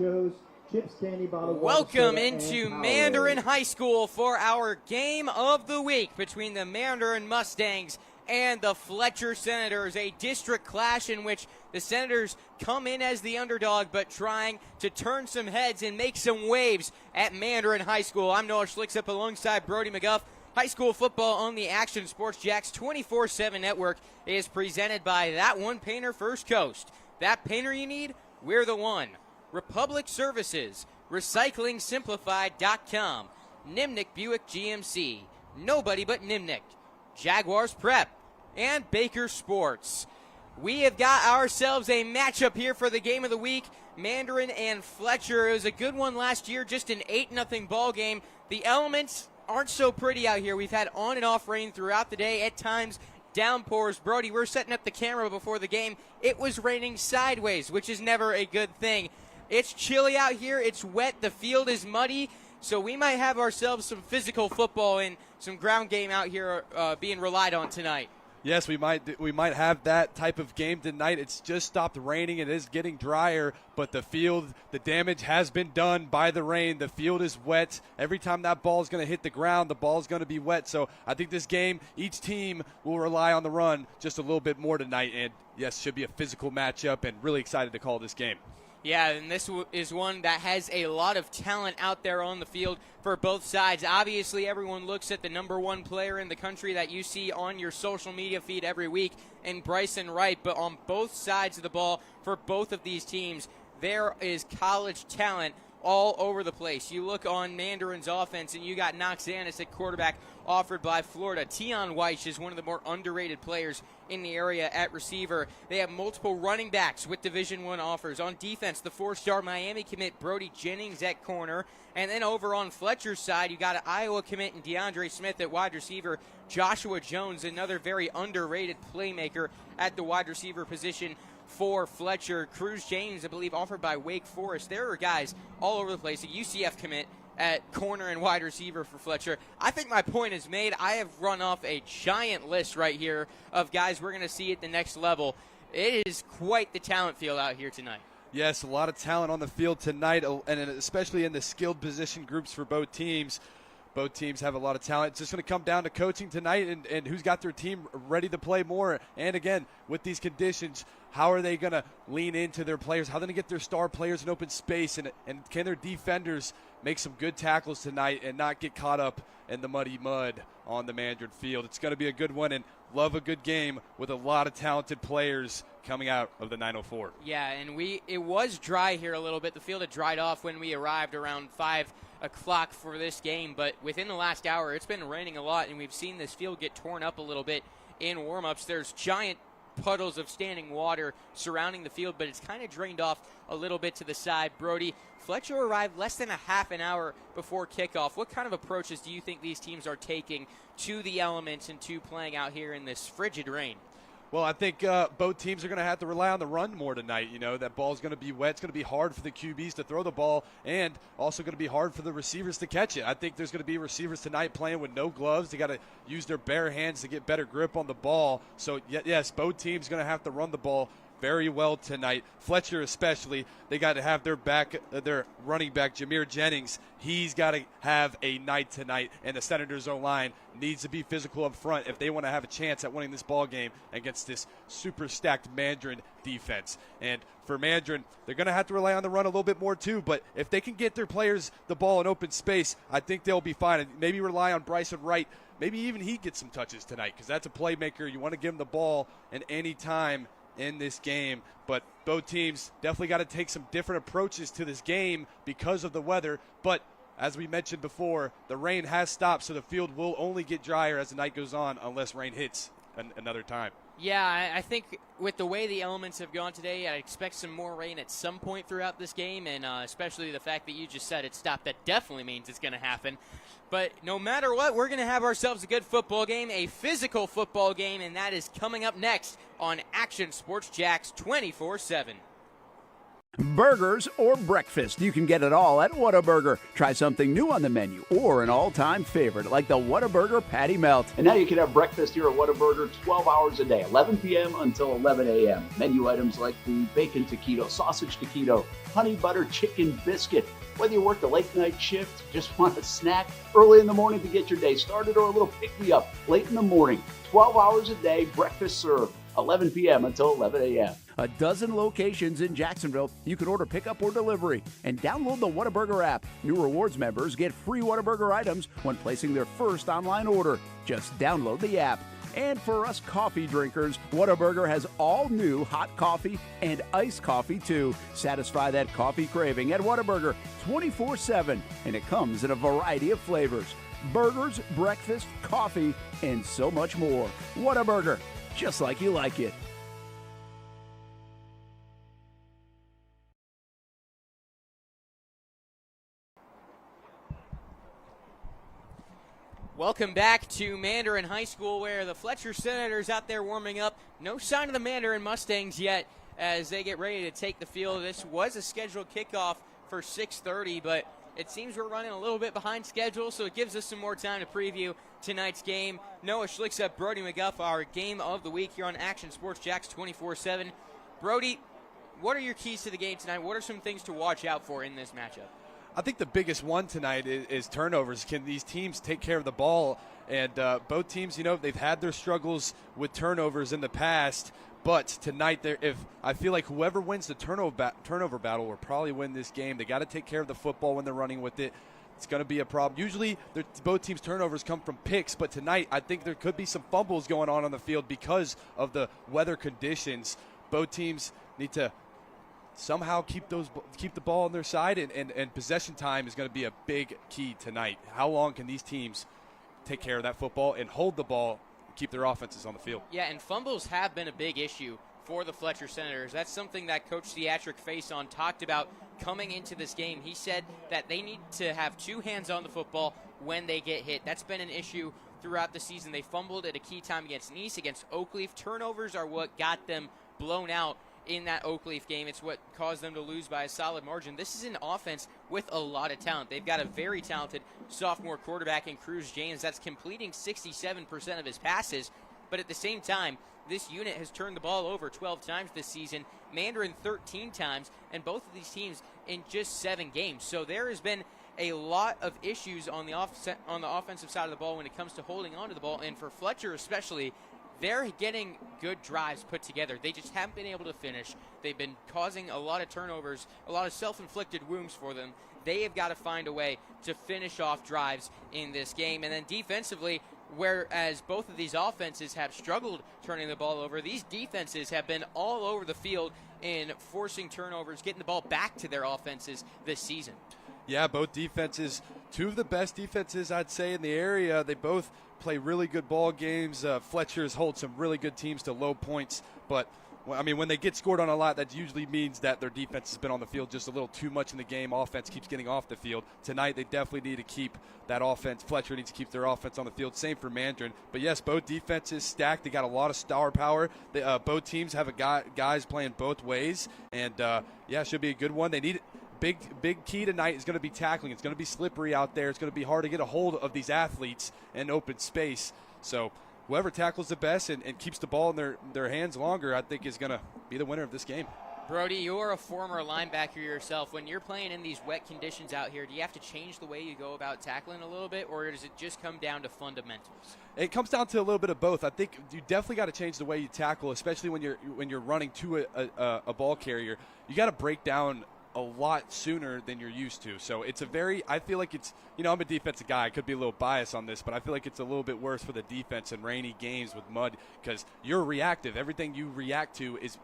nachos, chips, candy bottle. Welcome into Mandarin High School for our game of the week between the Mandarin Mustangs and the Fletcher Senators, a district clash in which the Senators come in as the underdog but trying to turn some heads and make some waves at Mandarin High School. I'm Noah Schlicksup alongside Brody McGuff. High school football on the Action Sports Jacks 24/7 network is presented by That One Painter First Coast. That painter you need? We're the one. Republic Services, RecyclingSimplified.com, Nimnik Buick GMC, Nobody But Nimnik, Jaguars Prep, and Baker Sports. We have got ourselves a matchup here for the game of the week. Mandarin and Fletcher. It was a good one last year, just an 8-0 ball game. The elements aren't so pretty out here. We've had on and off rain throughout the day, at times downpours. Brody, we're setting up the camera before the game. It was raining sideways, which is never a good thing. It's chilly out here. It's wet. The field is muddy. So we might have ourselves some physical football and some ground game out here being relied on tonight. Yes, we might have that type of game tonight. It's just stopped raining. It is getting drier, but the field, the damage has been done by the rain. The field is wet. Every time that ball is going to hit the ground, the ball is going to be wet. So I think this game, each team will rely on the run just a little bit more tonight. And, yes, should be a physical matchup, and really excited to call this game. Yeah, and this is one that has a lot of talent out there on the field for both sides. Obviously, everyone looks at the number one player in the country that you see on your social media feed every week, and Bryson Wright. But on both sides of the ball for both of these teams, there is college talent all over the place. You look on Mandarin's offense, and you got Knox Annis at quarterback, offered by Florida. Tion Weich is one of the more underrated players in the area at receiver. They have multiple running backs with Division I offers. On defense, the 4-star Miami commit Brody Jennings at corner. And then over on Fletcher's side, you got an Iowa commit and DeAndre Smith at wide receiver. Joshua Jones, another very underrated playmaker at the wide receiver position for Fletcher. Cruz James, I believe, offered by Wake Forest. There are guys all over the place. A UCF commit at corner and wide receiver for Fletcher. I think my point is made. I have run off a giant list right here of guys we're going to see at the next level. It is quite the talent field out here tonight. Yes, a lot of talent on the field tonight, and especially in the skilled position groups for both teams. Both teams have a lot of talent. It's just going to come down to coaching tonight and who's got their team ready to play more. And, again, with these conditions, how are they going to lean into their players? How are they going to get their star players in open space? And can their defenders make some good tackles tonight and not get caught up in the muddy mud on the Mandarin field? It's going to be a good one, and love a good game with a lot of talented players coming out of the 904. Yeah, and it was dry here a little bit. The field had dried off when we arrived around 5 o'clock for this game, but within the last hour, it's been raining a lot, and we've seen this field get torn up a little bit in warm-ups. There's giant puddles of standing water surrounding the field, but it's kind of drained off a little bit to the side. Brody, Fletcher arrived less than a half an hour before kickoff. What kind of approaches do you think these teams are taking to the elements and to playing out here in this frigid rain? Well, I think both teams are going to have to rely on the run more tonight. You know, that ball's going to be wet. It's going to be hard for the QBs to throw the ball, and also going to be hard for the receivers to catch it. I think there's going to be receivers tonight playing with no gloves. They got to use their bare hands to get better grip on the ball. So, yes, both teams going to have to run the ball very well tonight. Fletcher especially, they got to have their running back, Jameer Jennings. He's got to have a night tonight, and the Senators' O-line needs to be physical up front if they want to have a chance at winning this ball game against this super stacked Mandarin defense. And for Mandarin, they're going to have to rely on the run a little bit more too, but if they can get their players the ball in open space, I think they'll be fine. And maybe rely on Bryson Wright. Maybe even he gets some touches tonight, because that's a playmaker. You want to give him the ball at any time in this game. But both teams definitely got to take some different approaches to this game because of the weather. But as we mentioned before, the rain has stopped, so the field will only get drier as the night goes on unless rain hits another time. Yeah, I think with the way the elements have gone today, I expect some more rain at some point throughout this game, and especially the fact that you just said it stopped, that definitely means it's going to happen. But no matter what, we're going to have ourselves a good football game, a physical football game, and that is coming up next on Action Sports Jacks 24/7. Burgers or breakfast, you can get it all at Whataburger. Try something new on the menu or an all-time favorite like the Whataburger Patty Melt. And now you can have breakfast here at Whataburger 12 hours a day, 11 p.m. until 11 a.m. Menu items like the bacon taquito, sausage taquito, honey butter chicken biscuit. Whether you work the late night shift, just want a snack early in the morning to get your day started, or a little pick-me-up late in the morning, 12 hours a day, breakfast served, 11 p.m. until 11 a.m. A dozen locations in Jacksonville. You can order pickup or delivery and download the Whataburger app. New rewards members get free Whataburger items when placing their first online order. Just download the app. And for us coffee drinkers, Whataburger has all new hot coffee and iced coffee too. Satisfy that coffee craving at Whataburger 24/7, and it comes in a variety of flavors. Burgers, breakfast, coffee, and so much more. Whataburger, just like you like it. Welcome back to Mandarin High School, where the Fletcher Senators out there warming up. No sign of the Mandarin Mustangs yet as they get ready to take the field. This was a scheduled kickoff for 6:30, but it seems we're running a little bit behind schedule, so it gives us some more time to preview tonight's game. Noah Schlicksup, Brody McGuff, our game of the week here on Action Sports Jacks 24/7. Brody, what are your keys to the game tonight? What are some things to watch out for in this matchup? I think the biggest one tonight is turnovers. Can these teams take care of the ball? And both teams, they've had their struggles with turnovers in the past. But tonight, I feel like whoever wins the turnover battle will probably win this game. They got to take care of the football when they're running with it. It's going to be a problem. Usually, both teams' turnovers come from picks, but tonight I think there could be some fumbles going on the field because of the weather conditions. Both teams need to somehow keep the ball on their side, and possession time is going to be a big key tonight. How long can these teams take care of that football and hold the ball and keep their offenses on the field? Yeah, and fumbles have been a big issue for the Fletcher Senators. That's something that Coach Theatric Faison talked about coming into this game. He said that they need to have two hands on the football when they get hit. That's been an issue throughout the season. They fumbled at a key time against Nice, against Oakleaf. Turnovers are what got them blown out in that Oakleaf game. It's what caused them to lose by a solid margin. This is an offense with a lot of talent. They've got a very talented sophomore quarterback in Cruz James that's completing 67% of his passes, but at the same time, this unit has turned the ball over 12 times this season, Mandarin 13 times, and both of these teams in just 7 games. So there has been a lot of issues on the offensive side of the ball when it comes to holding on to the ball, and for Fletcher especially, they're getting good drives put together. They just haven't been able to finish. They've been causing a lot of turnovers, a lot of self-inflicted wounds for them. They have got to find a way to finish off drives in this game. And then defensively, whereas both of these offenses have struggled turning the ball over, these defenses have been all over the field in forcing turnovers, getting the ball back to their offenses this season. Yeah, both defenses, two of the best defenses, I'd say, in the area. They both play really good ball games. Fletcher's hold some really good teams to low points. But, when they get scored on a lot, that usually means that their defense has been on the field just a little too much in the game. Offense keeps getting off the field. Tonight, they definitely need to keep that offense. Fletcher needs to keep their offense on the field. Same for Mandarin. But, yes, both defenses stacked. They got a lot of star power. Both teams have guys playing both ways. And, it should be a good one. They need it. Big key tonight is going to be tackling. It's going to be slippery out there. It's going to be hard to get a hold of these athletes in open space. So whoever tackles the best and keeps the ball in their hands longer, I think is going to be the winner of this game. Brody, you're a former linebacker yourself. When you're playing in these wet conditions out here, do you have to change the way you go about tackling a little bit, or does it just come down to fundamentals? It comes down to a little bit of both. I think you definitely got to change the way you tackle, especially when you're running to a ball carrier. You got to break down a lot sooner than you're used to. So I feel like it's, I'm a defensive guy. I could be a little biased on this, but I feel like it's a little bit worse for the defense in rainy games with mud because you're reactive. Everything you react to is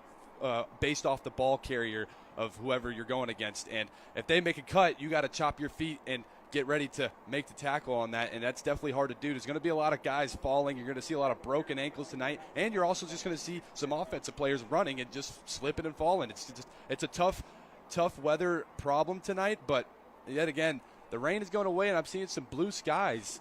based off the ball carrier of whoever you're going against. And if they make a cut, you got to chop your feet and get ready to make the tackle on that, and that's definitely hard to do. There's going to be a lot of guys falling. You're going to see a lot of broken ankles tonight, and you're also just going to see some offensive players running and just slipping and falling. It's a tough weather problem tonight, but yet again, the rain is going away, and I'm seeing some blue skies.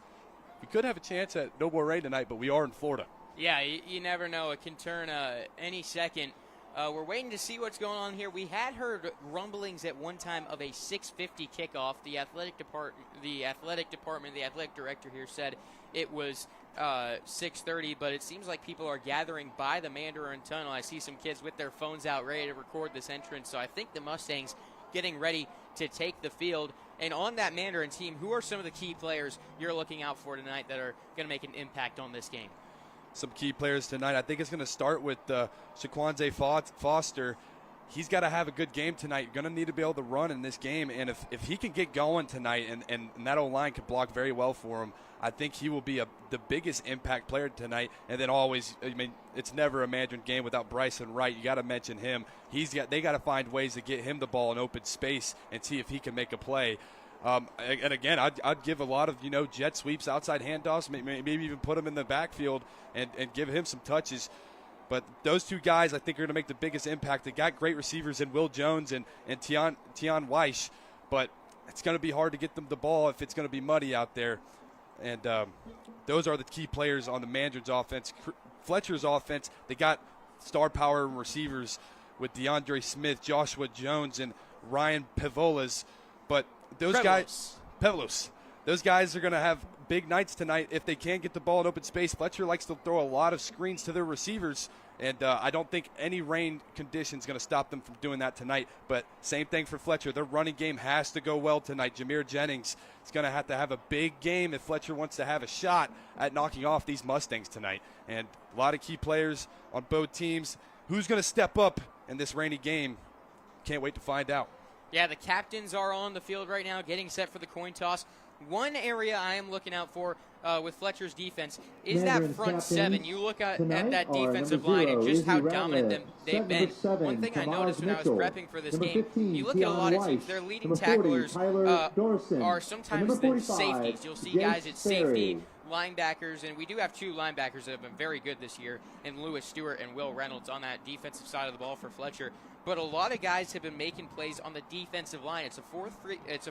We could have a chance at no more rain tonight, but we are in Florida. Yeah, you never know. It can turn any second We're waiting to see what's going on here. We had heard rumblings at one time of a 6:50 kickoff. The athletic department, the athletic director here said it was 6:30, but it seems like people are gathering by the Mandarin Tunnel. I see some kids with their phones out ready to record this entrance, so I think the Mustangs getting ready to take the field. And on that Mandarin team, who are some of the key players you're looking out for tonight that are going to make an impact on this game? Some key players tonight. I think it's going to start with Shaquanze Foster. He's got to have a good game tonight. Going to need to be able to run in this game. And if he can get going tonight and that O-line can block very well for him, I think he will be the biggest impact player tonight. And then always, I mean, it's never a Mandarin game without Bryson Wright. You got to mention him. They got to find ways to get him the ball in open space and see if he can make a play. And again, I'd give a lot of, jet sweeps, outside handoffs, maybe even put him in the backfield and give him some touches. But those two guys, I think, are going to make the biggest impact. They got great receivers in Will Jones and Tion Weish, but it's going to be hard to get them the ball if it's going to be muddy out there. And those are the key players on the Mandarin's offense. Fletcher's offense, they got star power receivers with DeAndre Smith, Joshua Jones, and Ryan Pevolas. But those guys are going to have big nights tonight if they can get the ball in open space. Fletcher likes to throw a lot of screens to their receivers, and I don't think any rain condition is going to stop them from doing that tonight. But same thing for Fletcher. Their running game has to go well tonight. Jameer Jennings is going to have a big game if Fletcher wants to have a shot at knocking off these Mustangs tonight. And a lot of key players on both teams. Who's going to step up in this rainy game? Can't wait to find out. Yeah, the captains are on the field right now getting set for the coin toss. One area I am looking out for with Fletcher's defense is that front seven. You look at that defensive line and just how dominant they've been. One thing I noticed when I was prepping for this game, you look at a lot of teams, their leading tacklers are sometimes the safeties. You'll see guys at safety, linebackers, and we do have two linebackers that have been very good this year, in Lewis Stewart and Will Reynolds on that defensive side of the ball for Fletcher. But a lot of guys have been making plays on the defensive line. It's a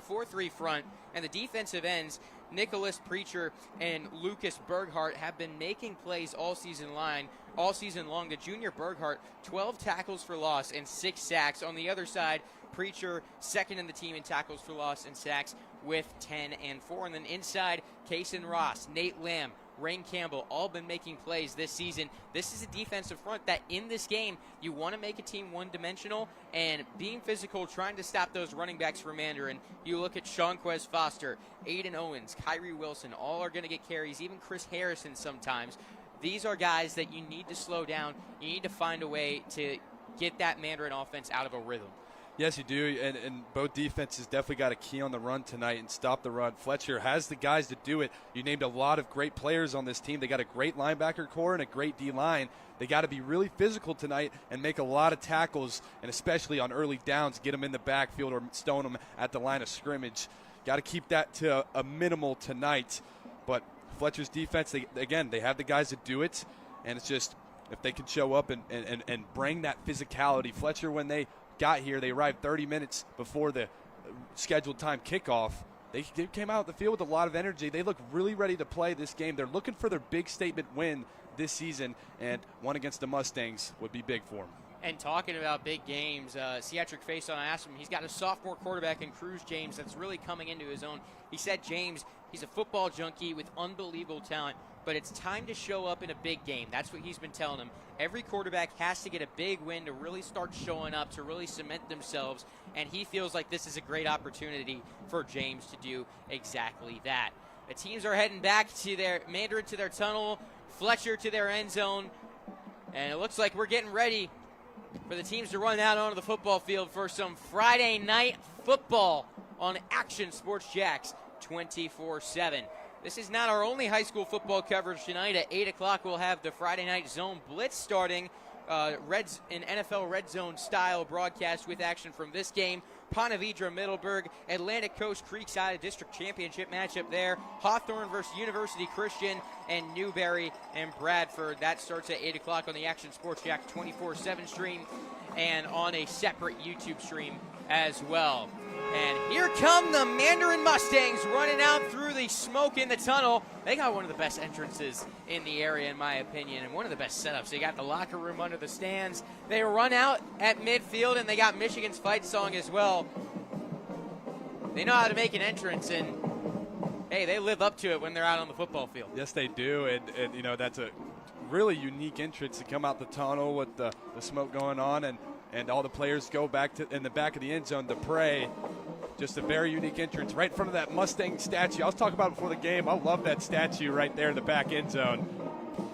4-3 front, and the defensive ends, Nicholas Preacher and Lucas Berghart, have been making plays all season long. The junior Berghart, 12 tackles for loss and 6 sacks. On the other side, Preacher, second in the team in tackles for loss and sacks with 10 and 4. And then inside, Kaysen Ross, Nate Lamb, Rain Campbell, all been making plays this season. This is a defensive front that in this game, you want to make a team one-dimensional, and being physical, trying to stop those running backs for Mandarin. You look at Shawnquez Foster, Aiden Owens, Kyrie Wilson, all are going to get carries, even Chris Harrison sometimes. These are guys that you need to slow down. You need to find a way to get that Mandarin offense out of a rhythm. Yes, you do, and both defenses definitely got a key on the run tonight and stop the run. Fletcher has the guys to do it. You named a lot of great players on this team. They got a great linebacker core and a great D-line. They got to be really physical tonight and make a lot of tackles, and especially on early downs, get them in the backfield or stone them at the line of scrimmage. Got to keep that to a minimal tonight. But Fletcher's defense, they have the guys to do it, and it's just if they can show up and bring that physicality. Fletcher, when they got here, they arrived 30 minutes before the scheduled time kickoff. They came out the field with a lot of energy. They look really ready to play this game. They're looking for their big statement win this season, and one against the Mustangs would be big for them. And talking about big games, Seatric Faison, I asked him, he's got a sophomore quarterback in Cruz James that's really coming into his own. He said James, he's a football junkie with unbelievable talent, but it's time to show up in a big game. That's what he's been telling him. Every quarterback has to get a big win to really start showing up, to really cement themselves, and he feels like this is a great opportunity for James to do exactly that. The teams are heading back to their Mandarin to their tunnel, Fletcher to their end zone, and it looks like we're getting ready for the teams to run out onto the football field for some Friday night football on Action Sports Jacks 24/7. This is not our only high school football coverage tonight. At 8 o'clock, we'll have the Friday Night Zone Blitz starting, an NFL Red Zone style broadcast with action from this game. Ponte Vedra, Middleburg, Atlantic Coast, Creekside, a district championship matchup there. Hawthorne versus University Christian, and Newberry and Bradford. That starts at 8 o'clock on the Action Sports Jack 24/7 stream and on a separate YouTube stream as well. And here come the Mandarin Mustangs running out through the smoke in the tunnel. They got one of the best entrances in the area, in my opinion, and one of the best setups. They got the locker room under the stands. They run out at midfield, and they got Michigan's fight song as well. They know how to make an entrance, and hey, they live up to it when they're out on the football field. Yes, they do, and you know, that's a really unique entrance to come out the tunnel with the smoke going on, and all the players go back to in the back of the end zone to pray. Just a very unique entrance right in front of that Mustang statue. I was talking about it before the game. I love that statue right there in the back end zone.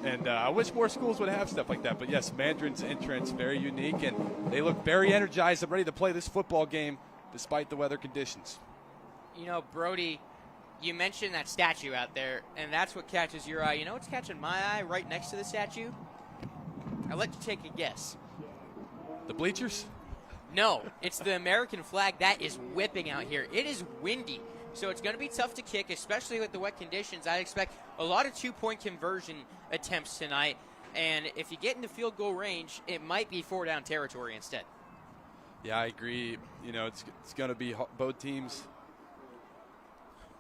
And I wish more schools would have stuff like that. But, yes, Mandarin's entrance, very unique. And they look very energized and ready to play this football game despite the weather conditions. You know, Brody, you mentioned that statue out there, and that's what catches your eye. You know what's catching my eye right next to the statue? I'll let you take a guess. The bleachers? No, it's the American flag that is whipping out here. It is windy, so it's going to be tough to kick, especially with the wet conditions. I expect a lot of two-point conversion attempts tonight, and if you get into field goal range, it might be four-down territory instead. Yeah, I agree. You know, it's going to be both teams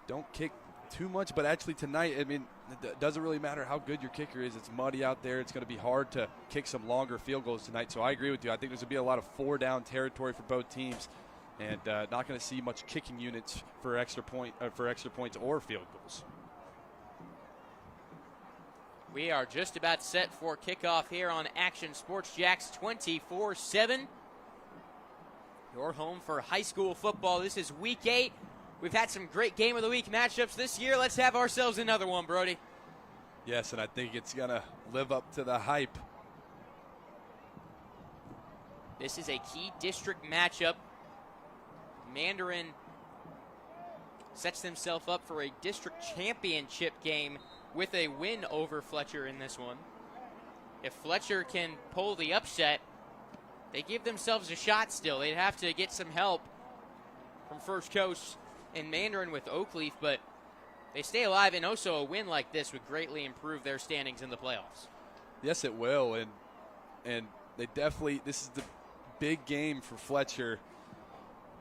don't kick too much, but actually tonight, I mean, it doesn't really matter how good your kicker is. It's muddy out there. It's going to be hard to kick some longer field goals tonight. So I agree with you. I think there's going to be a lot of four-down territory for both teams, and not going to see much kicking units for extra points or field goals. We are just about set for kickoff here on Action Sports Jacks 24/7. Your home for high school football. This is Week 8. We've had some great Game of the Week matchups this year. Let's have ourselves another one, Brody. Yes, and I think it's going to live up to the hype. This is a key district matchup. Mandarin sets themselves up for a district championship game with a win over Fletcher in this one. If Fletcher can pull the upset, they give themselves a shot still. They'd have to get some help from First Coast and Mandarin with Oakleaf, but they stay alive, and also a win like this would greatly improve their standings in the playoffs. Yes, it will, and they definitely, this is the big game for Fletcher.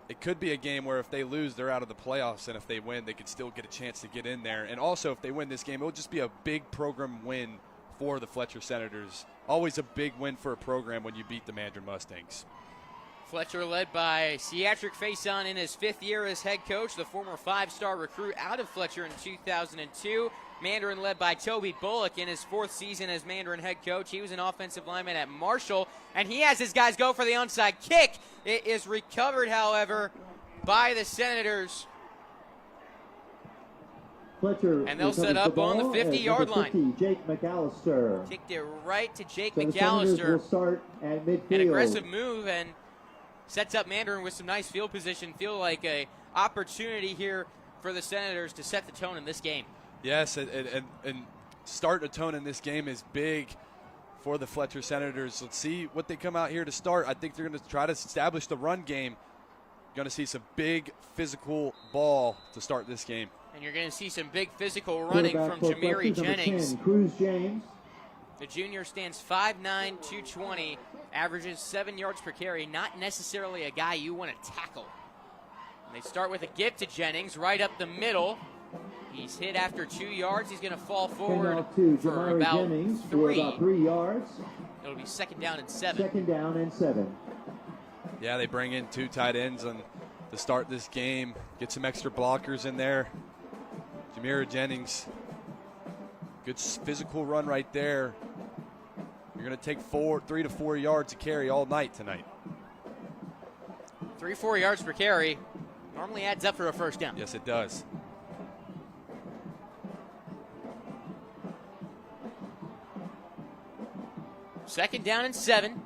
It could be a game where if they lose, they're out of the playoffs, and if they win, they could still get a chance to get in there. And also, if they win this game, it will just be a big program win for the Fletcher Senators. Always a big win for a program when you beat the Mandarin Mustangs. Fletcher led by Cedric Faison in his 5th year as head coach, the former 5-star recruit out of Fletcher in 2002. Mandarin led by Toby Bullock in his 4th season as Mandarin head coach. He was an offensive lineman at Marshall, and he has his guys go for the onside kick. It is recovered, however, by the Senators. Fletcher, and they'll set up on the 50-yard line. Jake McAllister Kicked it right to Jake so McAllister. Will start at midfield. An aggressive move, and sets up Mandarin with some nice field position. Feel like a opportunity here for the Senators to set the tone in this game. Yes, and starting a tone in this game is big for the Fletcher Senators. Let's see what they come out here to start. I think they're going to try to establish the run game. Going to see some big physical ball to start this game. And you're going to see some big physical running from Jamiri Jennings. Cruz James. The junior stands 5'9", 220, averages 7 yards per carry. Not necessarily a guy you want to tackle. And they start with a give to Jennings right up the middle. He's hit after 2 yards. He's going to fall forward for about 3 yards. It'll be 2nd down and 7. 2nd down and 7. Yeah, they bring in 2 tight ends to start this game. Get some extra blockers in there. Jamira Jennings, good physical run right there. You're going to take 3 to 4 yards to carry all night tonight. 3-4 yards per carry normally adds up for a 1st down. Yes, it does. Second down and 7.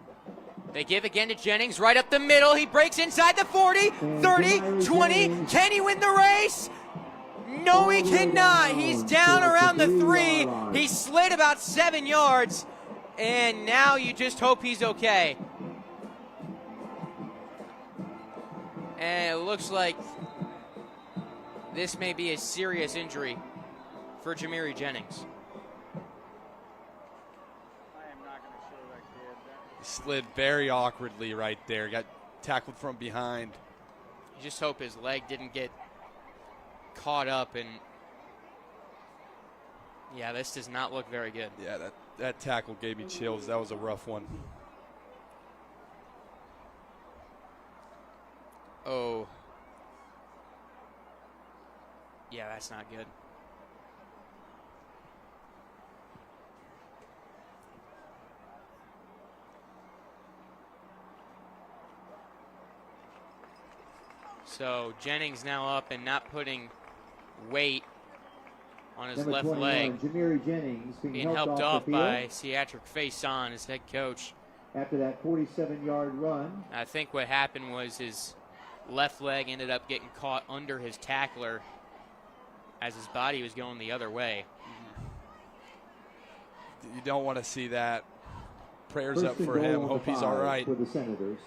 They give again to Jennings right up the middle. He breaks inside the 40, 30, 20. Can he win the race? No, he cannot. He's down around the 3. He slid about 7 yards, and now you just hope he's okay. And it looks like this may be a serious injury for Jamiri Jennings. He slid very awkwardly right there. Got tackled from behind. You just hope his leg didn't get caught up. And yeah, this does not look very good. Yeah, that tackle gave me chills. That was a rough one. Oh. Yeah, that's not good. So Jennings now up and not putting weight on his Number left 21, leg. Jamiri Jennings Being helped off by Ciatric Faison, his head coach. After that 47-yard run. I think what happened was his left leg ended up getting caught under his tackler as his body was going the other way. You don't want to see that. Prayers First up and for goal him. on Hope the he's all 5 right. For the Senators.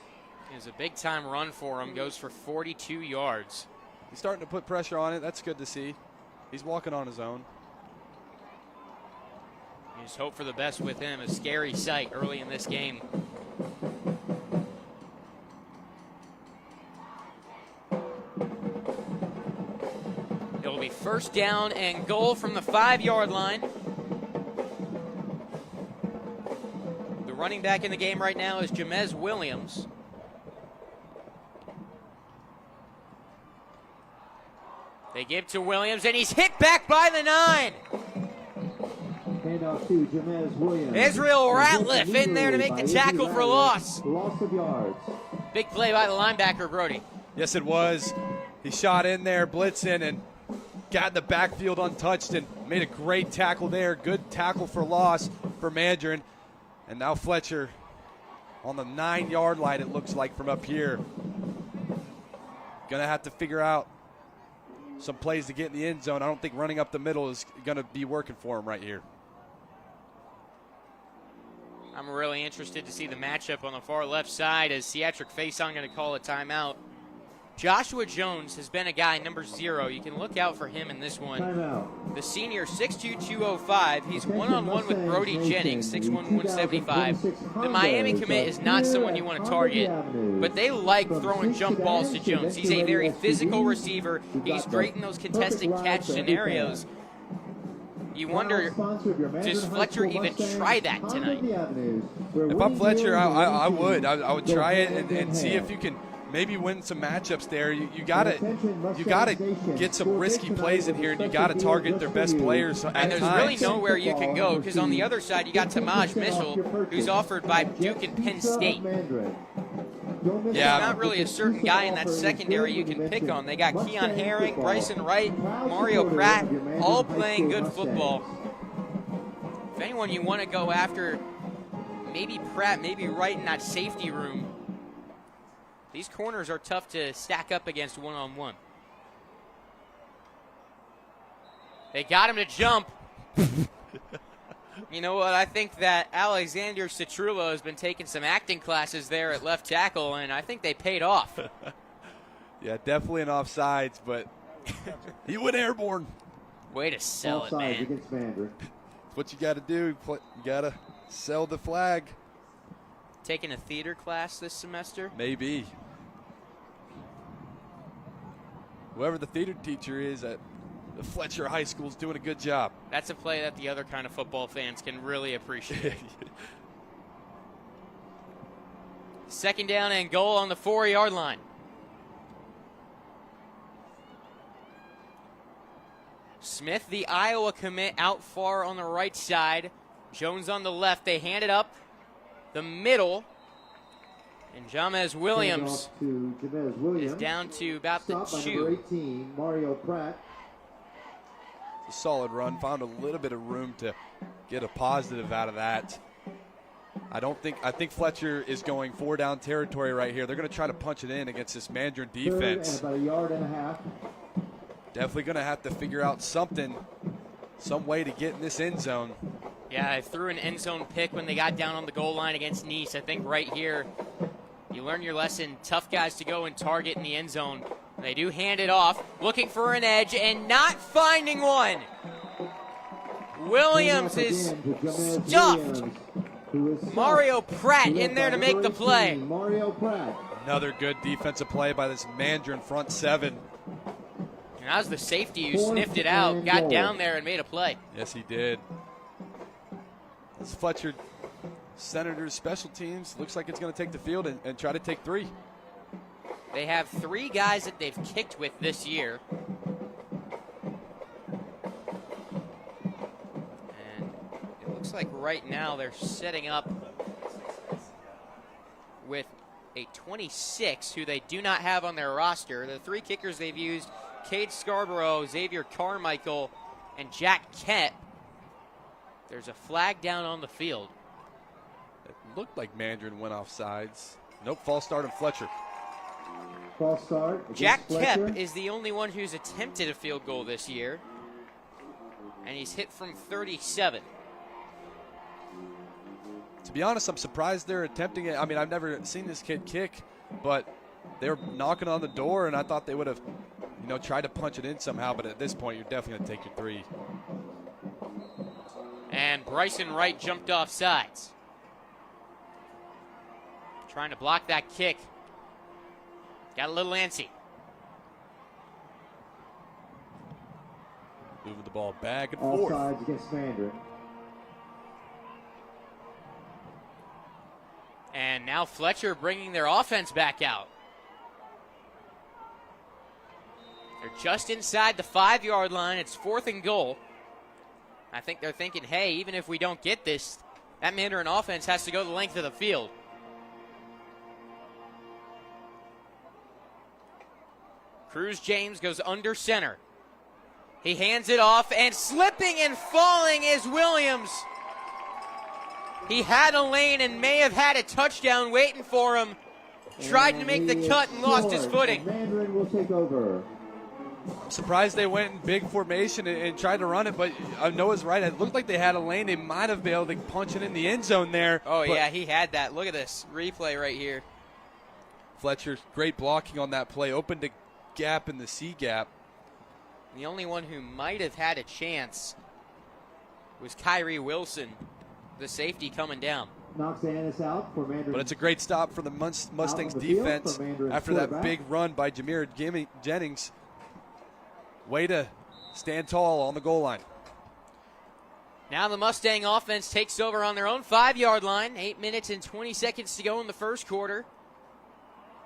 It was a big-time run for him. Goes for 42 yards. He's starting to put pressure on it. That's good to see. He's walking on his own. You just hope for the best with him. A scary sight early in this game. It'll be first down and goal from the 5-yard line. The running back in the game right now is Jamez Williams. They give to Williams, and he's hit back by the 9. Handoff to Jamez Williams. Israel Ratliff in there to make the tackle for loss. Loss of yards. Big play by the linebacker, Brody. Yes, it was. He shot in there, blitzing, and got in the backfield untouched and made a great tackle there. Good tackle for loss for Mandarin. And now Fletcher on the 9-yard line, it looks like, from up here. Going to have to figure out some plays to get in the end zone. I don't think running up the middle is going to be working for him right here. I'm really interested to see the matchup on the far left side as Ciatric Faison going to call a timeout. Joshua Jones has been a guy, number 0. You can look out for him in this one. Timeout. The senior, 6'2", 205. He's one-on-one with Brody Jennings, 6'1", 175. The Miami commit is not someone you want to target, but they like throwing jump balls to Jones. He's a very physical receiver. He's great in those contested catch scenarios. You wonder, does Fletcher even try that tonight? If I'm Fletcher, I would. I would try it and see if you can maybe win some matchups there. You gotta get some risky plays in here, and you gotta target their best players at And there's times. really nowhere you can go, because on the other side you got Tamaj Mitchell, who's offered by Duke and Penn State. There's not really a certain guy in that secondary you can pick on. They got Keon Herring, Bryson Wright, Mario Pratt, all playing good football. If anyone you want to go after, maybe Pratt, maybe Wright in that safety room. These corners are tough to stack up against one-on-one. They got him to jump. You know what? I think that Alexander Citrullo has been taking some acting classes there at left tackle, and I think they paid off. Yeah, definitely an offsides, but he went airborne. Way to sell it, man. Against Mandarin. That's what you got to do. You got to sell the flag. Taking a theater class this semester? Maybe. Whoever the theater teacher is at the Fletcher High School is doing a good job. That's a play that the other kind of football fans can really appreciate. Second down and goal on the 4-yard line. Smith, the Iowa commit, out far on the right side. Jones on the left. They hand it up the middle. And Jamez Williams is down to about the 2. Number 18, Mario Pratt. A solid run. Found a little bit of room to get a positive out of that. I think Fletcher is going 4-down territory right here. They're going to try to punch it in against this Mandarin defense. About 1.5 yards. Definitely going to have to figure out something, some way to get in this end zone. Yeah, I threw an end zone pick when they got down on the goal line against Nice. I think right here, you learn your lesson. Tough guys to go and target in the end zone. They do hand it off, looking for an edge and not finding one. Williams is stuffed. Mario Pratt in there to make the play. Mario Pratt. Another good defensive play by this Mandarin front seven. And that was the safety who sniffed it out, got down there and made a play. Yes, he did. This Fletcher Senators special teams looks like it's going to take the field and try to take 3. They have 3 guys that they've kicked with this year. And it looks like right now they're setting up with a 26 who they do not have on their roster. The 3 kickers they've used, Cade Scarborough, Xavier Carmichael, and Jack Kent. There's a flag down on the field. It looked like Mandarin went off sides. Nope, false start on Fletcher. False start against Jack Fletcher. Kep is the only one who's attempted a field goal this year. And he's hit from 37. To be honest, I'm surprised they're attempting it. I mean, I've never seen this kid kick, but they're knocking on the door, and I thought they would have, tried to punch it in somehow. But at this point, you're definitely going to take your 3. And Bryson Wright jumped off sides. Trying to block that kick. Got a little antsy. Moving the ball back and forth. Offsides against Mandarin. And now Fletcher bringing their offense back out. They're just inside the 5-yard line. It's 4th and goal. I think they're thinking, hey, even if we don't get this, that Mandarin offense has to go the length of the field. Cruz James goes under center. He hands it off, and slipping and falling is Williams. He had a lane and may have had a touchdown waiting for him. Tried to make the cut and lost his footing. Mandarin will take over. I'm surprised they went in big formation and tried to run it, but Noah's right. It looked like they had a lane. They might have been able to punch it in the end zone there. Oh, yeah, he had that. Look at this replay right here. Fletcher's great blocking on that play. Opened a gap in the C gap. The only one who might have had a chance was Kyrie Wilson, the safety coming down. Knocks Annis out for Mandarin. But it's a great stop for the Mustangs defense after that big run by Jameer Jennings. Way to stand tall on the goal line. Now the Mustang offense takes over on their own 5-yard line. 8 minutes and 20 seconds to go in the first quarter.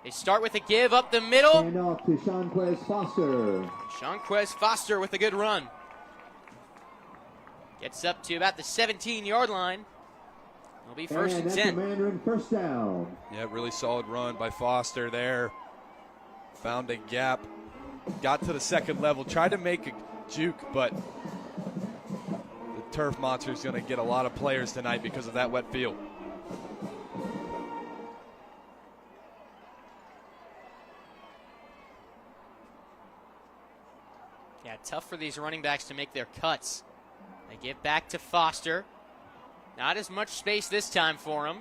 They start with a give up the middle. Hand off to Seanquez Foster. Seanquez Foster with a good run. Gets up to about the 17-yard line. It'll be first and 10. Mandarin first down. Yeah, really solid run by Foster there. Found a gap. Got to the second level. Tried to make a juke, but the Turf Monster is going to get a lot of players tonight because of that wet field. Yeah, tough for these running backs to make their cuts. They get back to Foster. Not as much space this time for him.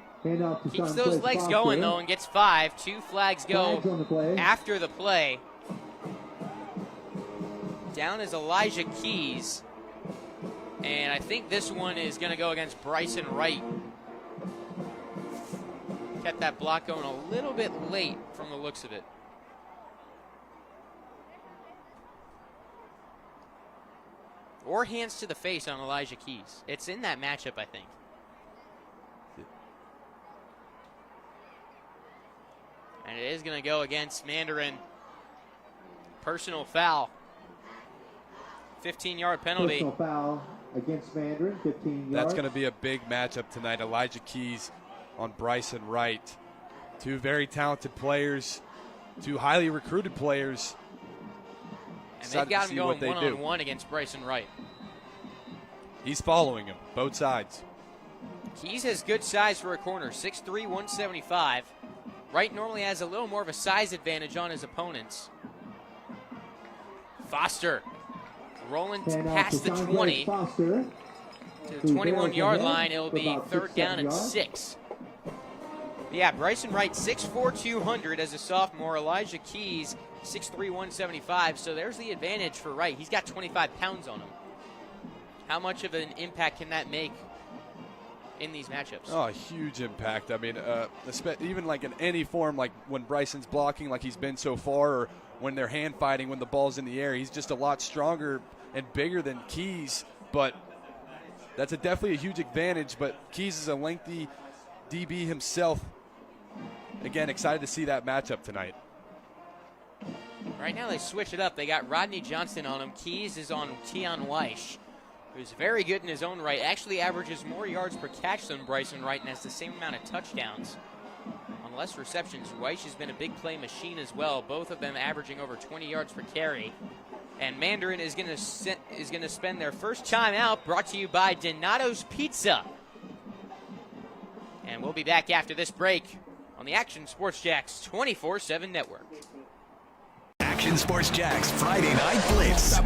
Keeps those legs going, though, and gets 5. 2 flags go after the play. Down is Elijah Keys. And I think this one is going to go against Bryson Wright. Kept that block going a little bit late from the looks of it. Or hands to the face on Elijah Keys. It's in that matchup, I think. And it is going to go against Mandarin. Personal foul. 15-yard penalty. Personal foul against Mandarin, 15 yards. That's going to be a big matchup tonight. Elijah Keys on Bryson Wright. 2 very talented players, 2 highly recruited players. And they've got him going one-on-one against Bryson Wright. He's following him, both sides. Keys has good size for a corner, 6'3", 175. Wright normally has a little more of a size advantage on his opponents. Foster rolling past the 20 to the 21-yard line. It'll be third down and 6. Yeah, Bryson Wright, 6'4", 200 as a sophomore. Elijah Keys, 6'3", 175. So there's the advantage for Wright. He's got 25 pounds on him. How much of an impact can that make in these matchups. Oh, a huge impact. I mean, even like in any form, like when Bryson's blocking like he's been so far, or when they're hand fighting when the ball's in the air, he's just a lot stronger and bigger than Keys, but that's definitely a huge advantage. But Keys is a lengthy DB himself. Again, excited to see that matchup tonight. Right now they switch it up. They got Rodney Johnson on him. Keys is on Tion Weish, who's very good in his own right. Actually averages more yards per catch than Bryson Wright and has the same amount of touchdowns on less receptions. Weish has been a big play machine as well, both of them averaging over 20 yards per carry. And Mandarin is going to spend their first timeout, brought to you by Donato's Pizza. And we'll be back after this break on the Action Sports Jacks 24/7 network. Action Sports Jacks Friday Night Blitz.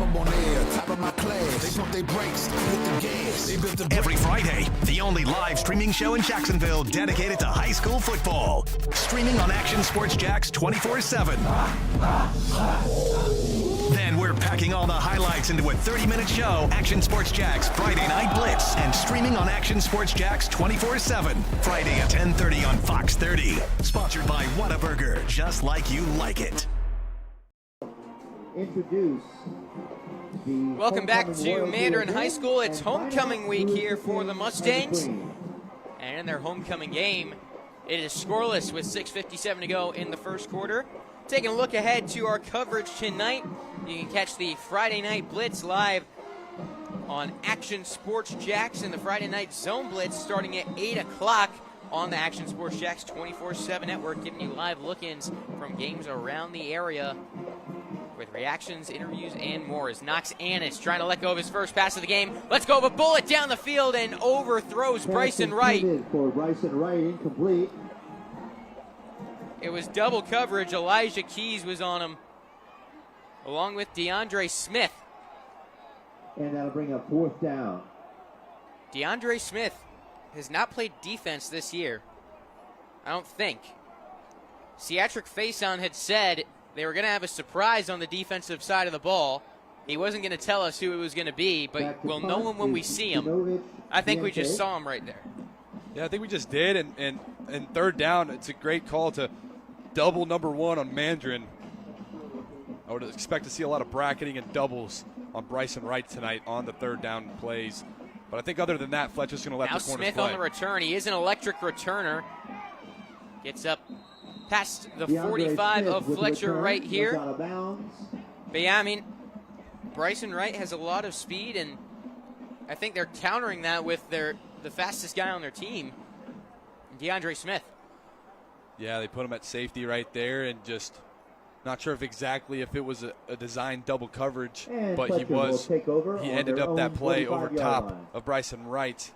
Every Friday, the only live streaming show in Jacksonville dedicated to high school football. Streaming on Action Sports Jacks 24/7. Then we're packing all the highlights into a 30-minute show, Action Sports Jacks Friday Night Blitz, and streaming on Action Sports Jacks 24/7, Friday at 10:30 on Fox 30. Sponsored by Whataburger, just like you like it. Introduce the Welcome back homecoming to royalty Mandarin of High School. It's and homecoming finest week Louis here the for the King Mustangs. and the Queen. And in their homecoming game, it is scoreless with 6:57 to go in the first quarter. Taking a look ahead to our coverage tonight, you can catch the Friday Night Blitz live on Action Sports Jacks and the Friday Night Zone Blitz starting at 8 o'clock on the Action Sports Jacks 24/7 network, giving you live look-ins from games around the area with reactions, interviews, and more. As Knox Annis trying to let go of his first pass of the game. Let's go, a bullet down the field and overthrows Bryson Wright. For Bryson Wright, incomplete. It was double coverage. Elijah Keys was on him, along with DeAndre Smith. And that'll bring up 4th down. DeAndre Smith has not played defense this year, I don't think. Ciatric Faison had said they were going to have a surprise on the defensive side of the ball. He wasn't going to tell us who it was going to be, but we'll know him when we see him. I think we just saw him right there. Yeah, I think we just did, and 3rd down, it's a great call to double number 1 on Mandarin. I would expect to see a lot of bracketing and doubles on Bryson Wright tonight on the 3rd down plays. But I think other than that, Fletcher's going to let Now the corners Smith play. on the return. He is an electric returner. Gets up past the DeAndre 45 Smith of with Fletcher return, right goes here. out of bounds. But yeah, I mean, Bryson Wright has a lot of speed, and I think they're countering that with the fastest guy on their team, DeAndre Smith. Yeah, they put him at safety right there, and just not sure if it was a designed double coverage, And but Fletcher will take over he on ended their up that own play over 45-yard top line. of Bryson Wright.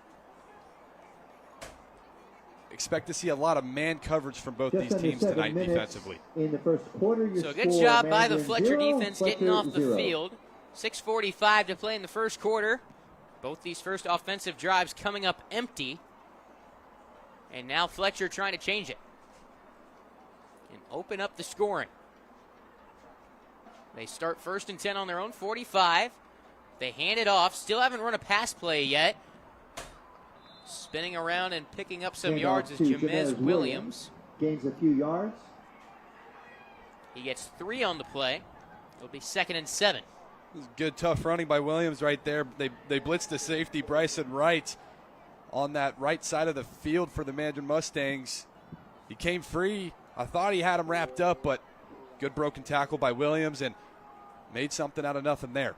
Expect to see a lot of man coverage from both Just these under teams 7 tonight minutes defensively. In the first quarter, your So a good score, job by the Mandarin Fletcher 0, defense getting Fletcher off the 0. field. 6:45 to play in the first quarter. Both these first offensive drives coming up empty. And now Fletcher trying to change it and open up the scoring. They start 1st and 10 on their own 45. They hand it off. Still haven't run a pass play yet. Spinning around and picking up some Hand yards off is to Jamez Jamez Williams. Gains a few yards. He gets 3 on the play. It'll be 2nd and 7. Good, tough running by Williams right there. They blitzed the safety, Bryson Wright, on that right side of the field for the Mandarin Mustangs. He came free. I thought he had him wrapped up, but good broken tackle by Williams and made something out of nothing there.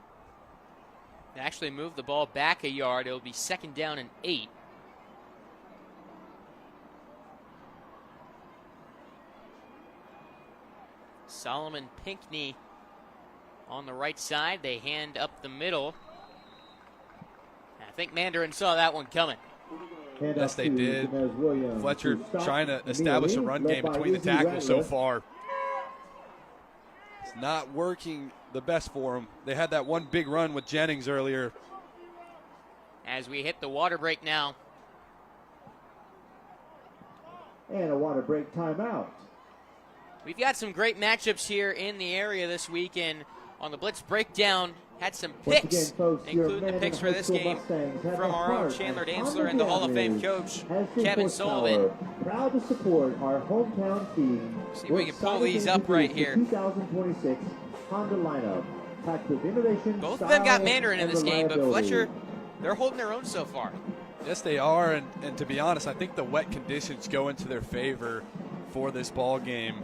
They actually moved the ball back a yard. It'll be 2nd down and 8. Solomon Pinckney on the right side. They hand up the middle. I think Mandarin saw that one coming. Hand Yes, off they to did. Jamez Williams Fletcher to stop trying to establish a run game led by between the Izzy tackles so Ratliff. far. It's not working the best for him. They had that one big run with Jennings earlier. As we hit the water break now. And a water break timeout. We've got some great matchups here in the area this weekend. On the Blitz Breakdown, had some Once picks, again, folks, your including the Mandarin picks for High this School game Mustangs have from the our own heart Chandler and Dantzler and the Hall of Fame advantage. coach, Has been Kevin horsepower. Sullivan. Proud to support our hometown team. See if We're we can pull excited to these up right introduce here. the 2026 Honda lineup, packed with innovation, Both of them got style, Mandarin in and this game, but reliability. Fletcher, they're holding their own so far. Yes, they are, and to be honest, I think the wet conditions go into their favor for this ball game.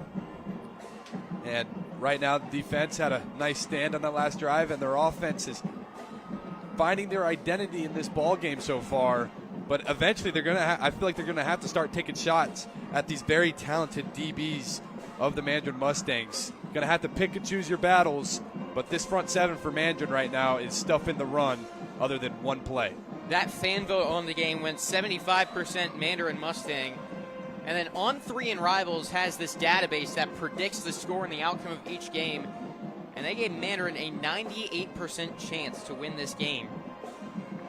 And right now, the defense had a nice stand on that last drive, and their offense is finding their identity in this ball game so far. But eventually, they're gonna. I feel like they're gonna have to start taking shots at these very talented DBs of the Mandarin Mustangs. Gonna have to pick and choose your battles. But this front seven for Mandarin right now is stuffing the run, other than one play. That fan vote on the game went 75% Mandarin Mustang. And then On 3 and Rivals has this database that predicts the score and the outcome of each game. And they gave Mandarin a 98% chance to win this game.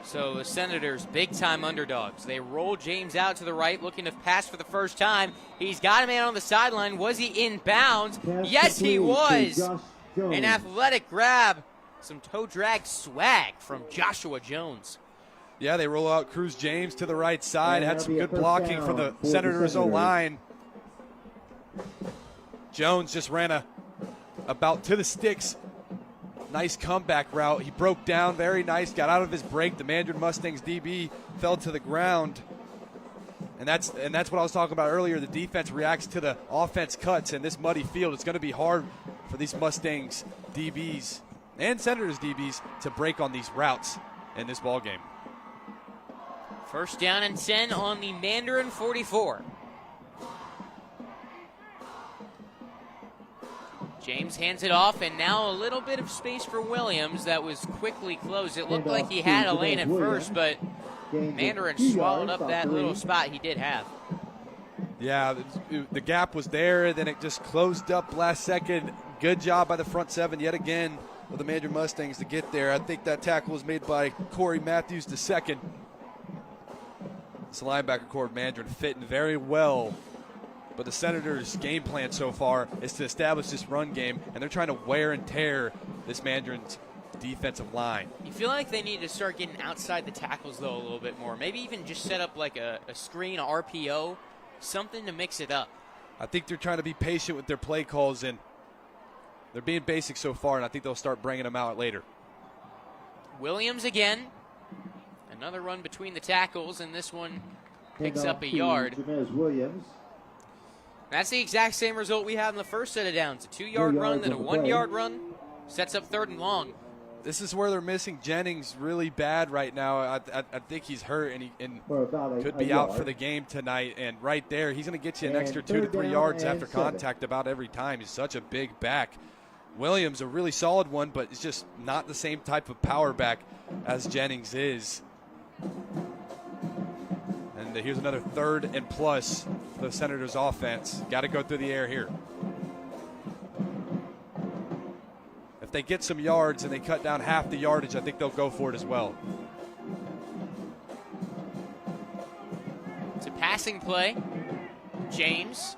So the Senators, big-time underdogs. They roll James out to the right, looking to pass for the first time. He's got a man on the sideline. Was he in bounds? Pass Yes, he complete to was. Josh Jones. An athletic grab. Some toe drag swag from Joshua Jones. Yeah, they roll out Cruz James to the right side. And Had that'll some be a good first blocking down from the for the Senators' Senators. O-line. Jones just ran about to the sticks. Nice comeback route. He broke down, very nice. Got out of his break. The Mandarin Mustangs DB fell to the ground. And that's what I was talking about earlier. The defense reacts to the offense cuts in this muddy field. It's going to be hard for these Mustangs DBs and Senators DBs to break on these routes in this ball game. First down and 10 on the Mandarin 44. James hands it off, and now a little bit of space for Williams that was quickly closed. It looked like he had a lane at first, but Mandarin swallowed up that little spot he did have. Yeah, the gap was there, then it just closed up last second. Good job by the front seven yet again of the Mandarin Mustangs to get there. I think that tackle was made by Corey Matthews II. This linebacker core of Mandarin fitting very well. But the Senators' game plan so far is to establish this run game, and they're trying to wear and tear this Mandarin's defensive line. You feel like they need to start getting outside the tackles, though, a little bit more. Maybe even just set up like a screen, a RPO, something to mix it up. I think they're trying to be patient with their play calls, and they're being basic so far, and I think they'll start bringing them out later. Williams again. Another run between the tackles, and this one picks Handoff up a to yard. Jamez Williams. That's the exact same result we had in the first set of downs. A 2-yard run, then a 1-yard run. Sets up 3rd and long. This is where they're missing Jennings really bad right now. I think he's hurt and could be out for the game tonight. And right there, he's going to get you an extra 2 to 3 yards after contact about every time. He's such a big back. Williams, a really solid one, but it's just not the same type of power back as Jennings is. And here's another 3rd and plus for the Senators offense. Got to go through the air here. If they get some yards and they cut down half the yardage, I think they'll go for it as well. It's a passing play. James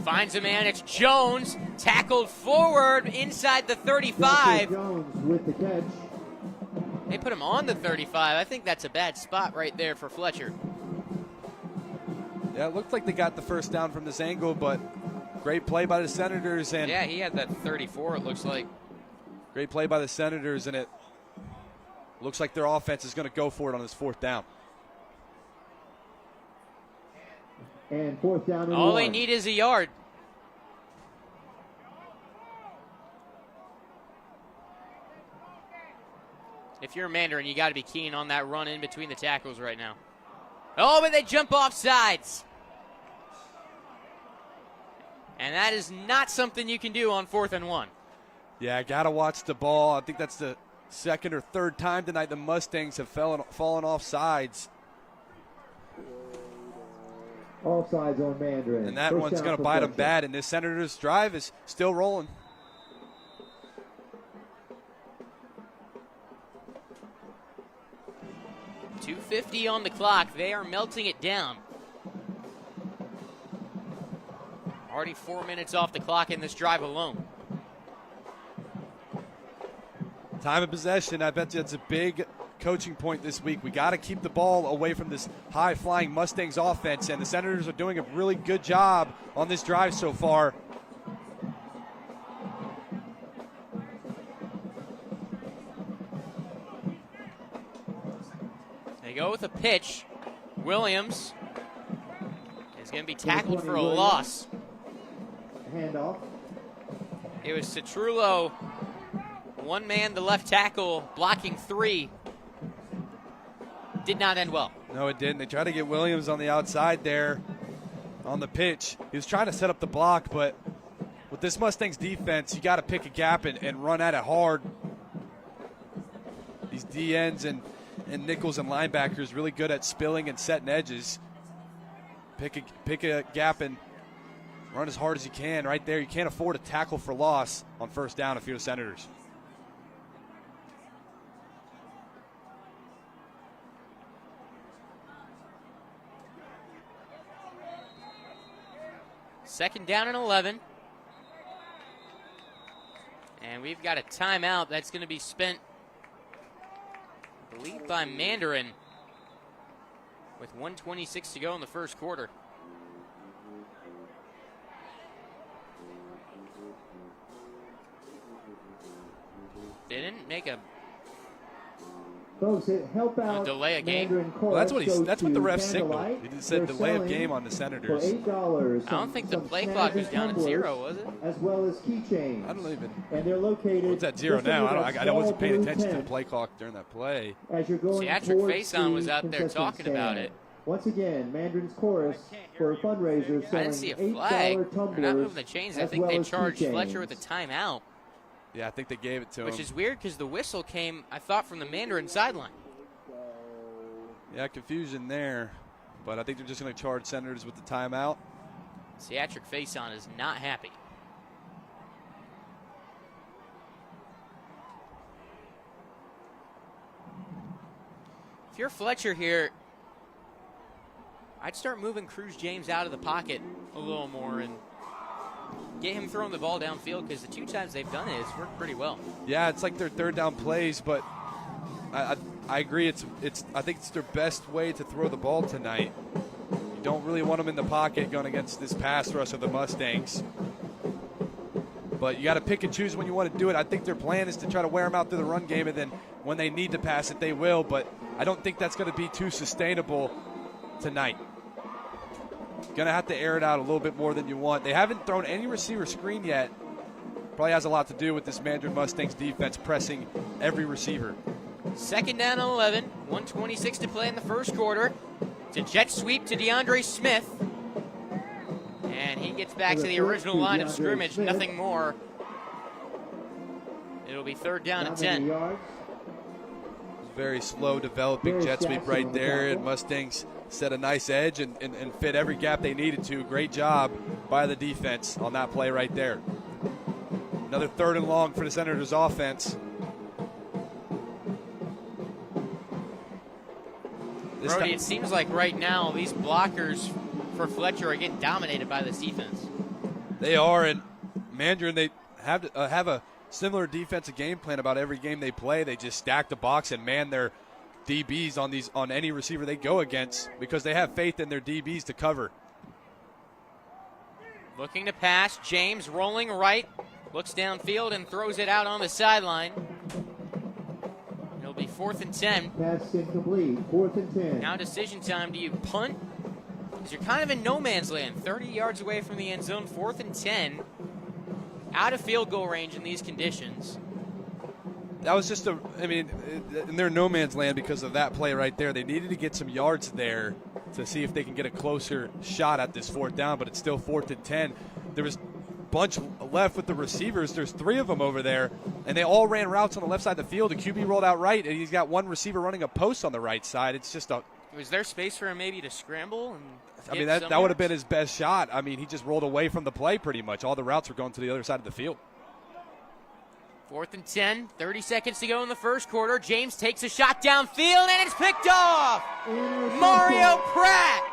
finds a man. It's Jones. Tackled forward inside the 35. Jones with the catch. They put him on the 35. I think that's a bad spot right there for Fletcher. Yeah, it looked like they got the first down from this angle, but great play by the Senators. And Yeah, he had that 34, it looks like. great play by the Senators, and it looks like their offense is going to go for it on this 4th down. And 4th down and All 1. they need is a yard. If you're a Mandarin, you got to be keen on that run in between the tackles right now. Oh, but they jump off sides. And that is not something you can do on 4th and 1. Yeah, got to watch the ball. I think that's the 2nd or 3rd time tonight the Mustangs have fallen off sides. Offsides on Mandarin. And that First one's down going to for bite them Fletcher. bad, and this Senators drive is still rolling. .250 on the clock. They are melting it down. Already 4 minutes off the clock in this drive alone. Time of possession, I bet you it's a big coaching point this week. We got to keep the ball away from this high-flying Mustangs offense, and the Senators are doing a really good job on this drive so far. They go with a pitch. Williams is going to be tackled for a loss. Handoff. It was Citrullo, one man, the left tackle, blocking 3. Did not end well. No, it didn't. They tried to get Williams on the outside there on the pitch. He was trying to set up the block, but with this Mustangs defense, you got to pick a gap and run at it hard. These DNs and nickels and linebackers really good at spilling and setting edges. Pick a gap and run as hard as you can right there. You can't afford a tackle for loss on first down if you're the Senators. Second down and 11. And we've got a timeout that's going to be spent, I believe, by Mandarin with 1:26 to go in the first quarter. They didn't make a Folks, help out. delay a game. Mandarin Well, that's what Chorus that's what goes the to ref signaled. Candlelight. He said They're delay of selling game on the for Senators. $8. I don't think the some play clock was Senators down at tumblers, 0, was it? As well as keychains. I don't even. And they're located. Well, it's at 0 just now. under that I wasn't paying small attention to the blue play clock during that play. As you're going Theatric towards Faison was the out there contestant talking about stand. it. Once again, Mandarin's Chorus for a fundraiser I selling didn't see a $8 flag. tumblers. They're not moving the chains. I as think well they as charged keychains. Fletcher with a timeout, Yeah, I think they gave it to which him. is weird because the whistle came, I thought, from the Mandarin sideline. Yeah, confusion there. But I think they're just going to charge Senators with the timeout. Theatric Faison is not happy. If you're Fletcher here, I'd start moving Cruz James out of the pocket a little more and get him throwing the ball downfield, because the 2 times they've done it, it's worked pretty well. Yeah, it's like their third down plays, but I agree. I think it's their best way to throw the ball tonight. You don't really want them in the pocket going against this pass rush of the Mustangs. But you got to pick and choose when you want to do it. I think their plan is to try to wear them out through the run game, and then when they need to pass it, they will. But I don't think that's going to be too sustainable tonight. Going to have to air it out a little bit more than you want. They haven't thrown any receiver screen yet. Probably has a lot to do with this Mandarin Mustangs defense pressing every receiver. Second down and 11, 1:26 to play in the first quarter. It's a jet sweep to DeAndre Smith. And he gets back to the original line of scrimmage, nothing more. It'll be third down and 10. Very slow developing jet sweep right there, and Mustangs set a nice edge and fit every gap they needed to. Great job by the defense on that play right there. Another third and long for the Senators offense. Brody, it seems like right now these blockers for Fletcher are getting dominated by this defense. They are, and Mandarin, they have a similar defensive game plan about every game they play. They just stack the box and man their DBs on any receiver they go against because they have faith in their DBs to cover. Looking to pass, James rolling right, looks downfield and throws it out on the sideline. It'll be 4th and 10. Pass incomplete, 4th and 10. Now decision time. Do you punt? Because you're kind of in no man's land. 30 yards away from the end zone, 4th and 10. Out of field goal range in these conditions. That was just and they're in no man's land because of that play right there. They needed to get some yards there to see if they can get a closer shot at this 4th down, but it's still 4th and 10. There was a bunch left with the receivers. There's 3 of them over there, and they all ran routes on the left side of the field. The QB rolled out right, and he's got one receiver running a post on the right side. It's just Was there space for him maybe to scramble? That would have been his best shot. I mean, he just rolled away from the play pretty much. All the routes were going to the other side of the field. 4th and 10, 30 seconds to go in the first quarter. James takes a shot downfield, and it's picked off! Mario Pratt!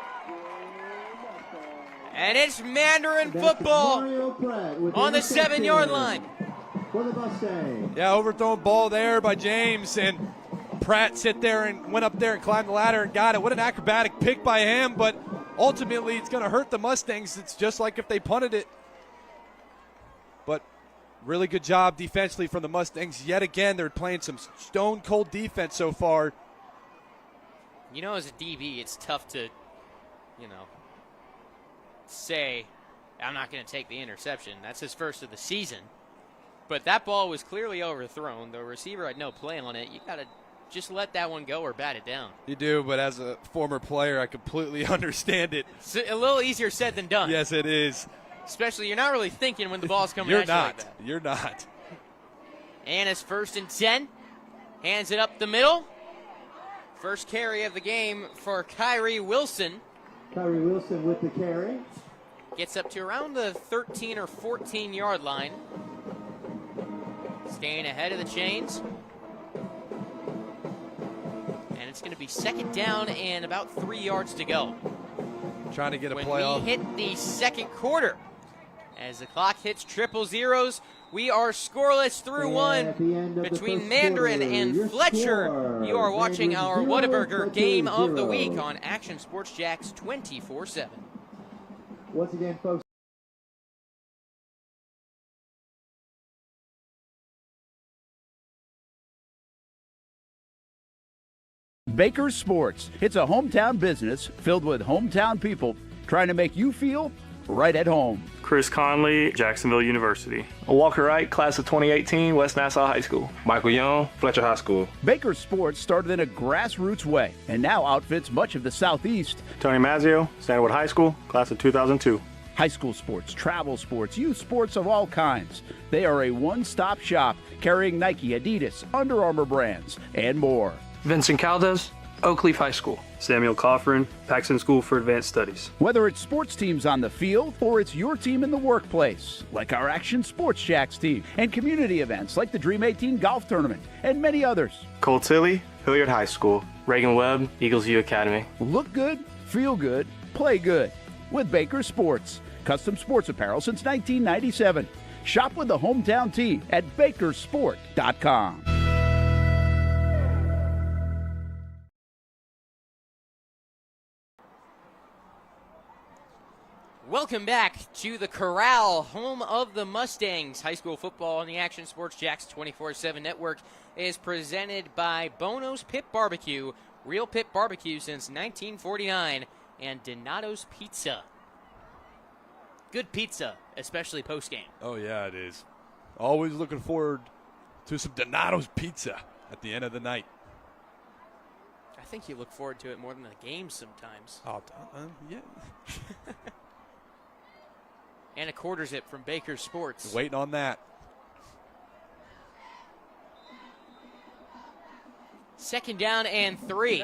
And it's Mandarin football on the 7-yard line. for the Mustangs. Yeah, overthrown ball there by James, and Pratt went up there and climbed the ladder and got it. What an acrobatic pick by him, but ultimately it's going to hurt the Mustangs. It's just like if they punted it. But really good job defensively from the Mustangs. Yet again, they're playing some stone-cold defense so far. You know, as a DB, it's tough to, say, I'm not going to take the interception. That's his first of the season. But that ball was clearly overthrown. The receiver had no play on it. You got to just let that one go or bat it down. You do, but as a former player, I completely understand it. It's a little easier said than done. Yes, it is. Especially, you're not really thinking when the ball's coming at you like that. You're not. And it's 1st and 10. Hands it up the middle. First carry of the game for Kyrie Wilson. Kyrie Wilson with the carry. Gets up to around the 13 or 14-yard line. Staying ahead of the chains. And it's going to be 2nd down and about 3 yards to go. Trying to get a when play off. we hit the 2nd quarter. As the clock hits triple zeros, we are scoreless through one between Mandarin and Fletcher. You are watching our Whataburger Game of the Week on Action Sports Jacks 24/7. Once again, folks. Baker's Sports. It's a hometown business filled with hometown people trying to make you feel right at home. Chris Conley, Jacksonville University. Walker Wright, class of 2018, West Nassau High School. Michael Young, Fletcher High School. Baker's Sports started in a grassroots way and now outfits much of the Southeast. Tony Mazzio, Sandalwood High School, class of 2002. High school sports, travel sports, youth sports of all kinds. They are a one-stop shop carrying Nike, Adidas, Under Armour brands, and more. Vincent Caldes, Oak Leaf High School. Samuel Coffrin, Paxton School for Advanced Studies. Whether it's sports teams on the field or it's your team in the workplace, like our Action Sports Jacks team, and community events like the Dream 18 Golf Tournament, and many others. Cole Tilley, Hilliard High School. Reagan Webb, Eagles View Academy. Look good, feel good, play good with Baker Sports. Custom sports apparel since 1997. Shop with the hometown team at bakersport.com. Welcome back to the Corral, home of the Mustangs. High school football on the Action Sports Jacks 24/7 network is presented by Bono's Pit Barbecue, Real Pit Barbecue since 1949, and Donato's Pizza. Good pizza, especially postgame. Oh, yeah, it is. Always looking forward to some Donato's pizza at the end of the night. I think you look forward to it more than the game sometimes. Oh, yeah. And a quarter zip from Baker Sports. Waiting on that. 2nd down and 3.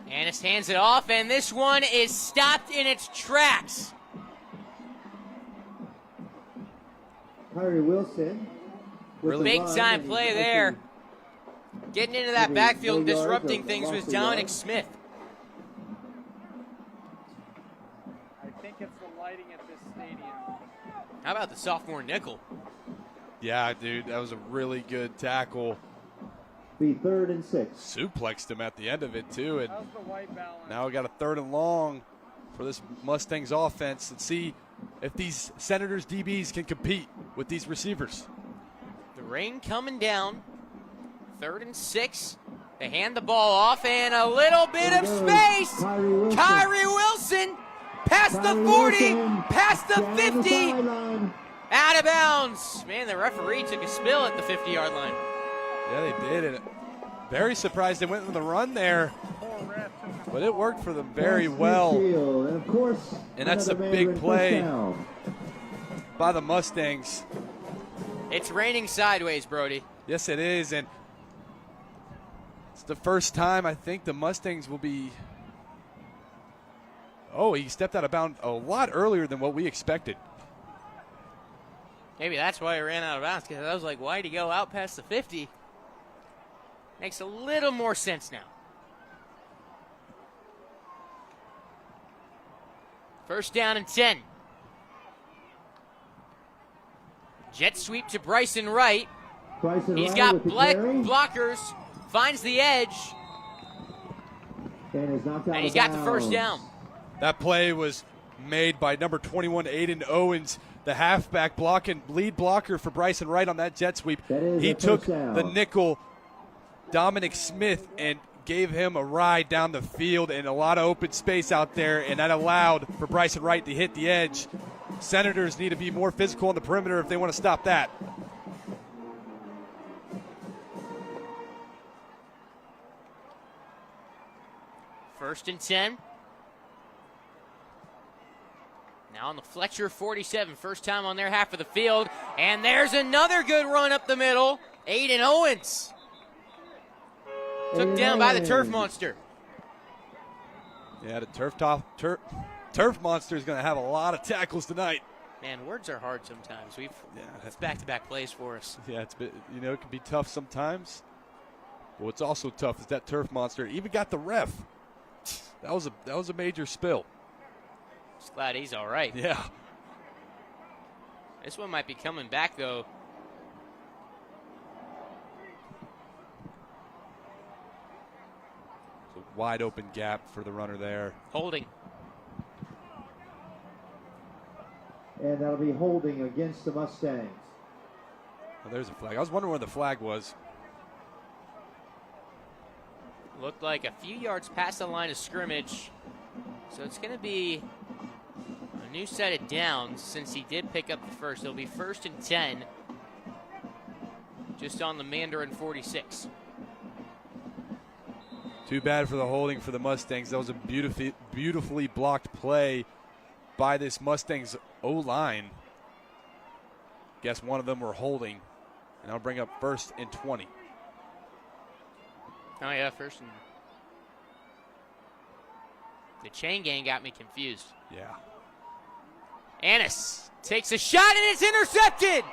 Annis hands it off, and this one is stopped in its tracks. Kyrie Wilson. Big time play there. Getting into that backfield and disrupting things was Dominic Smith. How about the sophomore nickel? Yeah, dude, that was a really good tackle. The 3rd and 6. Suplexed him at the end of it, too. And now we got a 3rd and long for this Mustangs offense. Let's see if these Senators DBs can compete with these receivers. The rain coming down. 3rd and 6. They hand the ball off, and a little bit of space. Kyrie Wilson. Past the 40, past the 50, out of bounds. Man, the referee took a spill at the 50-yard line. Yeah, they did. And very surprised they went with the run there. But it worked for them very well. And, of course, and that's a big play by the Mustangs. It's raining sideways, Brody. Yes, it is. And it's the first time I think the Mustangs will be... Oh, he stepped out of bounds a lot earlier than what we expected. Maybe that's why he ran out of bounds, because I was like, why'd he go out past the 50? Makes a little more sense now. 1st down and 10. Jet sweep to Bryson Wright. Bryson He's Wright got with the black carry, blockers, finds the edge, and is knocked out and he's of got the bounds. first down. That play was made by number 21, Aiden Owens, the halfback lead blocker for Bryson Wright on that jet sweep. That is He a took first down. the nickel, Dominic Smith, and gave him a ride down the field and a lot of open space out there, and that allowed for Bryson Wright to hit the edge. Senators need to be more physical on the perimeter if they want to stop that. First and 10. Now on the Fletcher 47, first time on their half of the field. And there's another good run up the middle. Aiden Owens. Took down by the Turf Monster. Yeah, the Turf Monster is going to have a lot of tackles tonight. Man, words are hard sometimes. It's back-to-back plays for us. Yeah, it can be tough sometimes. But what's also tough is that Turf Monster even got the ref. That was a major spill. Just glad he's all right. Yeah. This one might be coming back, though. It's a wide open gap for the runner there. Holding. And that'll be holding against the Mustangs. Oh, there's a flag. I was wondering where the flag was. Looked like a few yards past the line of scrimmage. So it's going to be a new set of downs since he did pick up the first. It'll be first and 10. Just on the Mandarin 46. Too bad for the holding for the Mustangs. That was a beautifully blocked play by this Mustangs O-line. Guess one of them were holding. And I'll bring up first and 20. Oh, yeah, first and... The chain gang got me confused. Yeah. Annis takes a shot, and it's intercepted!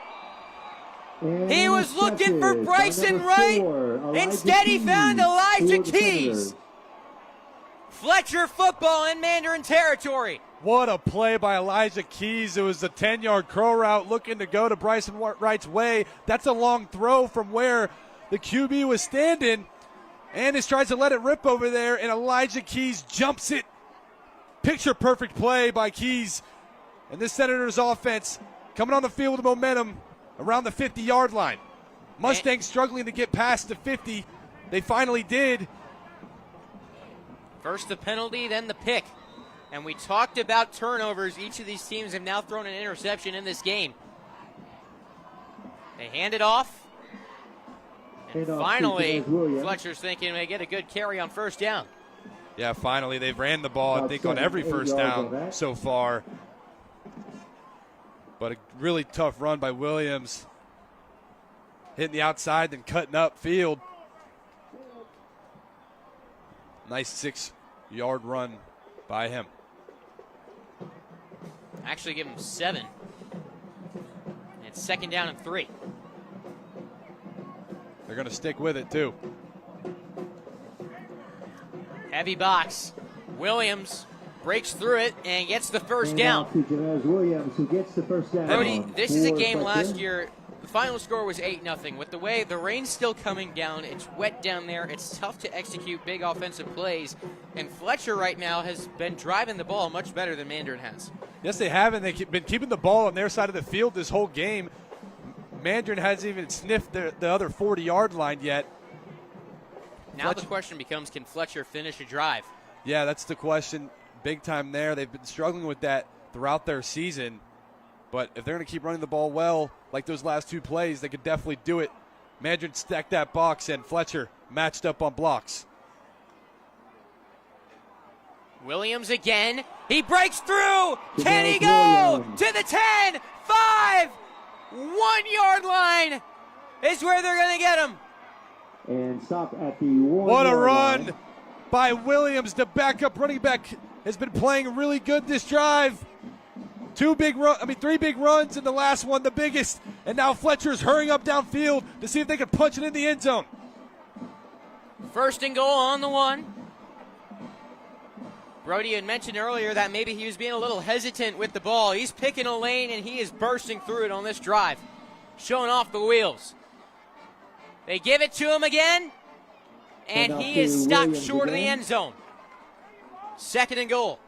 He was looking for Bryson Wright. Instead, he found Elijah Keys. Fletcher football in Mandarin territory. What a play by Elijah Keys. It was a 10-yard curl route looking to go to Bryson Wright's way. That's a long throw from where the QB was standing. Annis tries to let it rip over there, and Elijah Keys jumps it. Picture-perfect play by Keys. And this Senators offense coming on the field with momentum around the 50-yard line. Mustangs struggling to get past the 50. They finally did. First the penalty, then the pick. And we talked about turnovers. Each of these teams have now thrown an interception in this game. They hand it off. And finally, Fletcher's thinking they get a good carry on first down. Yeah, finally, they've ran the ball, I think, on every first down so far. But a really tough run by Williams. Hitting the outside, then cutting up field. Nice 6-yard run by him. Actually give him 7. It's second down and 3. They're going to stick with it, too. Heavy box. Williams breaks through it and gets the first down. Williams, who gets the first down. Brody, this is a game last year. The final score was 8-0. With the way the rain's still coming down, it's wet down there. It's tough to execute big offensive plays. And Fletcher right now has been driving the ball much better than Mandarin has. Yes, they have, and they've been keeping the ball on their side of the field this whole game. Mandarin hasn't even sniffed the other 40-yard line yet. Now the question becomes, can Fletcher finish a drive? Yeah, that's the question. Big time there. They've been struggling with that throughout their season. But if they're going to keep running the ball well, like those last 2 plays, they could definitely do it. Mandarin stacked that box, and Fletcher matched up on blocks. Williams again. He breaks through. Can he go to the 10, 5, 1-yard line is where they're going to get him. And stop at the 1. What a run by Williams. The backup running back has been playing really good this drive. 3 big runs, and the last one the biggest. And now Fletcher's hurrying up downfield to see if they can punch it in the end zone. First and goal on the 1. Brody had mentioned earlier that maybe he was being a little hesitant with the ball. He's picking a lane, and he is bursting through it on this drive. showing off the wheels. They give it to him again, and he is stopped short of the end zone. 2nd and goal.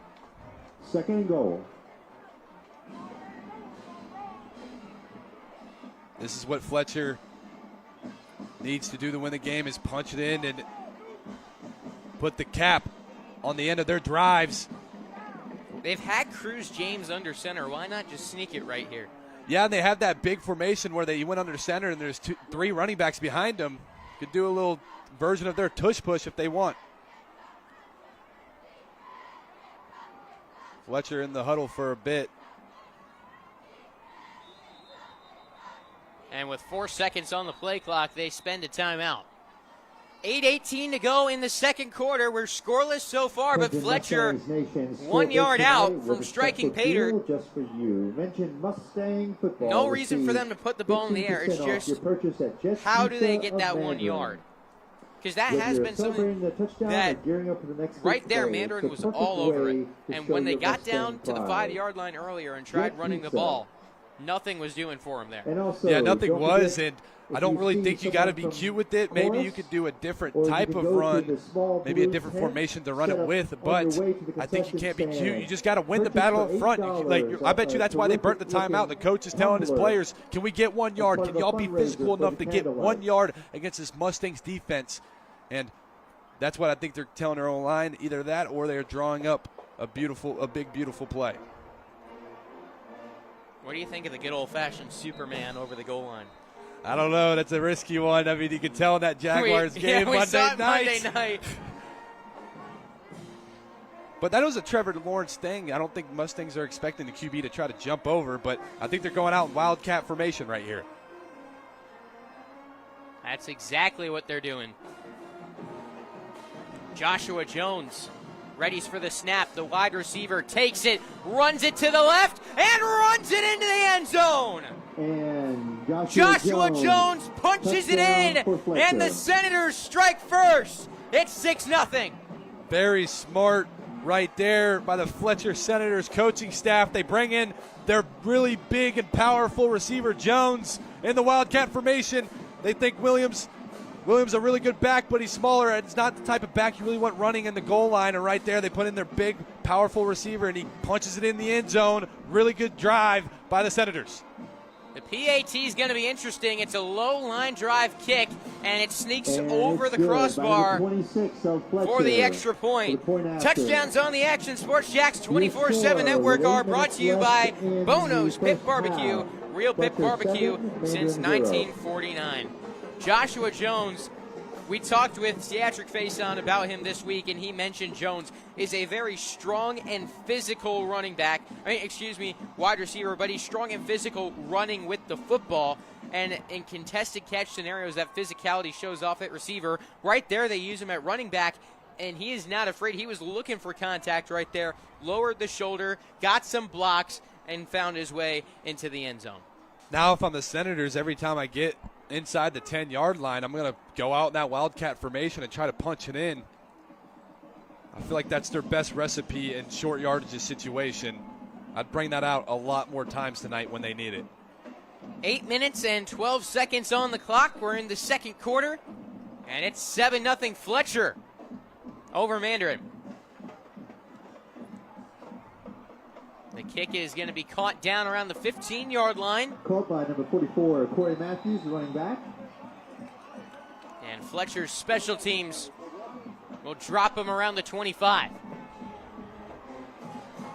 2nd and goal. This is what Fletcher needs to do to win the game, is punch it in and put the cap on the end of their drives. They've had Cruz James under center. Why not just sneak it right here? Yeah, and they have that big formation where they went under center and there's 3 running backs behind them. Could do a little version of their tush push if they want. Fletcher in the huddle for a bit. And with 4 seconds on the play clock, they spend a timeout. 8:18 to go in the 2nd quarter. We're scoreless so far, but Fletcher 1 yard out from striking Pater. Just for you. Mention Mustang football. No reason for them to put the ball in the air. It's just how do they get that 1 yard? Because that has been something that right there, Mandarin was all over it. And when they got down to the 5 yard line earlier and tried running the ball, nothing was doing for him there. Yeah, nothing was, and I don't really think you got to be cute with it. Maybe you could do a different type of run, maybe a different formation to run it with, but I think you can't be cute. You just got to win the battle up front. I bet you that's why they burnt the timeout. The coach is telling his players, can we get 1 yard? Can y'all be physical enough to get 1 yard against this Mustangs defense? And that's what I think they're telling their own line, either that or they're drawing up a big, beautiful play. What do you think of the good old-fashioned Superman over the goal line? I don't know. That's a risky one. I mean, you could tell in that Jaguars game we saw it Monday night. But that was a Trevor Lawrence thing. I don't think Mustangs are expecting the QB to try to jump over, but I think they're going out in wildcat formation right here. That's exactly what they're doing. Joshua Jones readies for the snap. The wide receiver takes it, runs it to the left, and runs it into the end zone. And Joshua Jones punches it in, and the Senators strike first. It's 6-0. Very smart right there by the Fletcher Senators coaching staff. They bring in their really big and powerful receiver, Jones, in the wildcat formation. They think Williams a really good back, but he's smaller, and it's not the type of back you really want running in the goal line. And right there, they put in their big, powerful receiver, and he punches it in the end zone. Really good drive by the Senators. The PAT is going to be interesting. It's a low line drive kick, and it sneaks over the crossbar for the extra point. Touchdowns on the Action Sports Jacks 24/7 Network are brought to you by Bono's Pit Barbecue. Real Pit Barbecue since 1949. Joshua Jones, we talked with Theatric Faison about him this week, and he mentioned Jones is a very strong and physical running back. Wide receiver, but he's strong and physical running with the football. And in contested catch scenarios, that physicality shows off at receiver. Right there, they use him at running back, and he is not afraid. He was looking for contact right there, lowered the shoulder, got some blocks, and found his way into the end zone. Now, if I'm the Senators, every time I get inside the 10-yard line, I'm going to go out in that wildcat formation and try to punch it in. I feel like that's their best recipe in short yardage situation. I'd bring that out a lot more times tonight when they need it. 8 minutes and 12 seconds on the clock. We're in the 2nd quarter, and it's 7-0 Fletcher over Mandarin. The kick is going to be caught down around the 15-yard line. Caught by number 44, Corey Matthews, the running back. And Fletcher's special teams will drop him around the 25.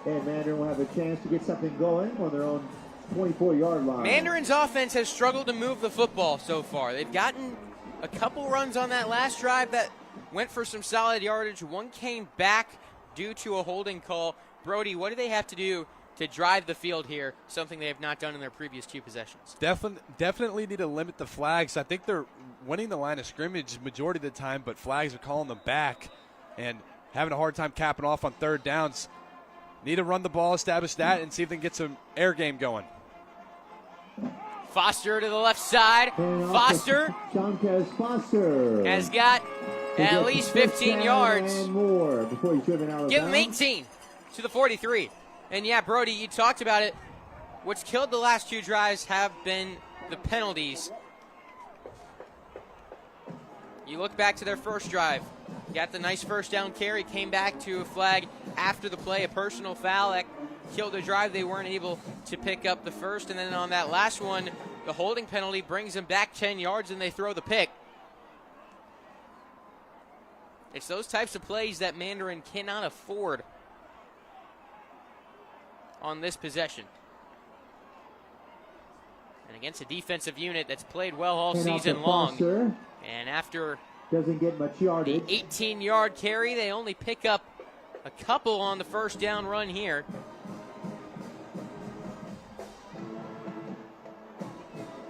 And Mandarin will have a chance to get something going on their own 24-yard line. Mandarin's offense has struggled to move the football so far. They've gotten a couple runs on that last drive that went for some solid yardage. One came back due to a holding call. Brody, what do they have to do to drive the field here, something they have not done in their previous 2 possessions? Definitely need to limit the flags. I think they're winning the line of scrimmage majority of the time, but flags are calling them back and having a hard time capping off on 3rd downs. Need to run the ball, establish that, and see if they can get some air game going. Foster to the left side. Foster has got at least 15 yards. Give him 18 to the 43. And yeah, Brody, you talked about it. What's killed the last 2 drives have been the penalties. You look back to their first drive. Got the nice first down carry, came back to a flag after the play, a personal foul that killed the drive. They weren't able to pick up the first, and then on that last one, the holding penalty brings them back 10 yards, and they throw the pick. It's those types of plays that Mandarin cannot afford on this possession. And against a defensive unit that's played well all season long, and after doesn't get much yardage. The 18-yard carry, they only pick up a couple on the first down run here.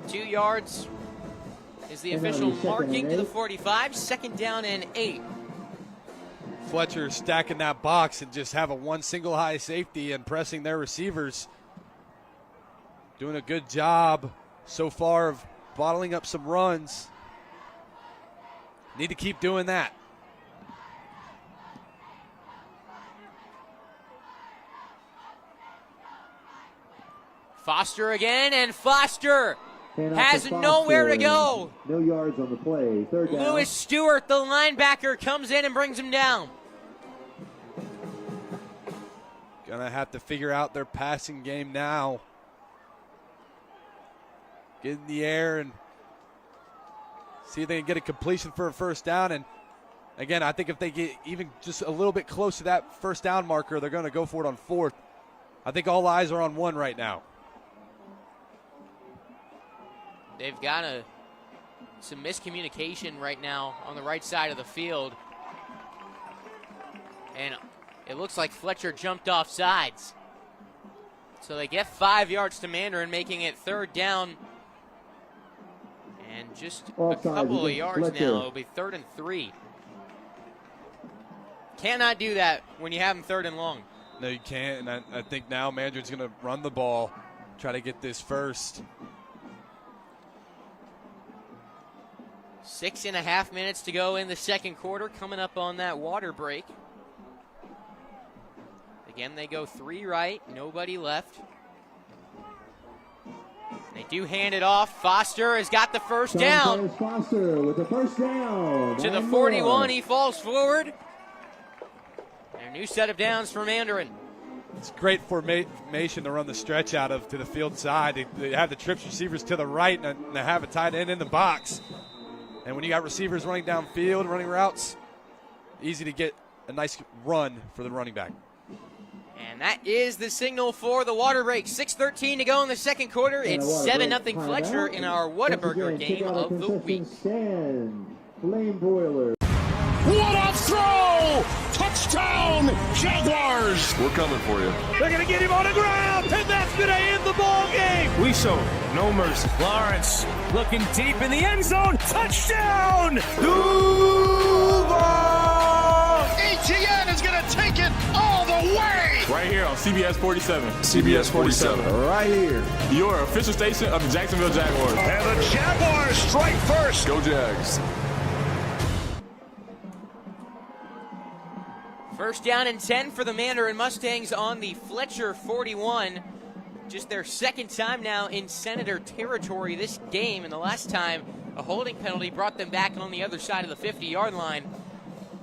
Two yards is the official marking to the 45. Second down and 8. Fletcher stacking that box and just have a one single high safety and pressing their receivers. Doing a good job so far of bottling up some runs. Need to keep doing that. Foster again, and Foster has nowhere to go. No yards on the play. Third down. Lewis Stewart, the linebacker, comes in and brings him down. Gonna have to figure out their passing game now. Get in the air and see if they can get a completion for a first down. And again, I think if they get even just a little bit close to that first down marker, they're going to go for it on fourth. I think all eyes are on one right now. They've got some miscommunication right now on the right side of the field. And it looks like Fletcher jumped off sides. So they get 5 yards to Mandarin, making it third down. And just a couple of yards now. It'll be 3rd and 3. Cannot do that when you have them 3rd and long. No, you can't. And I think now Mandarin's going to run the ball, try to get this first. 6.5 minutes to go in the second quarter, coming up on that water break. Again, they go 3 right, nobody left. They do hand it off. Foster has got the first down. Foster with the first down. To the 41, he falls forward. And a new set of downs for Mandarin. It's great formation to run the stretch out of to the field side. They have the trips receivers to the right, and they have a tight end in the box. And when you got receivers running downfield, running routes, easy to get a nice run for the running back. And that is the signal for the water break. 6:13 to go in the second quarter. It's 7-0 Fletcher in our Whataburger game of the week. Flame Broiler. What a throw! Touchdown, Jaguars! We're coming for you. They're going to get him on the ground, and that's going to end the ball game. We show no mercy. Lawrence looking deep in the end zone. Touchdown! Duval! ETN is going to take it all the way! Right here on CBS 47. CBS 47. Right here. Your official station of the Jacksonville Jaguars. And the Jaguars strike first. Go Jags. First down and 10 for the Mandarin Mustangs on the Fletcher 41. Just their second time now in Senator territory this game, and the last time a holding penalty brought them back on the other side of the 50-yard line.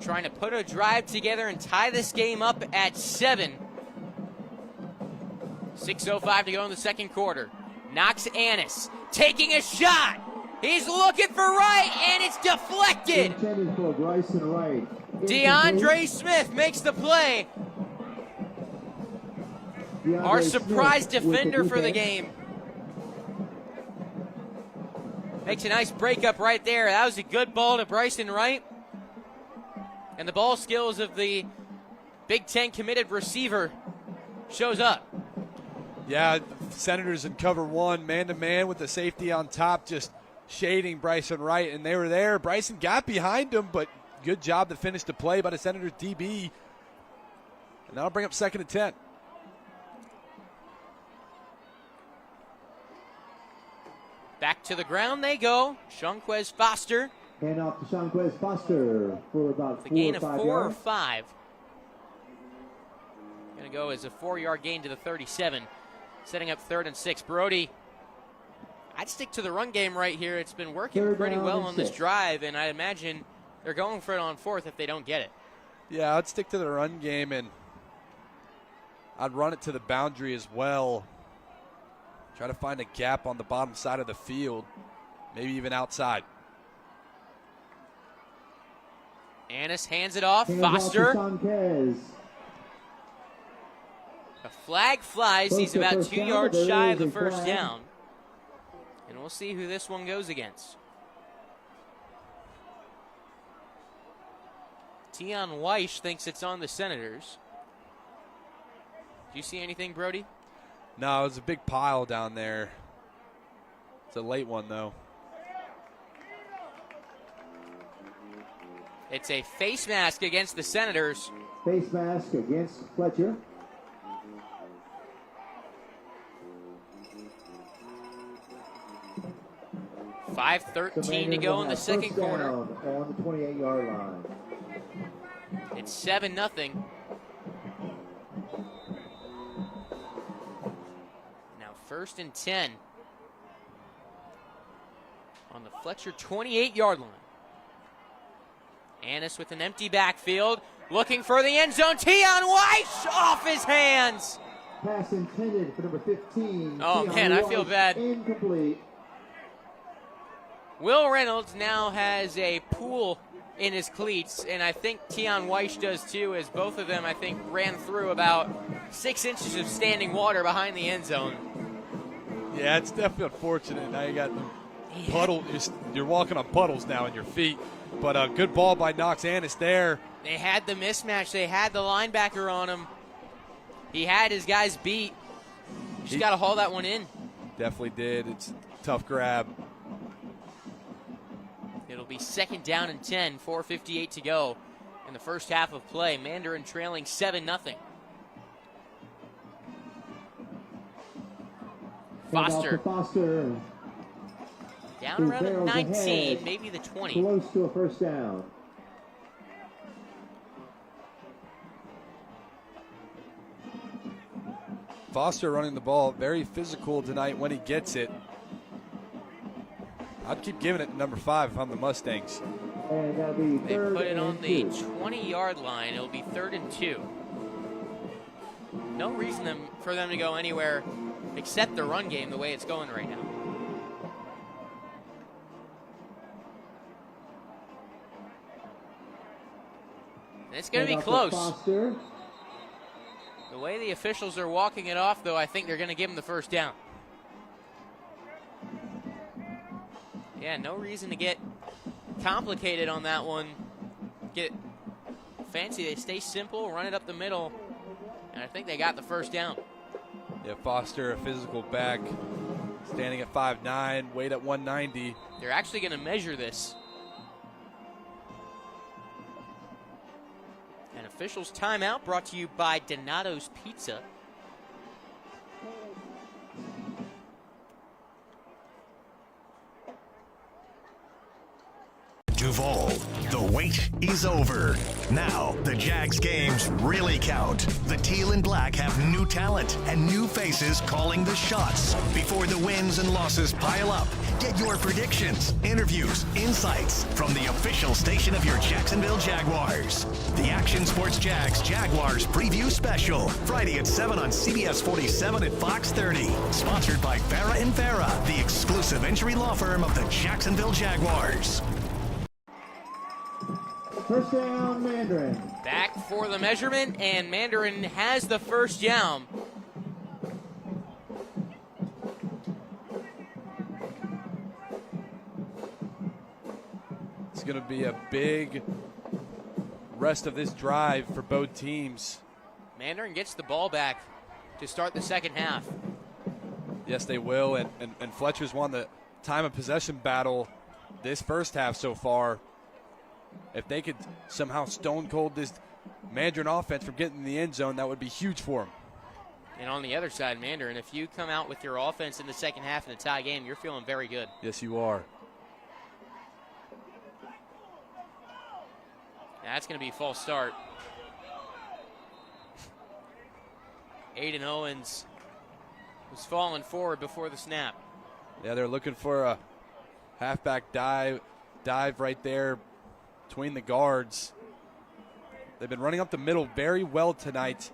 Trying to put a drive together and tie this game up at 7. 6:05 to go in the second quarter. Knox Annis taking a shot. He's looking for right, and it's deflected. Intended for Bryson Wright. DeAndre Smith makes the play. Our surprise defender for the game. Makes a nice breakup right there. That was a good ball to Bryson Wright. And the ball skills of the Big Ten committed receiver shows up. Yeah, Senators in cover one, man-to-man with the safety on top, just shading Bryson Wright, and they were there. Bryson got behind him, but good job to finish the play by the Senators DB. And that'll bring up 2nd and 10. Back to the ground they go. Shonquez Foster. Hand off to Shonquez Foster for about the gain of 4 or yards. 5. Going to go as a 4-yard gain to the 37. Setting up 3rd and 6. Brody, I'd stick to the run game right here. It's been working pretty well on this drive, and I imagine they're going for it on fourth if they don't get it. Yeah, I'd stick to the run game, and I'd run it to the boundary as well. Try to find a gap on the bottom side of the field, maybe even outside. Annis hands it off. Foster. A flag flies. He's about 2 yards shy of the first down. And we'll see who this one goes against. Tion Weish thinks it's on the Senators. Do you see anything, Brody? No, it was a big pile down there. It's a late one, though. It's a face mask against the Senators. Face mask against Fletcher. $5:13 to go in the second quarter. On the 28-yard line. It's 7-0. Now 1st and 10 on the Fletcher 28-yard line. Annis with an empty backfield, looking for the end zone. Tion Weish off his hands. Pass intended for number 15. Oh, man, I feel bad. Incomplete. Will Reynolds now has a pool in his cleats, and I think Tion Weish does too, as both of them, I think, ran through about 6 inches of standing water behind the end zone. Yeah, it's definitely unfortunate. Now you got puddle. You're walking on puddles now in your feet. But a good ball by Knox Annis there. They had the mismatch. They had the linebacker on him. He had his guys beat. Just got to haul that one in. Definitely did. It's a tough grab. It'll be 2nd down and 10, 4:58 to go in the first half of play. Mandarin trailing 7-0. Foster. Down around the 19, maybe the 20. Close to a first down. Foster running the ball, very physical tonight when he gets it. I'd keep giving it to number 5 if I'm the Mustangs. And that'll be they put it on the 20-yard line. It'll be 3rd and 2. No reason for them to go anywhere except the run game the way it's going right now. And it's going to be close. The way the officials are walking it off, though, I think they're going to give him the first down. Yeah, no reason to get complicated on that one. Get fancy. They stay simple, run it up the middle, and I think they got the first down. Yeah, Foster, a physical back, standing at 5'9", weight at 190. They're actually going to measure this. An officials timeout brought to you by Donato's Pizza. Duval, the wait is over. Now, the Jags games really count. The teal and black have new talent and new faces calling the shots. Before the wins and losses pile up, get your predictions, interviews, insights from the official station of your Jacksonville Jaguars. The Action Sports Jags Jaguars Preview Special, Friday at 7 on CBS 47 at Fox 30. Sponsored by Farah & Farah, the exclusive injury law firm of the Jacksonville Jaguars. First down, Mandarin. Back for the measurement, and Mandarin has the first down. It's going to be a big rest of this drive for both teams. Mandarin gets the ball back to start the second half. Yes, they will, and Fletcher's won the time of possession battle this first half so far. If they could somehow stone cold this Mandarin offense from getting in the end zone, that would be huge for them. And on the other side, Mandarin, if you come out with your offense in the second half in a tie game, you're feeling very good. Yes, you are. That's going to be a false start. Aiden Owens was falling forward before the snap. Yeah, they're looking for a halfback dive right there between the guards. They've been running up the middle very well tonight,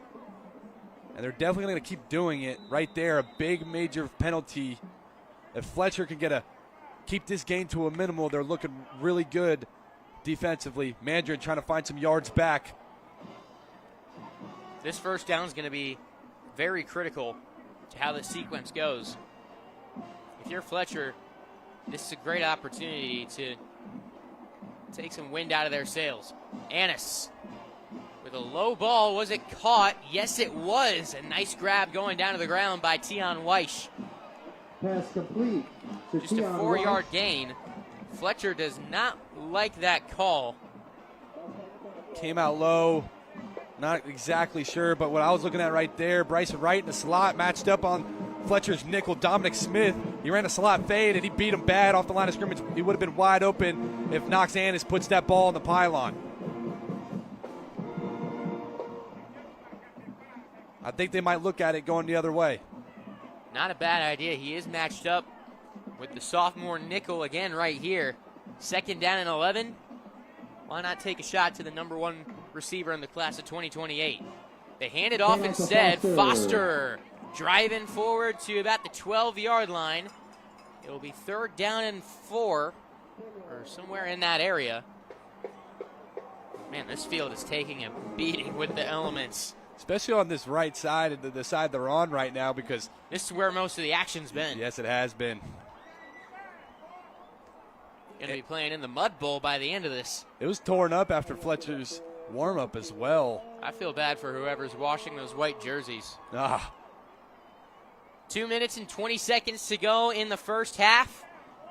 and they're definitely going to keep doing it right there. A big major penalty. If Fletcher can keep this game to a minimal, they're looking really good defensively. Mandarin trying to find some yards back. This first down is going to be very critical to how the sequence goes. If you're Fletcher, this is a great opportunity to take some wind out of their sails. Annis with a low ball. Was it caught? Yes, it was. A nice grab going down to the ground by Tion Weish. Pass complete. To Just a Tion 4-yard Weish. gain. Fletcher does not like that call. Came out low. Not exactly sure, but what I was looking at right there, Bryson Wright in the slot matched up on Fletcher's nickel, Dominic Smith. He ran a slot fade, and he beat him bad off the line of scrimmage. He would have been wide open if Knox Annis puts that ball in the pylon. I think they might look at it going the other way. Not a bad idea. He is matched up with the sophomore nickel again right here. 2nd down and 11. Why not take a shot to the number 1 receiver in the class of 2028? They hand it off instead. Foster driving forward to about the 12-yard line. It'll be 3rd down and 4, or somewhere in that area. Man, this field is taking a beating with the elements. Especially on this right side, and the side they're on right now, because this is where most of the action's been. Yes, it has been. Going to be playing in the Mud Bowl by the end of this. It was torn up after Fletcher's warm-up as well. I feel bad for whoever's washing those white jerseys. 2 minutes and 20 seconds to go in the first half.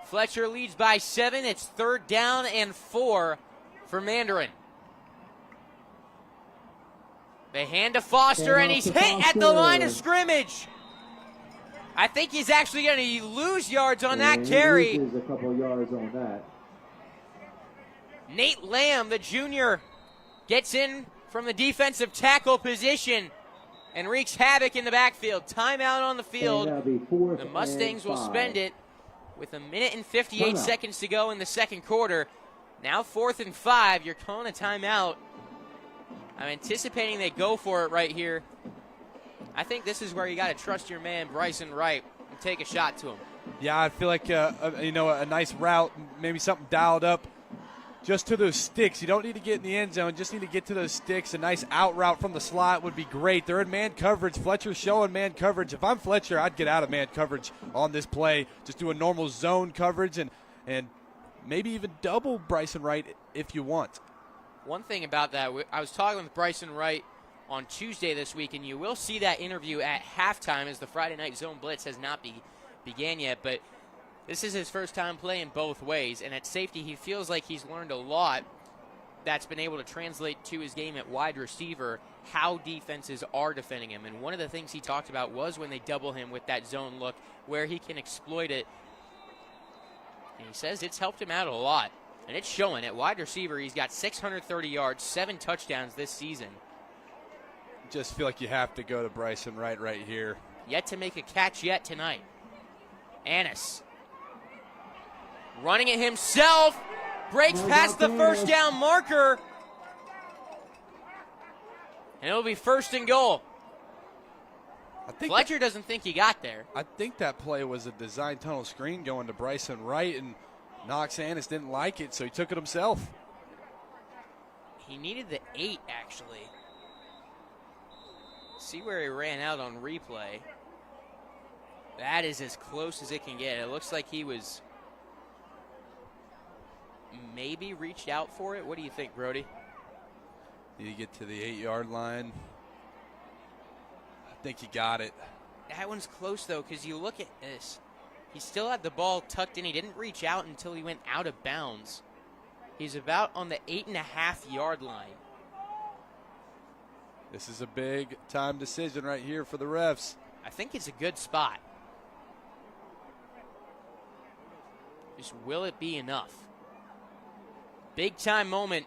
Fletcher leads by 7. It's 3rd down and 4 for Mandarin. They hand to Foster, and he's hit at the line of scrimmage. I think he's actually going to lose yards on that carry. He loses a couple yards on that. Nate Lamb, the junior, gets in from the defensive tackle position and wreaks havoc in the backfield. Timeout on the field. The Mustangs will spend it with 1 minute and 58 seconds to go in the second quarter. Now 4th and 5. You're calling a timeout. I'm anticipating they go for it right here. I think this is where you got to trust your man, Bryson Wright, and take a shot to him. Yeah, I feel like a nice route, maybe something dialed up just to those sticks. You don't need to get in the end zone, just need to get to those sticks. A nice out route from the slot would be great. They're in man coverage. Fletcher's showing man coverage. If I'm Fletcher, I'd get out of man coverage on this play. Just do a normal zone coverage and maybe even double Bryson Wright if you want. One thing about that, I was talking with Bryson Wright on Tuesday this week, and you will see that interview at halftime as the Friday Night Zone Blitz has not began yet, but this is his first time playing both ways, and at safety he feels like he's learned a lot that's been able to translate to his game at wide receiver, how defenses are defending him. And one of the things he talked about was when they double him with that zone look, where he can exploit it. And he says it's helped him out a lot. And it's showing. At wide receiver, he's got 630 yards, 7 touchdowns this season. Just feel like you have to go to Bryson Wright right here. Yet to make a catch yet tonight. Annis running it himself. Breaks past the first down marker. And it'll be 1st and goal. Fletcher doesn't think he got there. I think that play was a design tunnel screen going to Bryson Wright, and Knox Annis didn't like it, so he took it himself. He needed the 8, actually. See where he ran out on replay. That is as close as it can get. It looks like he was maybe reached out for it. What do you think, Brody? Did he get to the 8-yard line? I think he got it. That one's close, though, because you look at this. He still had the ball tucked in. He didn't reach out until he went out of bounds. He's about on the 8.5-yard line. This is a big-time decision right here for the refs. I think it's a good spot. Just will it be enough? Big-time moment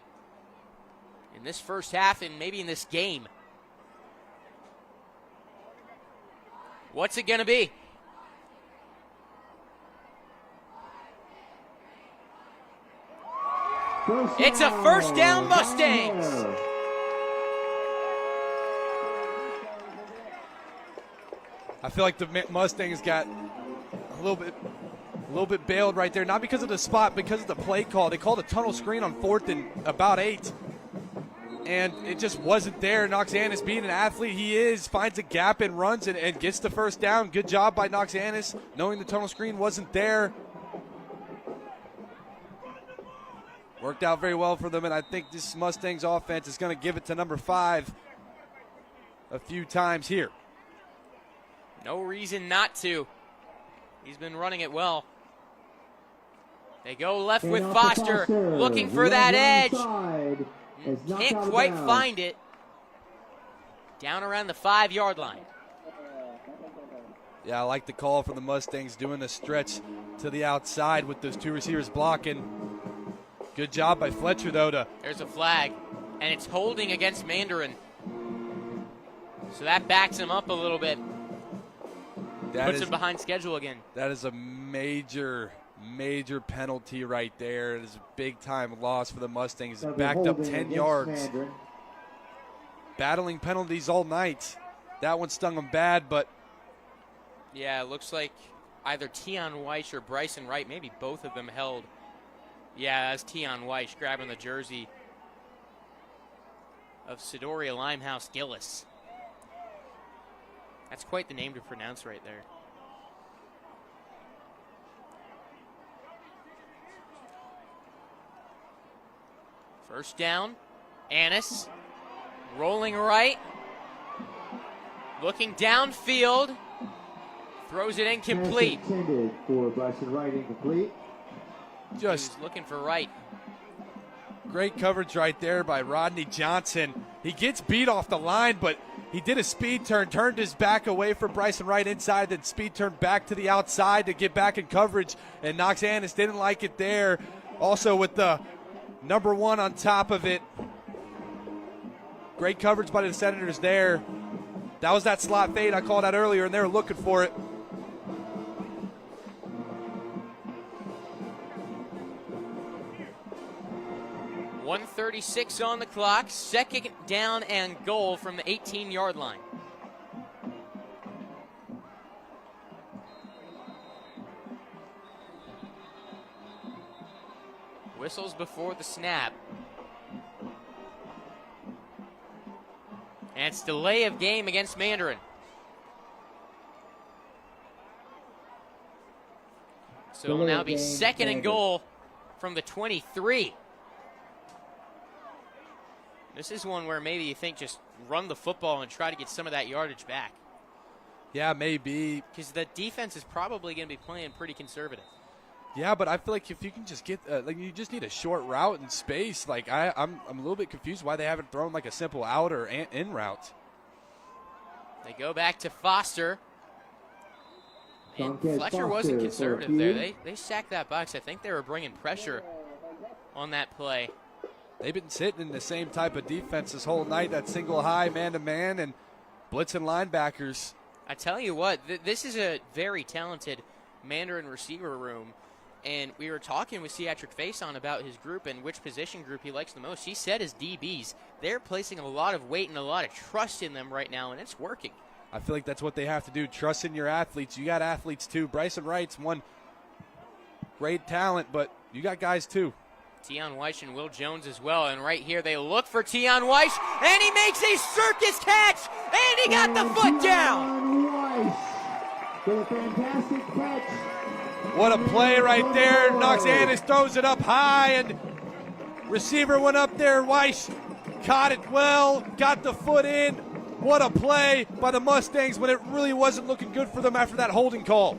in this first half and maybe in this game. What's it going to be? It's a first down, Mustangs. I feel like the Mustangs got a little bit bailed right there, not because of the spot, because of the play call. They called a tunnel screen on 4th and about 8, and it just wasn't there. Noxanis, being an athlete he is, finds a gap and runs and gets the first down. Good job by Noxanis, knowing the tunnel screen wasn't there. Worked out very well for them, and I think this Mustangs offense is going to give it to number 5 a few times here. No reason not to. He's been running it well. They go left with Foster, looking for that edge. Can't quite find it. Down around the 5-yard line. Yeah, I like the call for the Mustangs, doing the stretch to the outside with those 2 receivers blocking. Good job by Fletcher, though. There's a flag, and it's holding against Mandarin. So that backs him up a little bit. Puts him behind schedule again. That is a major penalty right there. It is a big-time loss for the Mustangs. Backed up 10 yards. Battling penalties all night. That one stung them bad, but... Yeah, it looks like either Tion Weiss or Bryson Wright, maybe both of them held. Yeah, that's Tion Weiss grabbing the jersey of Sidoria Limehouse Gillis. That's quite the name to pronounce right there. First down, Annis rolling right, looking downfield, throws it incomplete. Intended for Bryson Wright, incomplete. Just looking for Wright. Great coverage right there by Rodney Johnson. He gets beat off the line, but he did a speed turn, turned his back away from Bryson Wright inside, then speed turned back to the outside to get back in coverage, and Knox Annis didn't like it there. Also with the number 1 on top of it. Great coverage by the Senators there. That was that slot fade I called out earlier, and they were looking for it. .136 on the clock, second down and goal from the 18-yard line. Whistles before the snap. And it's delay of game against Mandarin. So it will now be second and goal from the 23. This is one where maybe you think just run the football and try to get some of that yardage back. Yeah, maybe. Because the defense is probably going to be playing pretty conservative. Yeah, but I feel like if you can just get, you just need a short route in space. Like I'm a little bit confused why they haven't thrown like a simple out or in route. They go back to Foster. And Fletcher wasn't conservative there. They sacked that box. I think they were bringing pressure on that play. They've been sitting in the same type of defense this whole night, that single high man-to-man and blitzing linebackers. I tell you what, this is a very talented Mandarin receiver room. And we were talking with Theatric Faison about his group and which position group he likes the most. He said his DBs, they're placing a lot of weight and a lot of trust in them right now, and it's working. I feel like that's what they have to do, trust in your athletes. You got athletes too. Bryson Wright's one great talent, but you got guys too. Tion Weiss and Will Jones as well. And right here they look for Tion Weiss, and he makes a circus catch, and he got the foot down. Weiss with a fantastic catch. What a play right there. Knox Annis throws it up high, and receiver went up there. Weiss caught it well, got the foot in. What a play by the Mustangs when it really wasn't looking good for them after that holding call.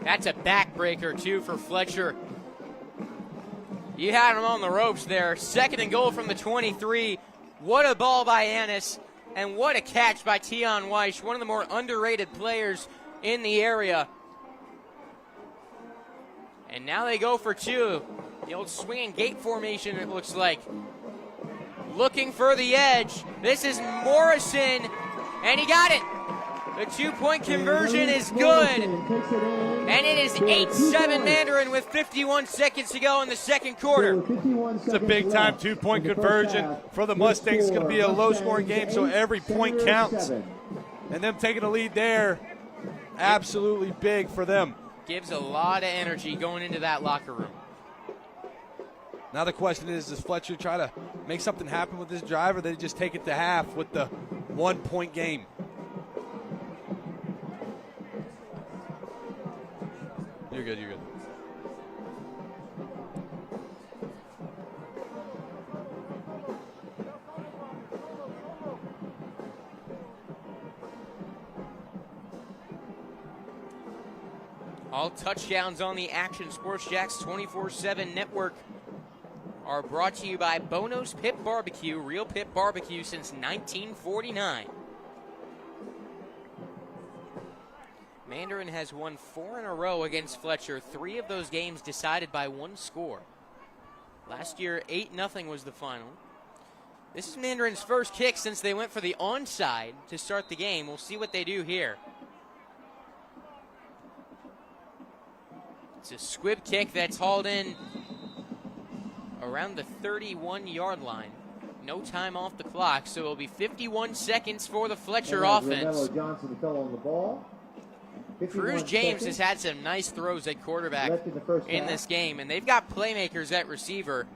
That's a backbreaker, too, for Fletcher. You had him on the ropes there. Second and goal from the 23. What a ball by Annis, and what a catch by Tion Weiss, one of the more underrated players in the area. And now they go for 2. The old swinging gate formation, it looks like. Looking for the edge. This is Morrison, and he got it. The 2-point conversion is good. And it is 8-7 Mandarin with 51 seconds to go in the second quarter. It's a big-time 2-point conversion for the Mustangs. It's going to be a low-scoring game, so every point counts. And them taking the lead there, absolutely big for them. Gives a lot of energy going into that locker room. Now the question is, does Fletcher try to make something happen with this drive, or they just take it to half with the 1-point game? You're good, you're good. All touchdowns on the Action Sports Jacks 24/7 network are brought to you by Bono's Pit Barbecue, real pit barbecue since 1949. Mandarin has won 4 in a row against Fletcher, 3 of those games decided by 1 score. Last year, 8-0 was the final. This is Mandarin's first kick since they went for the onside to start the game. We'll see what they do here. It's a squib kick that's hauled in around the 31-yard line. No time off the clock, so it'll be 51 seconds for the Fletcher offense. Johnson fell on the ball. Cruz James has had some nice throws at quarterback in this game, and they've got playmakers at receiver.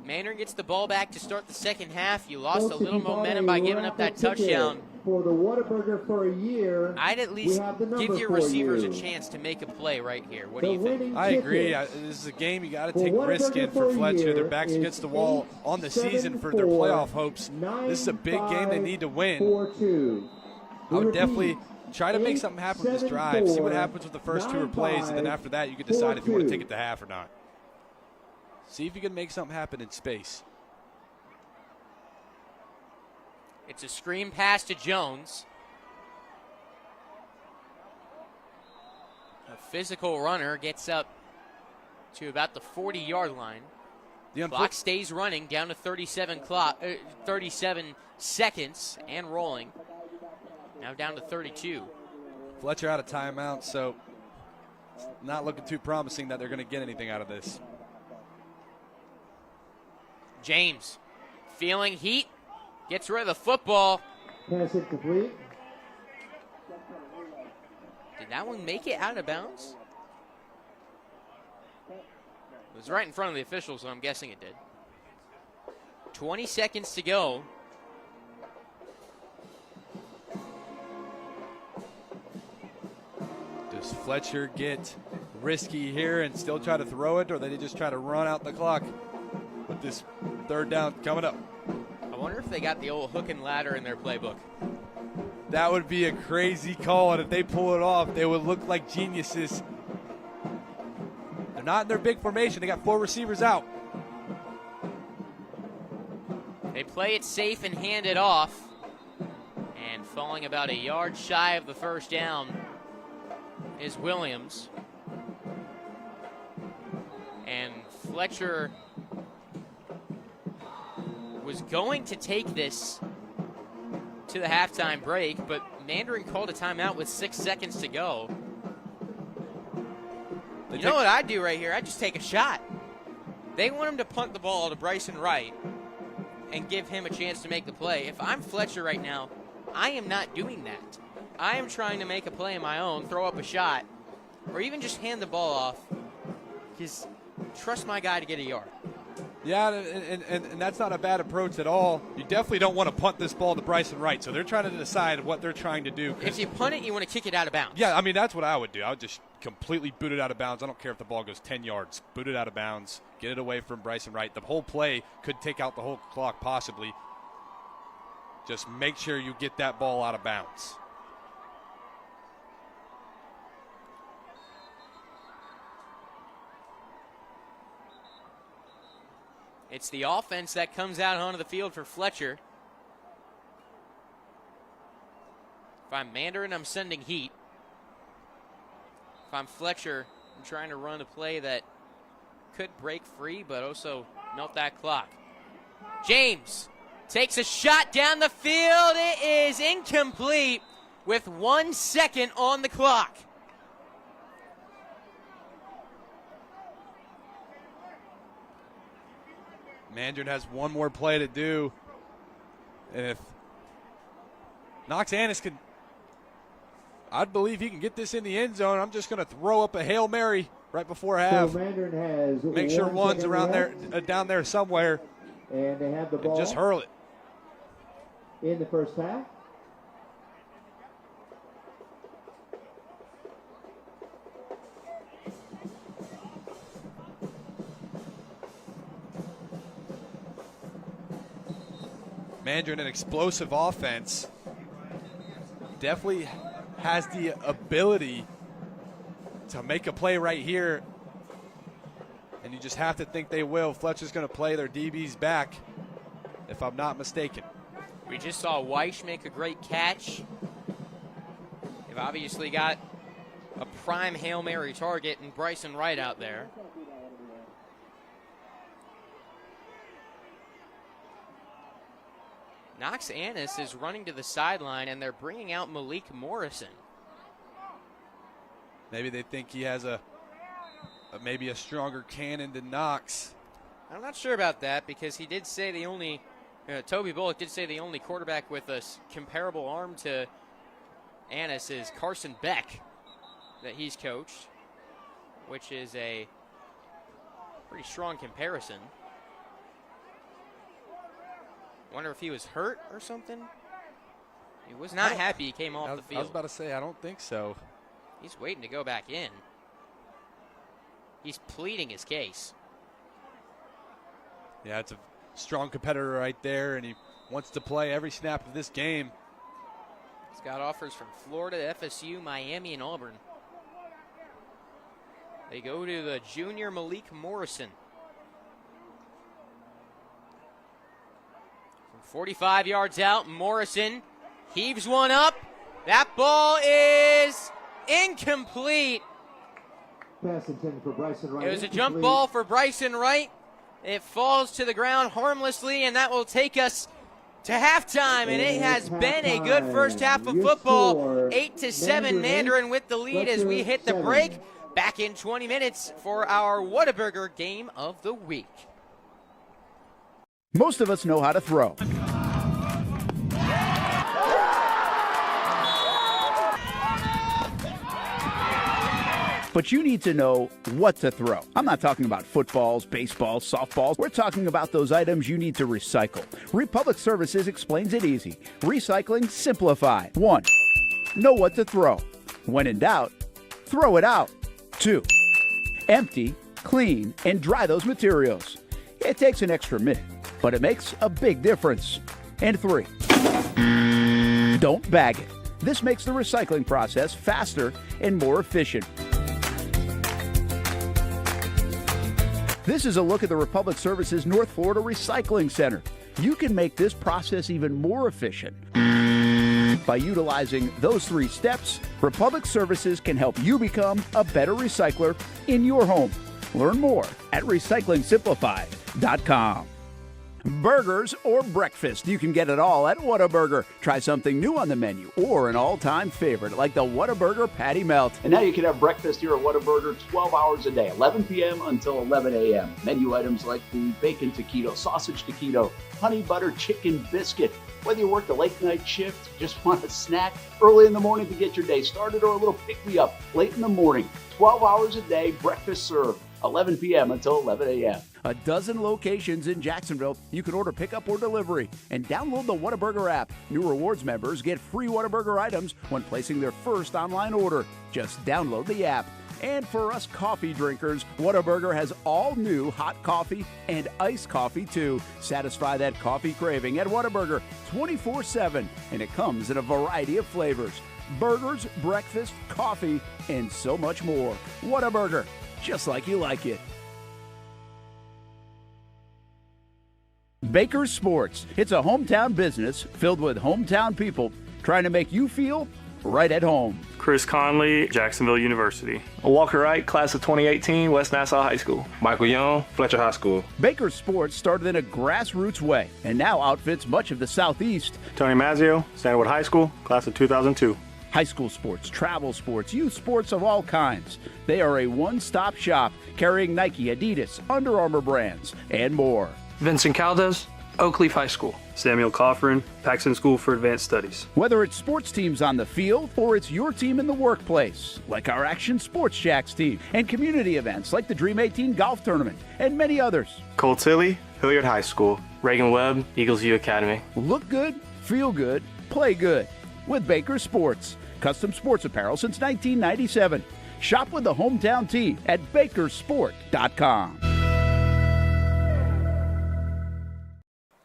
Mandarin gets the ball back to start the second half. You lost a little momentum by giving up that touchdown. For the Whataburger for a year, I'd at least give your receivers a chance to make a play right here. What do you think? I agree. This is a game you got to take risk in for Fletcher. Their backs against the wall on the season for their playoff hopes. This is a big game they need to win. I would definitely try to make something happen with this drive. See what happens with the first 2 plays, and then after that you can decide if you want to take it to half or not. See if you can make something happen in space. It's a screen pass to Jones. A physical runner gets up to about the 40-yard line. The clock stays running down to 37 seconds and rolling. Now down to 32. Fletcher out of timeout, so not looking too promising that they're going to get anything out of this. James feeling heat. Gets rid of the football. Pass incomplete. Did that one make it out of bounds? It was right in front of the officials, so I'm guessing it did. 20 seconds to go. Does Fletcher get risky here and still try to throw it, or they just try to run out the clock with this 3rd down coming up? I wonder if they got the old hook and ladder in their playbook. That would be a crazy call, and if they pull it off, they would look like geniuses. They're not in their big formation. They got 4 receivers out. They play it safe and hand it off. And falling about a yard shy of the first down is Williams. And Fletcher was going to take this to the halftime break, but Mandarin called a timeout with 6 seconds to go. You know what I'd do right here? I'd just take a shot. They want him to punt the ball to Bryson Wright and give him a chance to make the play. If I'm Fletcher right now, I am not doing that. I am trying to make a play of my own, throw up a shot, or even just hand the ball off, because trust my guy to get a yard. Yeah, and that's not a bad approach at all. You definitely don't want to punt this ball to Bryson Wright, so they're trying to decide what they're trying to do. If you punt it, you want to kick it out of bounds. Yeah, I mean, that's what I would do. I would just completely boot it out of bounds. I don't care if the ball goes 10 yards. Boot it out of bounds. Get it away from Bryson Wright. The whole play could take out the whole clock possibly. Just make sure you get that ball out of bounds. It's the offense that comes out onto the field for Fletcher. If I'm Mandarin, I'm sending heat. If I'm Fletcher, I'm trying to run a play that could break free, but also melt that clock. James takes a shot down the field. It is incomplete with 1 second on the clock. Mandarin has one more play to do. And if Knox Annis can, I'd believe he can get this in the end zone. I'm just going to throw up a Hail Mary right before half. So Mandarin has Make sure one's around there, down there somewhere. And they have the ball. And just hurl it. In the first half. Mandarin, an explosive offense, definitely has the ability to make a play right here, and you just have to think they will. Fletcher's going to play their DBs back, if I'm not mistaken. We just saw Weish make a great catch. They've obviously got a prime Hail Mary target and Bryson Wright out there. Knox Annis is running to the sideline, and they're bringing out Malik Morrison. Maybe they think he has maybe a stronger cannon than Knox. I'm not sure about that, because he did say the only Toby Bullock did say the only quarterback with a comparable arm to Annis is Carson Beck that he's coached, which is a pretty strong comparison. Wonder if he was hurt or something. He was not happy he came off the field. I was about to say, I don't think so. He's waiting to go back in. He's pleading his case. Yeah, it's a strong competitor right there, and he wants to play every snap of this game. He's got offers from Florida, FSU, Miami, and Auburn. They go to the junior Malik Morrison. From 45 yards out, Morrison heaves one up. That ball is incomplete. Pass intended for Bryson Wright. It was a jump ball for Bryson Wright. It falls to the ground harmlessly, and that will take us to halftime. And it has been a good first half of football. 8-7 Mandarin with the lead as we hit the break. Back in 20 minutes for our Whataburger game of the week. Most of us know how to throw. But you need to know what to throw. I'm not talking about footballs, baseballs, softballs. We're talking about those items you need to recycle. Republic Services explains it easy. Recycling simplified. 1. Know what to throw. When in doubt, throw it out. 2. Empty, clean, and dry those materials. It takes an extra minute, but it makes a big difference. And 3. Don't bag it. This makes the recycling process faster and more efficient. This is a look at the Republic Services North Florida Recycling Center. You can make this process even more efficient. By utilizing those 3 steps, Republic Services can help you become a better recycler in your home. Learn more at recyclingsimplified.com. Burgers or breakfast, you can get it all at Whataburger. Try something new on the menu or an all-time favorite like the Whataburger Patty Melt. And now you can have breakfast here at Whataburger 12 hours a day, 11 p.m. until 11 a.m. Menu items like the bacon taquito, sausage taquito, honey butter chicken biscuit. Whether you work the late night shift, just want a snack early in the morning to get your day started, or a little pick-me-up late in the morning, 12 hours a day, breakfast served, 11 p.m. until 11 a.m. A dozen locations in Jacksonville. You can order pickup or delivery and download the Whataburger app. New rewards members get free Whataburger items when placing their first online order. Just download the app. And for us coffee drinkers, Whataburger has all new hot coffee and iced coffee too. Satisfy that coffee craving at Whataburger 24/7, and it comes in a variety of flavors. Burgers, breakfast, coffee, and so much more. Whataburger, just like you like it. Baker's Sports. It's a hometown business filled with hometown people trying to make you feel right at home. Chris Conley, Jacksonville University. Walker Wright, class of 2018, West Nassau High School. Michael Young, Fletcher High School. Baker's Sports started in a grassroots way and now outfits much of the Southeast. Tony Mazzio, Stanwood High School, class of 2002. High school sports, travel sports, youth sports of all kinds. They are a one-stop shop carrying Nike, Adidas, Under Armour brands, and more. Vincent Caldes, Oakleaf High School. Samuel Coffrin, Paxton School for Advanced Studies. Whether it's sports teams on the field or it's your team in the workplace, like our Action Sports Jacks team, and community events like the Dream 18 Golf Tournament, and many others. Cole Tilley, Hilliard High School. Reagan Webb, Eagles View Academy. Look good, feel good, play good with Baker Sports. Custom sports apparel since 1997. Shop with the hometown team at bakersport.com.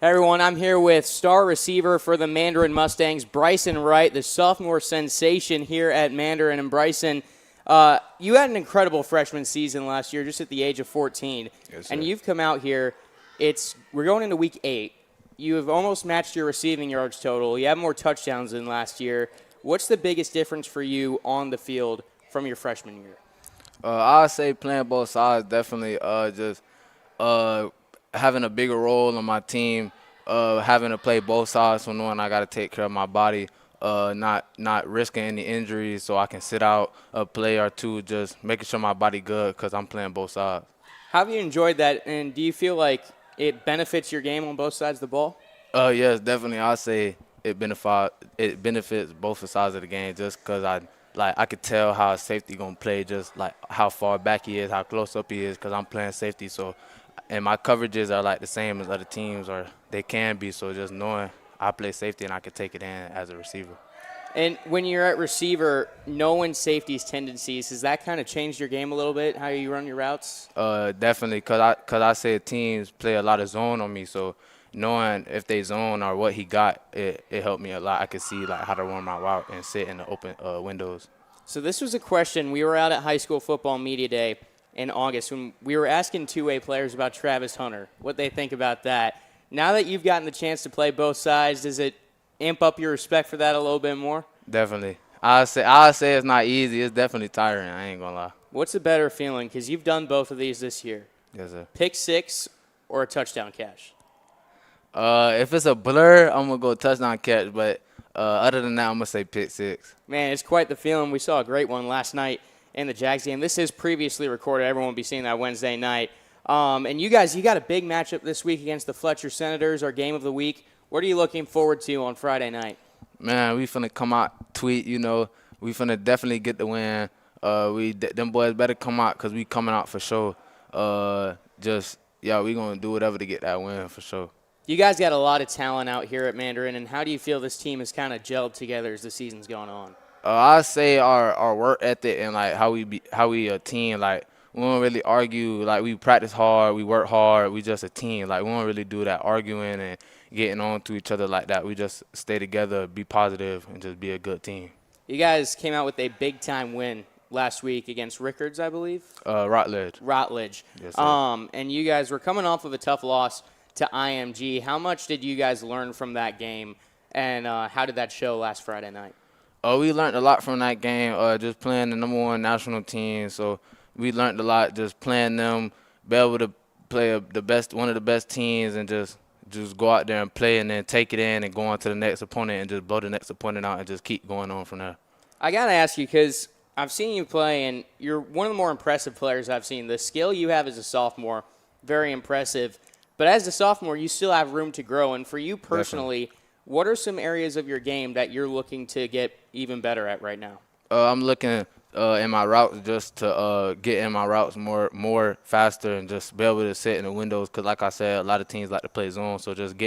Hey everyone, I'm here with star receiver for the Mandarin Mustangs, Bryson Wright, the sophomore sensation here at Mandarin. And Bryson, you had an incredible freshman season last year, just at the age of 14. Yes, sir. And you've come out here. We're going into week 8. You have almost matched your receiving yards total. You have more touchdowns than last year. What's the biggest difference for you on the field from your freshman year? I'd say playing both sides, definitely just having a bigger role on my team, having to play both sides, so knowing I got to take care of my body, not risking any injuries so I can sit out a play or two, just making sure my body good because I'm playing both sides. How have you enjoyed that, and do you feel like it benefits your game on both sides of the ball? Yes, definitely. I'd say it benefits both sides of the game just because I could tell how a safety going to play, just like how far back he is, how close up he is, because I'm playing safety. So, and my coverages are like the same as other teams, or they can be. So just knowing I play safety and I can take it in as a receiver. And when you're at receiver, knowing safety's tendencies, has that kind of changed your game a little bit, how you run your routes? Definitely, because I say teams play a lot of zone on me, so knowing if they zone or what he got, it helped me a lot. I could see like how to run my route and sit in the open windows. So this was a question. We were out at high school football media day in August when we were asking two-way players about Travis Hunter, what they think about that. Now that you've gotten the chance to play both sides, does it amp up your respect for that a little bit more? Definitely. I say it's not easy. It's definitely tiring. I ain't gonna lie. What's a better feeling? Because you've done both of these this year. Yes, sir. Pick six or a touchdown catch? If it's a blur, I'm going to go touchdown catch. But other than that, I'm going to say pick six. Man, it's quite the feeling. We saw a great one last night in the Jags game. This is previously recorded. Everyone will be seeing that Wednesday night. And you guys, you got a big matchup this week against the Fletcher Senators, our game of the week. What are you looking forward to on Friday night? Man, we finna come out, tweet, we finna definitely get the win. Them boys better come out because we coming out for sure. We going to do whatever to get that win for sure. You guys got a lot of talent out here at Mandarin, and how do you feel this team has kind of gelled together as the season's going on? I say our work ethic and like how we a team. Like we don't really argue. Like we practice hard, we work hard. We just a team. Like we don't really do that arguing and getting on to each other like that. We just stay together, be positive, and just be a good team. You guys came out with a big time win last week against Rickards, I believe. Routledge. Yes, sir. And you guys were coming off of a tough loss to IMG. How much did you guys learn from that game, and how did that show last Friday night? We learned a lot from that game, just playing the number one national team. So we learned a lot just playing them, be able to play one of the best teams, and just go out there and play and then take it in and go on to the next opponent and just blow the next opponent out and just keep going on from there. I got to ask you because I've seen you play, and you're one of the more impressive players I've seen. The skill you have as a sophomore, very impressive. But as a sophomore, you still have room to grow. And for you personally, what are some areas of your game that you're looking to get even better at right now? I'm looking in my routes just to get in my routes more faster and just be able to sit in the windows. Because like I said, a lot of teams like to play zone. So just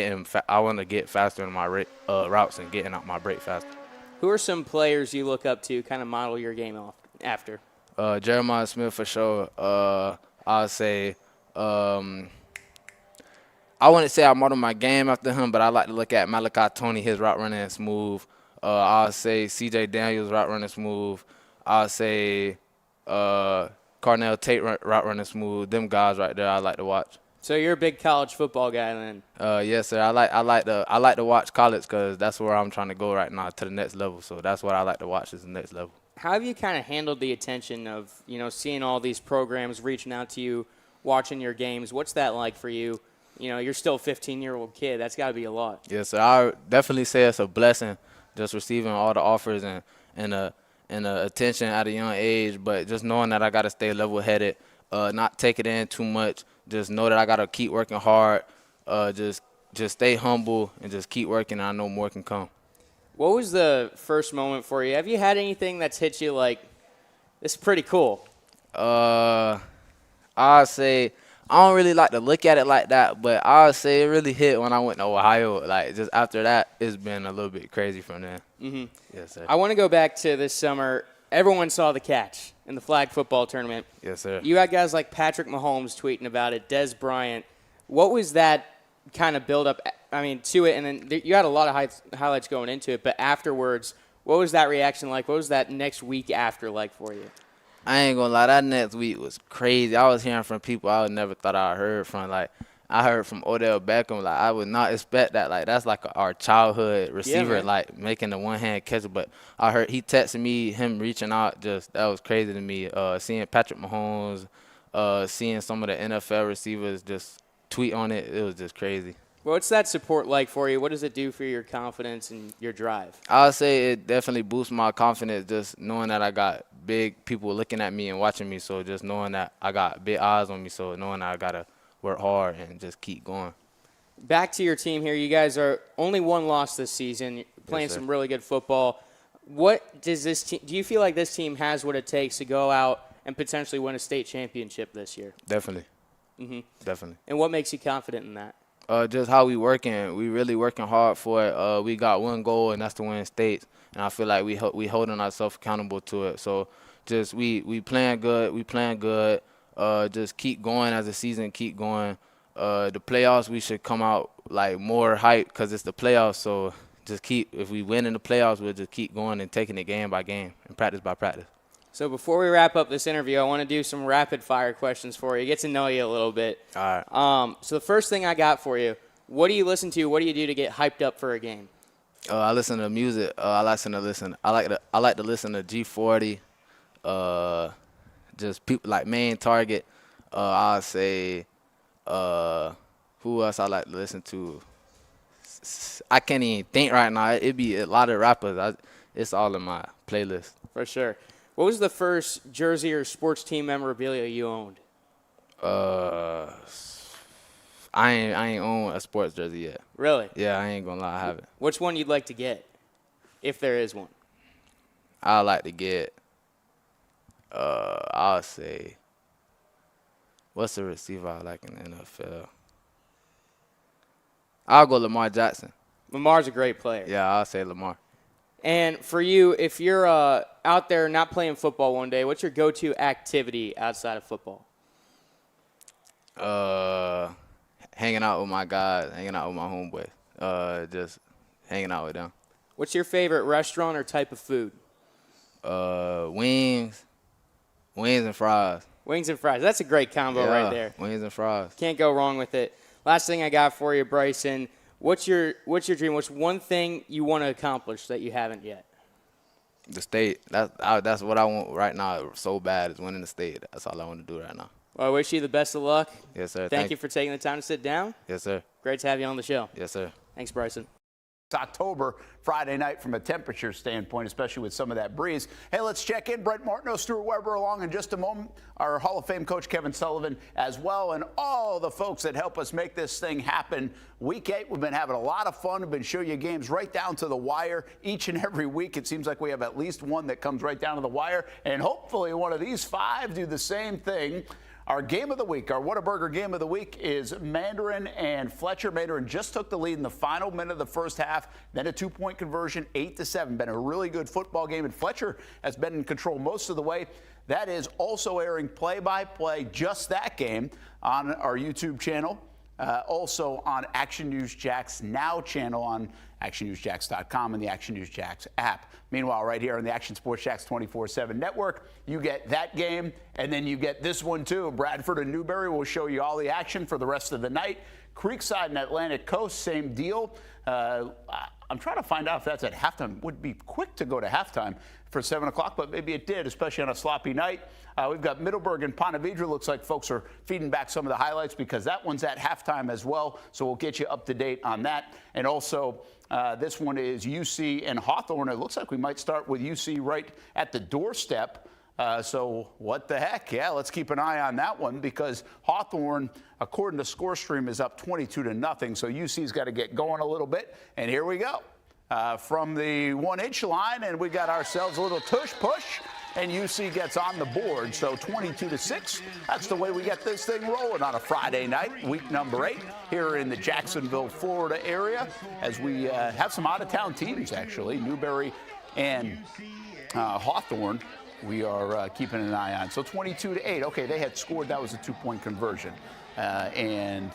I want to get faster in my routes and getting out my break faster. Who are some players you look up to kind of model your game off after? Jeremiah Smith for sure. I'll say I wouldn't say I model my game after him, but I like to look at Malachi Tony, his route running is smooth. I'll say C.J. Daniels, route running smooth. I'll say Carnell Tate, route running smooth. Them guys right there I like to watch. So you're a big college football guy then? Yes, sir. I like to watch college because that's where I'm trying to go right now, to the next level. So that's what I like to watch, is the next level. How have you kind of handled the attention of, seeing all these programs reaching out to you, watching your games? What's that like for you? You're still a 15-year-old kid. That's got to be a lot. Yes, sir. I definitely say it's a blessing just receiving all the offers and and attention at a young age. But just knowing that I got to stay level-headed, not take it in too much, just know that I got to keep working hard, just stay humble and just keep working, and I know more can come. What was the first moment for you? Have you had anything that's hit you like, this is pretty cool? I'd say I don't really like to look at it like that, but I'd say it really hit when I went to Ohio. Like, just after that, it's been a little bit crazy from there. Mm-hmm. Yes, sir. I want to go back to this summer. Everyone saw the catch in the flag football tournament. Yes, sir. You had guys like Patrick Mahomes tweeting about it, Des Bryant. What was that kind of build up, to it? And then you had a lot of highlights going into it, but afterwards, what was that reaction like? What was that next week after like for you? I ain't gonna lie, that next week was crazy. I was hearing from people I never thought I heard from. Like, I heard from Odell Beckham. Like, I would not expect that. Like, that's like our childhood receiver, like making the one-hand catch. But I heard he texted me, him reaching out. Just that was crazy to me. Seeing Patrick Mahomes, seeing some of the NFL receivers just tweet on it, it was just crazy. What's that support like for you? What does it do for your confidence and your drive? I would say it definitely boosts my confidence, just knowing that I got big people looking at me and watching me. So just knowing that I got big eyes on me, so knowing that I got to work hard and just keep going. Back to your team here. You guys are only one loss this season, playing some really good football. What does this team – do you feel like this team has what it takes to go out and potentially win a state championship this year? Definitely. Mm-hmm. Definitely. And what makes you confident in that? Just how we working. We really working hard for it. We got one goal, and that's to win states. And I feel like we holding ourselves accountable to it. So just we playing good. We playing good. Just keep going as the season keep going. The playoffs, we should come out like more hype because it's the playoffs. So just if we win in the playoffs, we'll just keep going and taking it game by game and practice by practice. So before we wrap up this interview, I want to do some rapid-fire questions for you, get to know you a little bit. All right. So the first thing I got for you, what do you listen to? What do you do to get hyped up for a game? I listen to music. I like to listen to G40. Just people like Main Target. I'll say who else I like to listen to. I can't even think right now. It'd be a lot of rappers. It's all in my playlist. For sure. What was the first jersey or sports team memorabilia you owned? I ain't own a sports jersey yet. Really? Yeah, I ain't gonna lie, I haven't. Which one you'd like to get, if there is one? I'd like to get, I'll say, what's the receiver I like in the NFL? I'll go Lamar Jackson. Lamar's a great player. Yeah, I'll say Lamar. And for you, if you're out there not playing football one day, what's your go-to activity outside of football? Hanging out with my guys, hanging out with my homeboys, just hanging out with them. What's your favorite restaurant or type of food? Wings and fries. Wings and fries. That's a great combo right there. Wings and fries. Can't go wrong with it. Last thing I got for you, Bryson. What's your dream? What's one thing you want to accomplish that you haven't yet? The state. That's what I want right now so bad is winning the state. That's all I want to do right now. Well, I wish you the best of luck. Yes, sir. Thank you for taking the time to sit down. Yes, sir. Great to have you on the show. Yes, sir. Thanks, Bryson. It's October, Friday night from a temperature standpoint, especially with some of that breeze. Hey, let's check in. Brent Martineau, Stuart Weber along in just a moment. Our Hall of Fame coach, Kevin Sullivan, as well, and all the folks that help us make this thing happen. Week 8, we've been having a lot of fun. We've been showing you games right down to the wire. Each and every week, it seems like we have at least one that comes right down to the wire, and hopefully one of these 5 do the same thing. Our game of the week, our Whataburger game of the week is Mandarin and Fletcher. Mandarin just took the lead in the final minute of the first half, then a 2-point conversion, 8-7. Been a really good football game, and Fletcher has been in control most of the way. That is also airing play-by-play, just that game, on our YouTube channel. Also on Action News Jax Now channel on actionnewsjax.com and the Action News Jax app. Meanwhile, right here on the Action Sports Jax 24/7 network, you get that game And then you get this one, too. Bradford and Newberry will show you all the action for the rest of the night. Creekside and Atlantic Coast, same deal. I'm trying to find out if that's at halftime. Would be quick to go to halftime for 7 o'clock, but maybe it did, especially on a sloppy night. We've got Middleburg and Ponte Vedra. Looks like folks are feeding back some of the highlights because that one's at halftime as well. So we'll get you up to date on that. And also, this one is UC and Hawthorne. It looks like we might start with UC right at the doorstep. So what the heck? Yeah, let's keep an eye on that one because Hawthorne, according to ScoreStream, is up 22-0. So UC's got to get going a little bit. And here we go from the 1-inch line, and we got ourselves a little tush push, and UC gets on the board. So 22-6. That's the way we get this thing rolling on a Friday night, week number 8, here in the Jacksonville, Florida area, as we have some out-of-town teams actually, Newberry and Hawthorne. We are keeping an eye on. So 22-8. Okay, they had scored. That was a 2-point conversion. And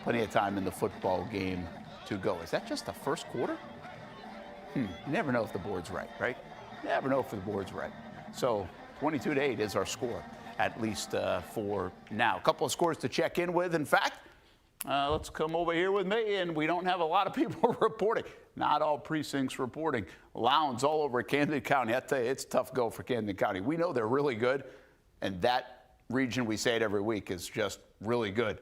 plenty of time in the football game to go. Is that just the first quarter? You never know if the board's right? Never know if the board's right. So 22-8 is our score, at least for now. A couple of scores to check in with. In fact, let's come over here with me, and we don't have a lot of people reporting. Not all precincts reporting. Lowndes all over Camden County. I tell you, it's a tough go for Camden County. We know they're really good, and that region, we say it every week, is just really good.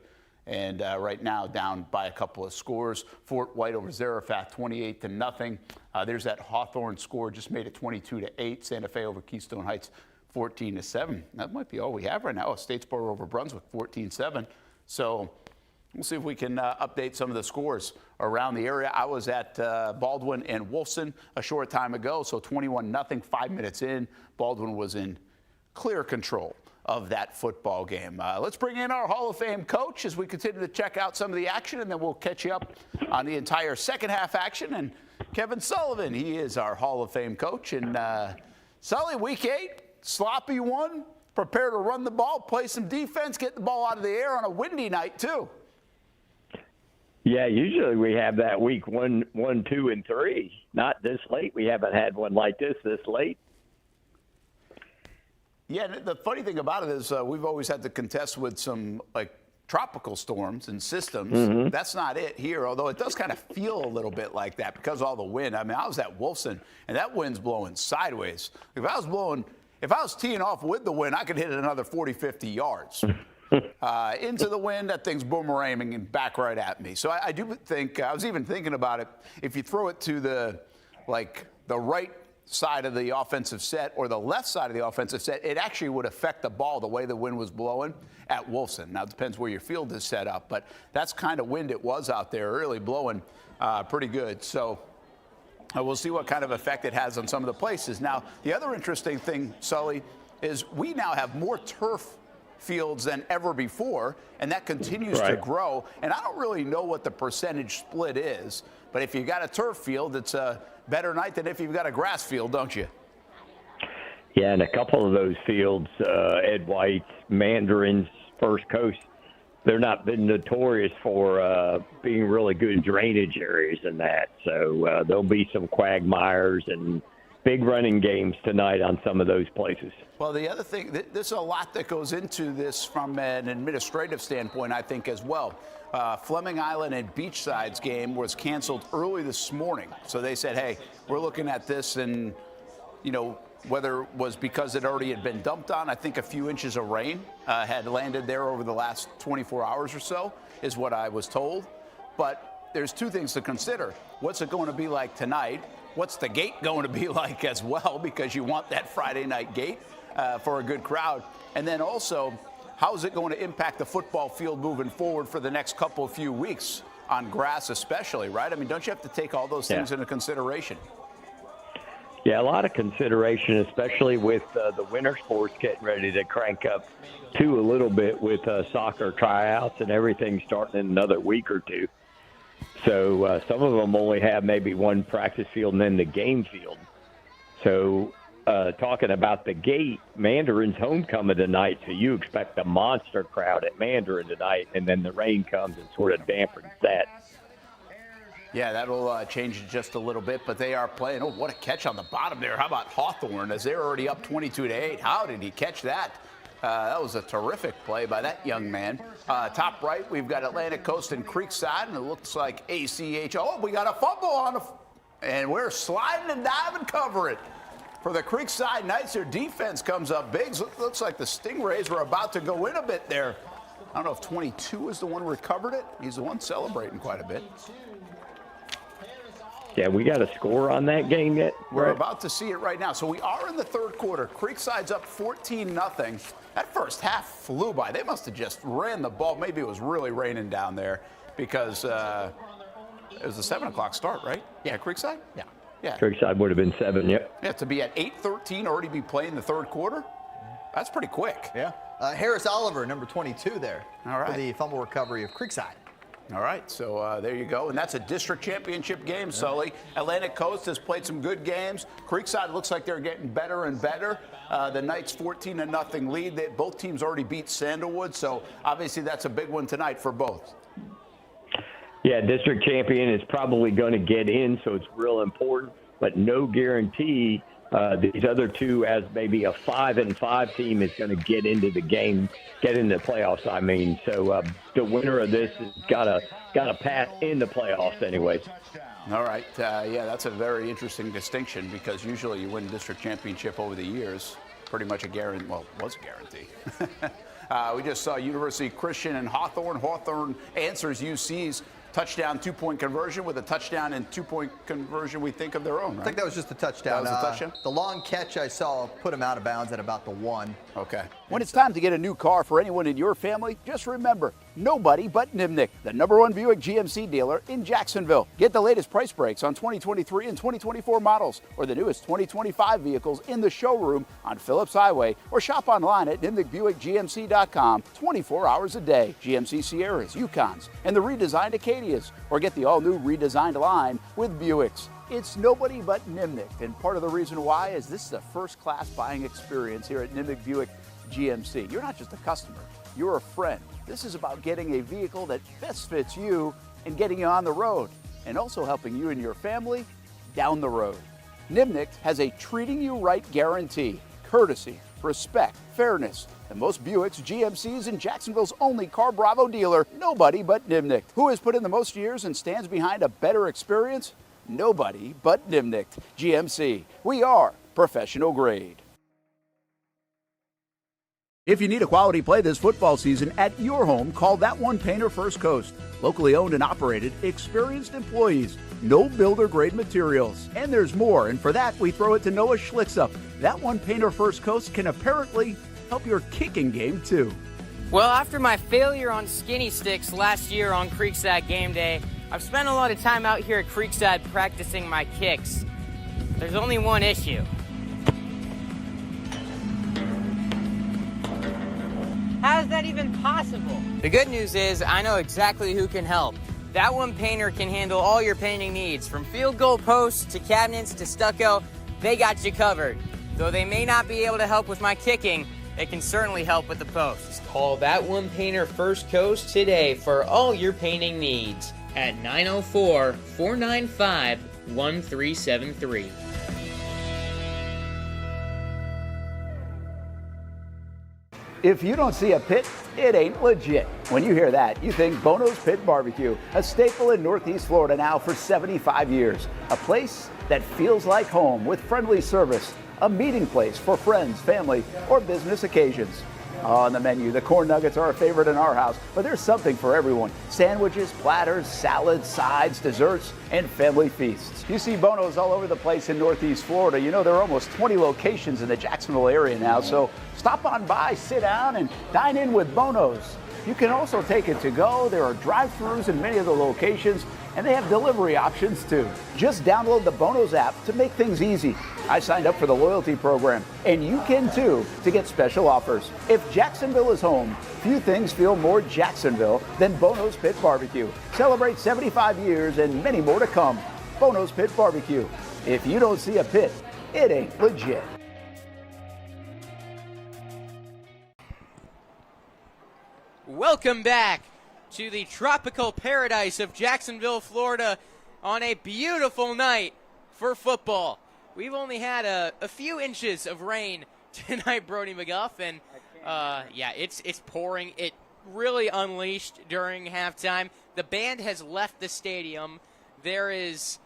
And right now, down by a couple of scores. Fort White over Zarephath, 28-0. There's that Hawthorne score, just made it 22-8. Santa Fe over Keystone Heights, 14-7. That might be all we have right now. Statesboro over Brunswick, 14-7. So we'll see if we can update some of the scores around the area. I was at Baldwin and Wolfson a short time ago, so 21-0, 5 minutes in. Baldwin was in clear control of that football game. Let's bring in our Hall of Fame coach as we continue to check out some of the action, and then we'll catch you up on the entire second half action. And Kevin Sullivan, he is our Hall of Fame coach. And Sully, week 8, sloppy one. Prepare to run the ball, play some defense, get the ball out of the air on a windy night, too. Yeah, usually we have that week 1, 2, and 3. Not this late. We haven't had one like this late. Yeah, the funny thing about it is we've always had to contest with some tropical storms and systems. Mm-hmm. That's not it here, although it does kind of feel a little bit like that because of all the wind. I mean, I was at Wolfson, and that wind's blowing sideways. If I was teeing off with the wind, I could hit it another 40, 50 yards. Into the wind, that thing's boomeranging and back right at me. So I do think, I was even thinking about it, if you throw it to the right side of the offensive set or the left side of the offensive set, it actually would affect the ball the way the wind was blowing at Wolfson. Now, it depends where your field is set up, but that's kind of wind it was out there, really blowing pretty good. So we'll see what kind of effect it has on some of the places. Now, the other interesting thing, Sully, is we now have more turf fields than ever before, and that continues to grow. And I don't really know what the percentage split is, but if you got a turf field, it's a better night than if you've got a grass field, don't you? Yeah, and a couple of those fields, Ed White, Mandarins, First Coast, they're not been notorious for being really good drainage areas in that. So there'll be some quagmires and big running games tonight on some of those places. Well, the other thing, there's a lot that goes into this from an administrative standpoint, I think, as well. Fleming Island and Beachside's game was canceled early this morning. So they said, hey, we're looking at this, and, whether it was because it already had been dumped on, I think a few inches of rain had landed there over the last 24 hours or so, is what I was told. But there's two things to consider. What's it going to be like tonight? What's the gate going to be like as well? Because you want that Friday night gate for a good crowd. And then also, how is it going to impact the football field moving forward for the next few weeks on grass especially, right? I mean, don't you have to take all those things into consideration? Yeah, a lot of consideration, especially with the winter sports getting ready to crank up, too, a little bit with soccer tryouts and everything starting in another week or two. So some of them only have maybe one practice field and then the game field. So talking about the gate, Mandarin's homecoming tonight, so you expect a monster crowd at Mandarin tonight, and then the rain comes and sort of dampens that. Yeah, that'll change it just a little bit, but they are playing. Oh, what a catch on the bottom there. How about Hawthorne as they're already up 22-8? How did he catch that? That was a terrific play by that young man. Top right, we've got Atlantic Coast and Creekside, and it looks like ACH. Oh, we got a fumble on and we're sliding and diving, cover it. For the Creekside Knights, their defense comes up big. Looks like the Stingrays were about to go in a bit there. I don't know if 22 is the one who recovered it. He's the one celebrating quite a bit. Yeah, we got a score on that game yet? We're about to see it right now. So we are in the third quarter. Creekside's up 14-0. That first half flew by. They must have just ran the ball. Maybe it was really raining down there because it was a 7 o'clock start, right? Yeah, Creekside? Yeah. Creekside would have been 7, yep. Yeah, to be at 8:13, already be playing the third quarter? That's pretty quick. Yeah. Harris Oliver, number 22 there. All right. For the fumble recovery of Creekside. All right, so there you go. And that's a district championship game, Sully. Atlantic Coast has played some good games. Creekside looks like they're getting better and better. The Knights 14-0 lead. Both teams already beat Sandalwood, so obviously that's a big one tonight for both. Yeah, district champion is probably going to get in, so it's real important, but no guarantee these other two, as maybe a 5-5 team, is going to get into the game, get into the playoffs. I mean, so the winner of this has got to pass in the playoffs, anyways. All right, yeah, that's a very interesting distinction because usually you win district championship over the years, pretty much a guarantee. Well, it was a guarantee. We just saw University Christian and Hawthorne. Hawthorne answers UC's touchdown, 2-point conversion with a touchdown and 2-point conversion we think of their own, right? I think that was just a touchdown. That was a touchdown? The long catch I saw put him out of bounds at about the 1. Okay. When it's time to get a new car for anyone in your family, just remember, nobody but Nimnick, the #1 Buick GMC dealer in Jacksonville. Get the latest price breaks on 2023 and 2024 models or the newest 2025 vehicles in the showroom on Phillips Highway or shop online at NimnickBuickGMC.com 24 hours a day. GMC Sierras, Yukons, and the redesigned Acadias, or get the all-new redesigned line with Buicks. It's nobody but Nimnick, and part of the reason why is this is a first-class buying experience here at Nimnick Buick GMC. You're not just a customer, you're a friend. This is about getting a vehicle that best fits you and getting you on the road, and also helping you and your family down the road. Nimnick has a treating you right guarantee, courtesy, respect, fairness. And most Buicks, GMCs, and Jacksonville's only Car Bravo dealer, nobody but Nimnick. Who has put in the most years and stands behind a better experience? Nobody but Nimnick. GMC. We are professional grade. If you need a quality play this football season at your home, call That One Painter First Coast. Locally owned and operated, experienced employees, no builder-grade materials. And there's more, and for that, we throw it to Noah Schlicksup. That One Painter First Coast can apparently help your kicking game, too. Well, after my failure on skinny sticks last year on Creekside game day, I've spent a lot of time out here at Creekside practicing my kicks. There's only one issue. How is that even possible? The good news is I know exactly who can help. That One Painter can handle all your painting needs, from field goal posts to cabinets to stucco. They got you covered. Though they may not be able to help with my kicking, they can certainly help with the posts. Call That One Painter First Coast today for all your painting needs at 904-495-1373. If you don't see a pit, it ain't legit. When you hear that, you think Bono's Pit Barbecue, a staple in Northeast Florida now for 75 years. A place that feels like home with friendly service, a meeting place for friends, family, or business occasions. On the menu, the corn nuggets are a favorite in our house, but there's something for everyone. Sandwiches, platters, salads, sides, desserts, and family feasts. You see Bono's all over the place in Northeast Florida. You know, there are almost 20 locations in the Jacksonville area now, so stop on by, sit down, and dine in with Bono's. You can also take it to go. There are drive-thrus in many of the locations, and they have delivery options too. Just download the Bono's app to make things easy. I signed up for the loyalty program, and you can too, to get special offers. If Jacksonville is home, few things feel more Jacksonville than Bono's Pit Barbecue. Celebrate 75 years and many more to come. Bono's Pit Barbecue. If you don't see a pit, it ain't legit. Welcome back to the tropical paradise of Jacksonville, Florida. on a beautiful night for football. We've only had a few inches of rain tonight, Brody McGuff, and it's pouring. It really unleashed during halftime. The band has left the stadium. There is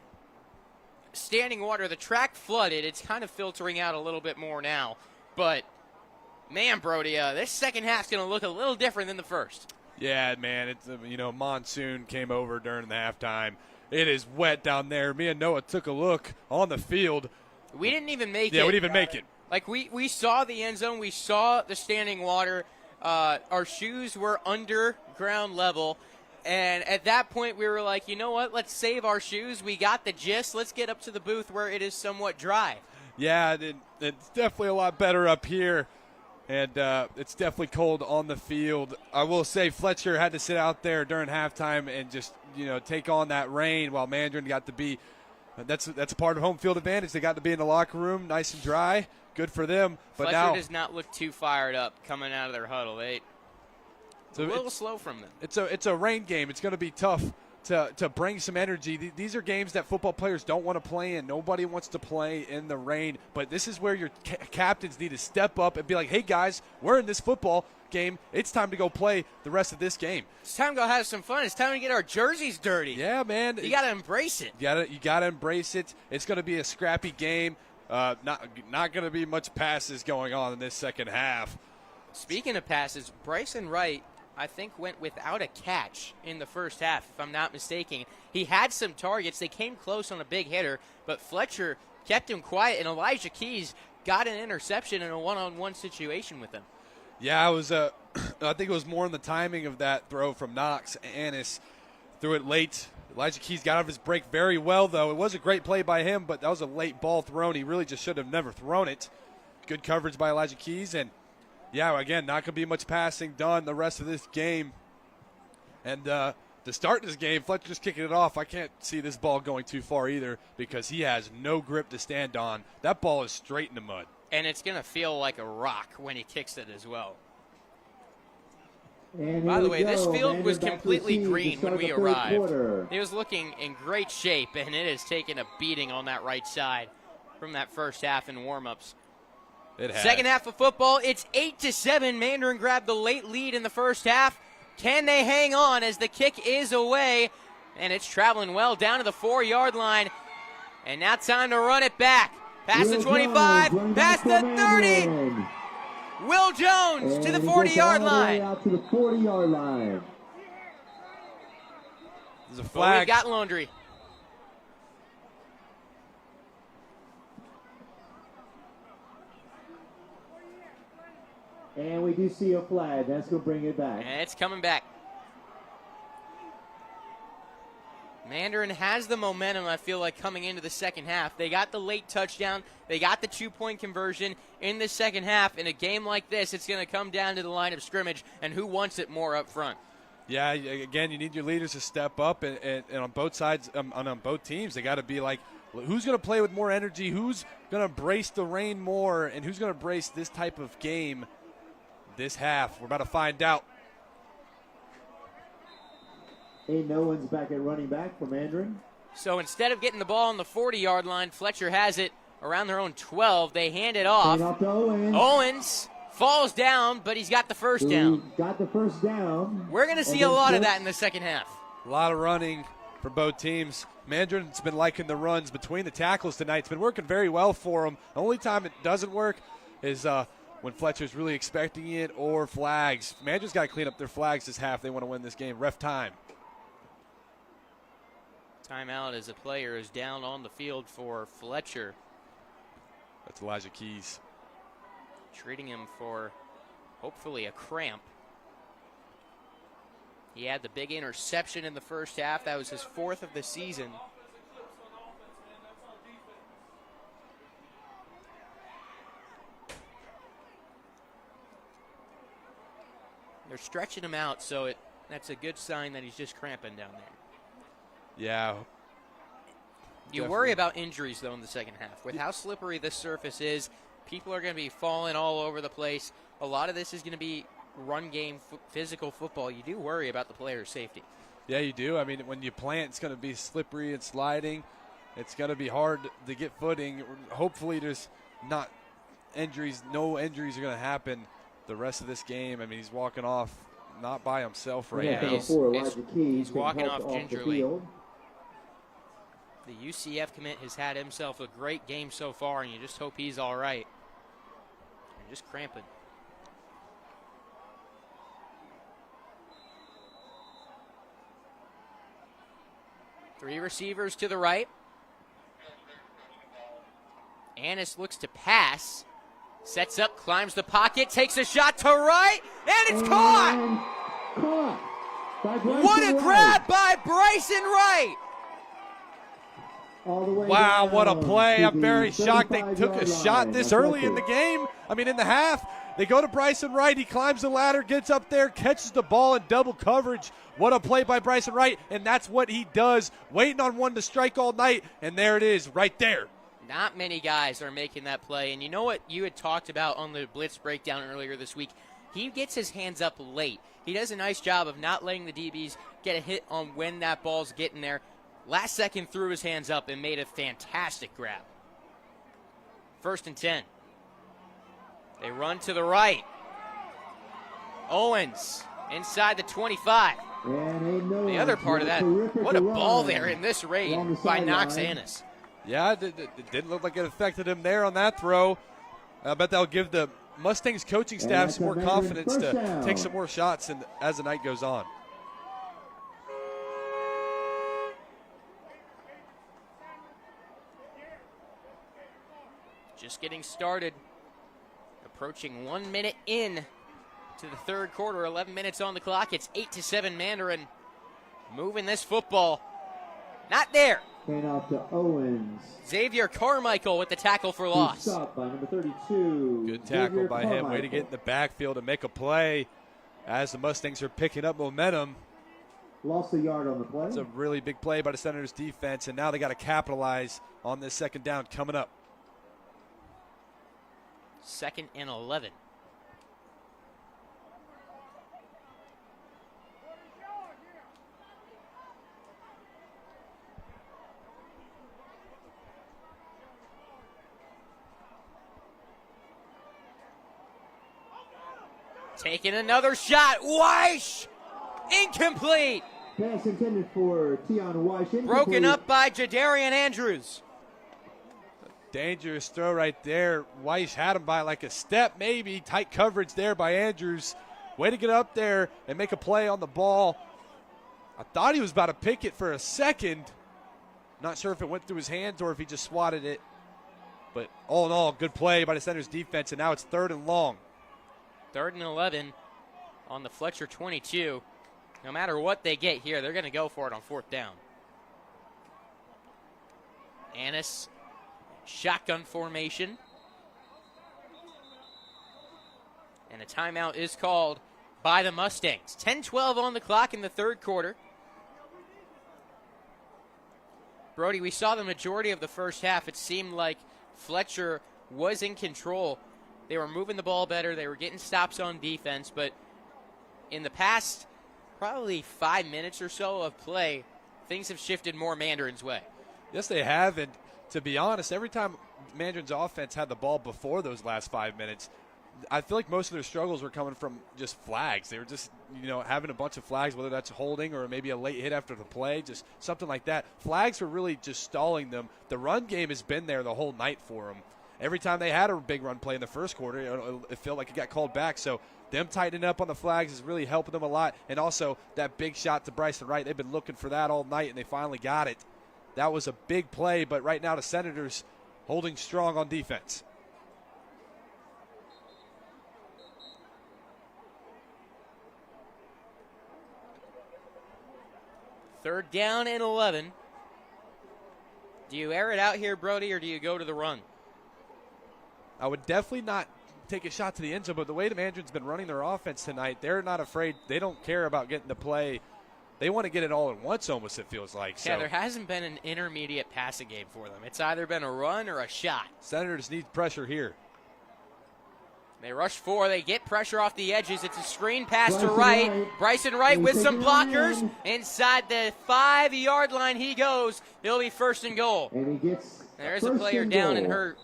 standing water. The track flooded. It's kind of filtering out a little bit more now. But, man, Brody, this second half's going to look a little different than the first. Yeah, man, it's monsoon came over during the halftime. It is wet down there. Me and Noah took a look on the field. We didn't even make it. Yeah, we didn't even make it. Like, we saw the end zone. We saw the standing water. Our shoes were under ground level. And at that point, we were like, you know what? Let's save our shoes. We got the gist. Let's get up to the booth where it is somewhat dry. Yeah, it's definitely a lot better up here. And it's definitely cold on the field. I will say Fletcher had to sit out there during halftime and just, take on that rain while Mandarin got to be that's a part of home field advantage. They got to be in the locker room nice and dry. Good for them. But Fletcher now does not look too fired up coming out of their huddle. It's a little slow from them. It's a rain game. It's going to be tough to bring some energy. These are games that football players don't want to play in. Nobody wants to play in the rain. But this is where your captains need to step up and be like, hey, guys, we're in this football game. It's time to go play the rest of this game. It's time to go have some fun. It's time to get our jerseys dirty. Yeah, man. You got to embrace it. You got to embrace it. It's going to be a scrappy game. Not going to be much passes going on in this second half. Speaking of passes, Bryson Wright, I think, went without a catch in the first half, if I'm not mistaken. He had some targets. They came close on a big hitter, but Fletcher kept him quiet, and Elijah Keys got an interception in a one-on-one situation with him. Yeah, I think it was more in the timing of that throw from Knox. Annis threw it late. Elijah Keys got out of his break very well, though. It was a great play by him, but that was a late ball thrown. He really just should have never thrown it. Good coverage by Elijah Keys, and yeah, again, not going to be much passing done the rest of this game. And to start this game, Fletcher's kicking it off. I can't see this ball going too far either because he has no grip to stand on. That ball is straight in the mud. And it's going to feel like a rock when he kicks it as well. By the way, this field was completely green when we arrived. It was looking in great shape, and it has taken a beating on that right side from that first half in warm-ups. Second half of football, it's 8-7. Mandarin grabbed the late lead in the first half. Can they hang on as the kick is away? And it's traveling well down to the 4-yard line. And now time to run it back. Past the 25, past the 30. Will Jones to the 40-yard line. Out to the 40-yard line. There's a flag. We've got Laundry. And we do see a flag. That's going to bring it back. And it's coming back. Mandarin has the momentum, I feel like, coming into the second half. They got the late touchdown. They got the 2-point conversion in the second half. In a game like this, it's going to come down to the line of scrimmage and who wants it more up front. Yeah, again, you need your leaders to step up, and on both sides, on both teams, they got to be like, who's going to play with more energy, who's going to embrace the rain more, and who's going to embrace this type of game this half. We're about to find out. No one's back at running back for Mandarin. So instead of getting the ball on the 40-yard line, Fletcher has it around their own 12. They hand it off. To Owens. Owens falls down, but he's got the first down. Got the first down. We're going to see a lot of that in the second half. A lot of running for both teams. Mandarin's been liking the runs between the tackles tonight. It's been working very well for them. The only time it doesn't work is when Fletcher's really expecting it or flags. Mandarin's got to clean up their flags this half. They want to win this game. Ref time. Timeout as a player is down on the field for Fletcher. That's Elijah Keys. Treating him for hopefully a cramp. He had the big interception in the first half. That was his 4th of the season. They're stretching him out, so that's a good sign that he's just cramping down there. Yeah. You worry about injuries, though, in the second half. With how slippery this surface is, people are going to be falling all over the place. A lot of this is going to be run game, physical football. You do worry about the player's safety. Yeah, you do. I mean, when you plant, it's going to be slippery and sliding. It's going to be hard to get footing. Hopefully there's not injuries. No injuries are going to happen the rest of this game. I mean, he's walking off not by himself right now. He's walking off gingerly. The UCF commit has had himself a great game so far, and you just hope he's all right. You're just cramping. Three receivers to the right. Annis looks to pass. Sets up, climbs the pocket, takes a shot to right, and it's caught! What a grab by Bryson Wright! Wow, what a play. I'm very shocked they took a shot this early in the game. I mean, in the half. They go to Bryson Wright. He climbs the ladder, gets up there, catches the ball in double coverage. What a play by Bryson Wright, and that's what he does, waiting on one to strike all night, and there it is right there. Not many guys are making that play, and you know what you had talked about on the blitz breakdown earlier this week? He gets his hands up late. He does a nice job of not letting the DBs get a hit on when that ball's getting there. Last second threw his hands up and made a fantastic grab. 1st and 10. They run to the right. Owens inside the 25. The other part of that, what a ball there in this raid by Knox Annis. Yeah, it didn't look like it affected him there on that throw. I bet that'll give the Mustangs coaching staff some more confidence to take some more shots as the night goes on. Just getting started. Approaching 1 minute in to the third quarter. 11 minutes on the clock. It's 8-7 Mandarin. Moving this football. Not there. Hand off to Owens. Xavier Carmichael with the tackle for loss. Stopped by number 32. Good tackle by him. Way to get in the backfield and make a play as the Mustangs are picking up momentum. Lost a yard on the play. It's a really big play by the Senators defense, and now they got to capitalize on this second down coming up. 2nd and 11. Taking another shot. Weish! Incomplete. Pass intended for Tion Weish. Broken up by Jadarian Andrews. Dangerous throw right there. Weiss had him by like a step maybe. Tight coverage there by Andrews. Way to get up there and make a play on the ball. I thought he was about to pick it for a second. Not sure if it went through his hands or if he just swatted it. But all in all, good play by the Senators defense, and now it's 3rd and long. 3rd and 11 on the Fletcher 22. No matter what they get here, they're going to go for it on 4th down. Annis. Shotgun formation. And a timeout is called by the Mustangs. 10-12 on the clock in the third quarter. Brody, we saw the majority of the first half. It seemed like Fletcher was in control. They were moving the ball better. They were getting stops on defense. But in the past probably 5 minutes or so of play, things have shifted more Mandarin's way. Yes, they have. And to be honest, every time Mandarin's offense had the ball before those last 5 minutes, I feel like most of their struggles were coming from just flags. They were just, having a bunch of flags, whether that's holding or maybe a late hit after the play, just something like that. Flags were really just stalling them. The run game has been there the whole night for them. Every time they had a big run play in the first quarter, it felt like it got called back. So them tightening up on the flags is really helping them a lot. And also that big shot to Bryson Wright, they've been looking for that all night, and they finally got it. That was a big play, but right now the Senators holding strong on defense. Third down and 11. Do you air it out here, Brody, or do you go to the run? I would definitely not take a shot to the end zone, but the way the Mandarin's been running their offense tonight, they're not afraid. They don't care about getting the play. They want to get it all at once almost, it feels like. Yeah, there hasn't been an intermediate passing game for them. It's either been a run or a shot. Senators need pressure here. They rush 4. They get pressure off the edges. It's a screen pass to Wright. Bryson Wright with some blockers. Inside the 5-yard line he goes. He'll be first and goal. And he gets There's a player down and hurt.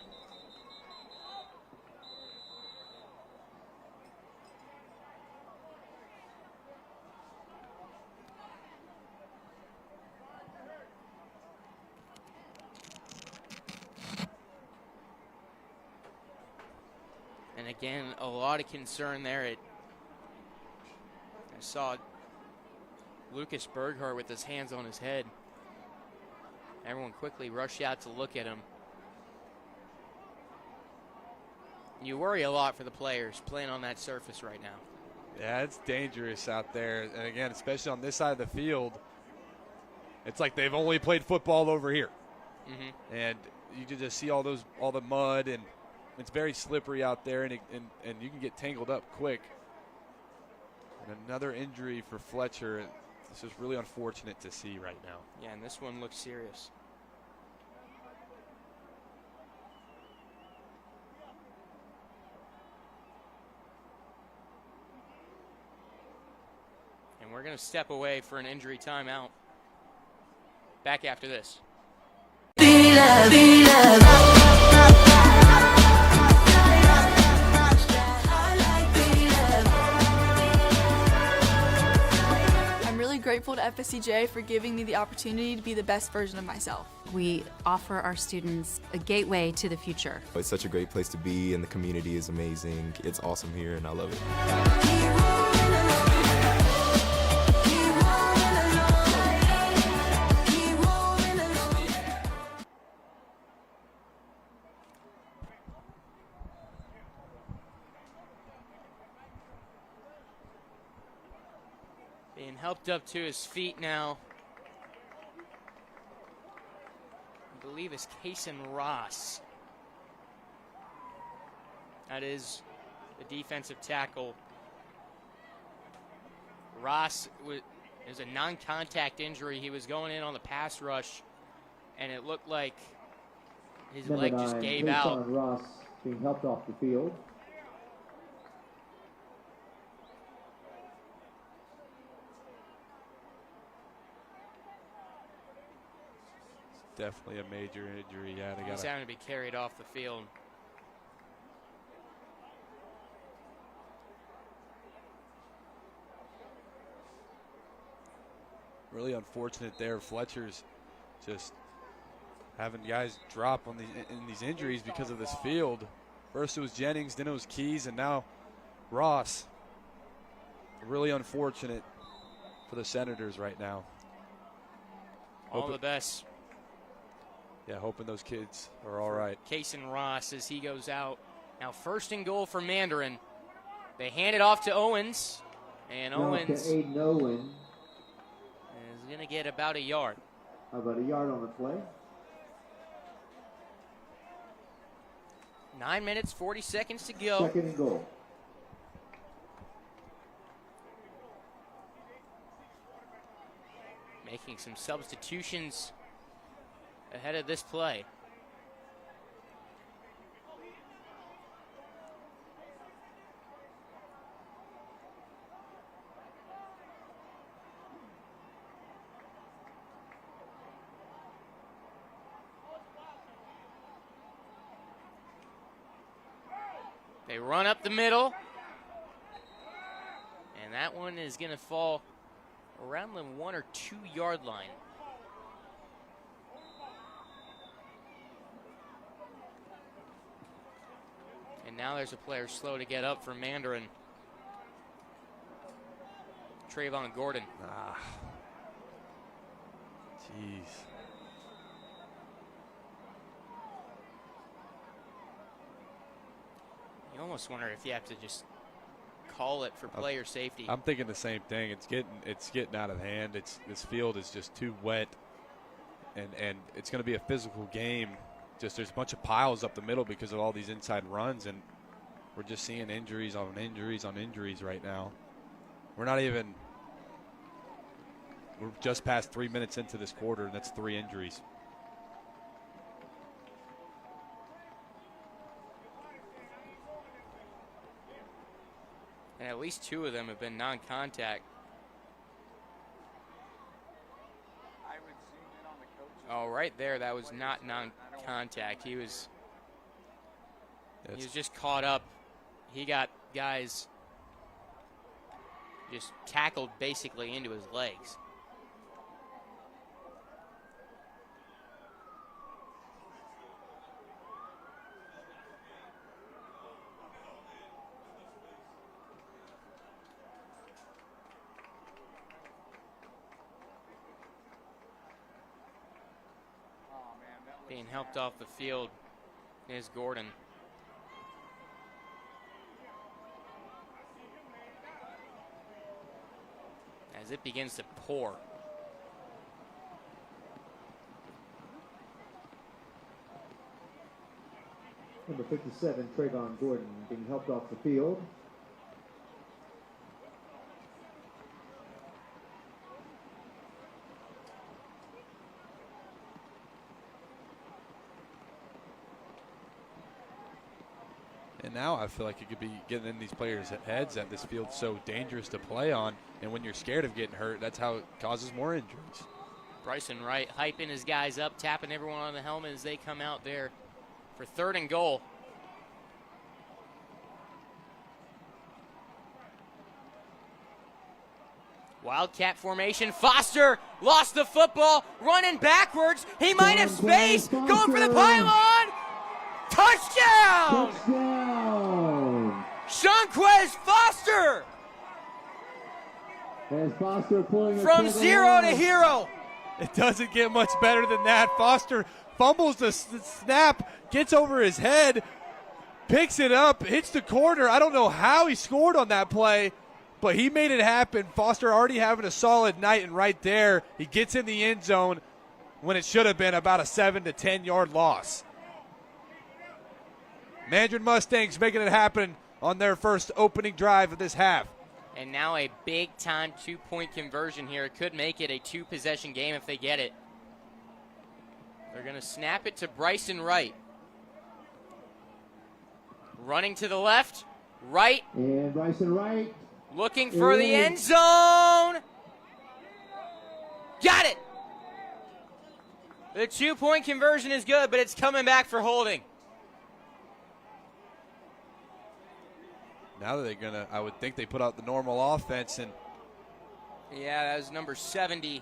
And again, a lot of concern there. I saw Lucas Berghart with his hands on his head. Everyone quickly rushed out to look at him. You worry a lot for the players playing on that surface right now. Yeah, it's dangerous out there. And again, especially on this side of the field, it's like they've only played football over here. Mm-hmm. And you can just see all the mud, and it's very slippery out there, and you can get tangled up quick. And another injury for Fletcher. This is really unfortunate to see right now. Yeah, and this one looks serious. And we're going to step away for an injury timeout. Back after this. Grateful to FSCJ for giving me the opportunity to be the best version of myself. We offer our students a gateway to the future. It's such a great place to be, and the community is amazing. It's awesome here, and I love it. Being helped up to his feet now, I believe it's Kason Ross. That is the defensive tackle. Ross is a non-contact injury. He was going in on the pass rush, and it looked like his leg just gave out. Ross being helped off the field. Definitely a major injury. Yeah, He's having to be carried off the field. Really unfortunate there. Fletcher's just having guys drop on in these injuries because of this field. First it was Jennings, then it was Keys, and now Ross. Really unfortunate for the Senators right now. All the best. Yeah, hoping those kids are all right. Kason Ross as he goes out. Now first and goal for Mandarin. They hand it off to Owens. And Owens to Aiden Owen is going to get about a yard. About a yard on the play. 9 minutes, 40 seconds to go. Second and goal. Making some substitutions ahead of this play. They run up the middle, and that one is going to fall around the 1 or 2 yard line. And now there's a player slow to get up for Mandarin. Trayvon Gordon. Jeez. You almost wonder if you have to just call it for player safety. I'm thinking the same thing. It's getting out of hand. This field is just too wet, and it's going to be a physical game. Just there's a bunch of piles up the middle because of all these inside runs, and we're just seeing injuries on injuries on injuries right now. We're just past 3 minutes into this quarter, and that's 3 injuries. least 2 of them have been non-contact. Oh, right there, that was not non-contact. He was just caught up. He got guys just tackled basically into his legs. Being helped off the field is Gordon. As it begins to pour. Number 57, Trayvon Gordon, being helped off the field. And now I feel like it could be getting in these players' heads that this field's so dangerous to play on. And when you're scared of getting hurt, that's how it causes more injuries. Bryson Wright hyping his guys up, tapping everyone on the helmet as they come out there for 3rd and goal. Wildcat formation. Foster lost the football, running backwards. He might have space, going for the pylon. Touchdown! Touchdown! Shanquez Foster! As Foster pulling from 0 to hero. It doesn't get much better than that. Foster fumbles the snap, gets over his head, picks it up, hits the corner. I don't know how he scored on that play, but he made it happen. Foster already having a solid night, and right there, he gets in the end zone when it should have been about a 7 to 10 yard loss. Mandarin Mustangs making it happen on their first opening drive of this half. And now a big-time 2-point conversion here. It could make it a 2-possession game if they get it. They're going to snap it to Bryson Wright. Running to the left. Right. And Bryson Wright. Looking for the end zone. Got it. The 2-point conversion is good, but it's coming back for holding. Now they're going to, I would think they put out the normal offense. And yeah, that was number 70.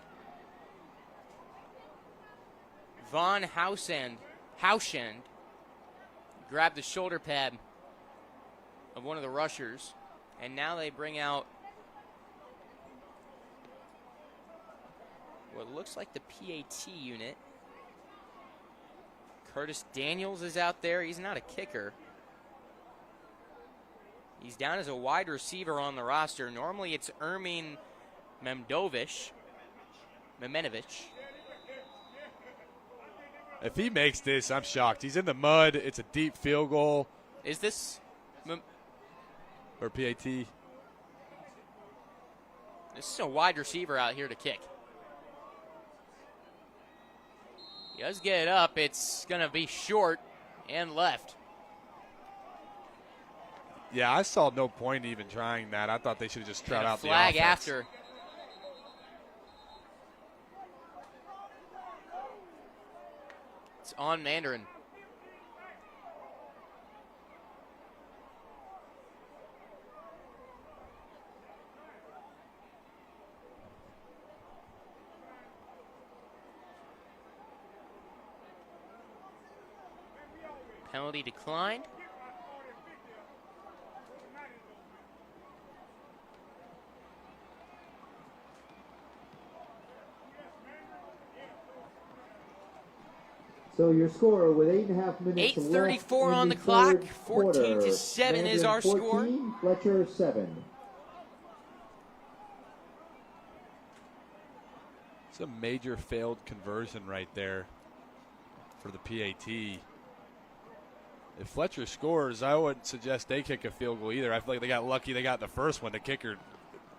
Von Hauschend grabbed the shoulder pad of one of the rushers. And now they bring out what looks like the PAT unit. Curtis Daniels is out there. He's not a kicker. He's down as a wide receiver on the roster. Normally it's Ermin Memenovich. If he makes this, I'm shocked. He's in the mud. It's a deep field goal. Is this or PAT? This is a wide receiver out here to kick. He does get it up. It's going to be short and left. Yeah, I saw no point even trying that. I thought they should have just trot out the offense. Flag after. It's on Mandarin. Penalty declined. So your score with 8.5 minutes 8:34 on the clock. 14-7 is our score. Fletcher 7. It's a major failed conversion right there for the PAT. If Fletcher scores, I wouldn't suggest they kick a field goal either. I feel like they got lucky they got the first one. The kicker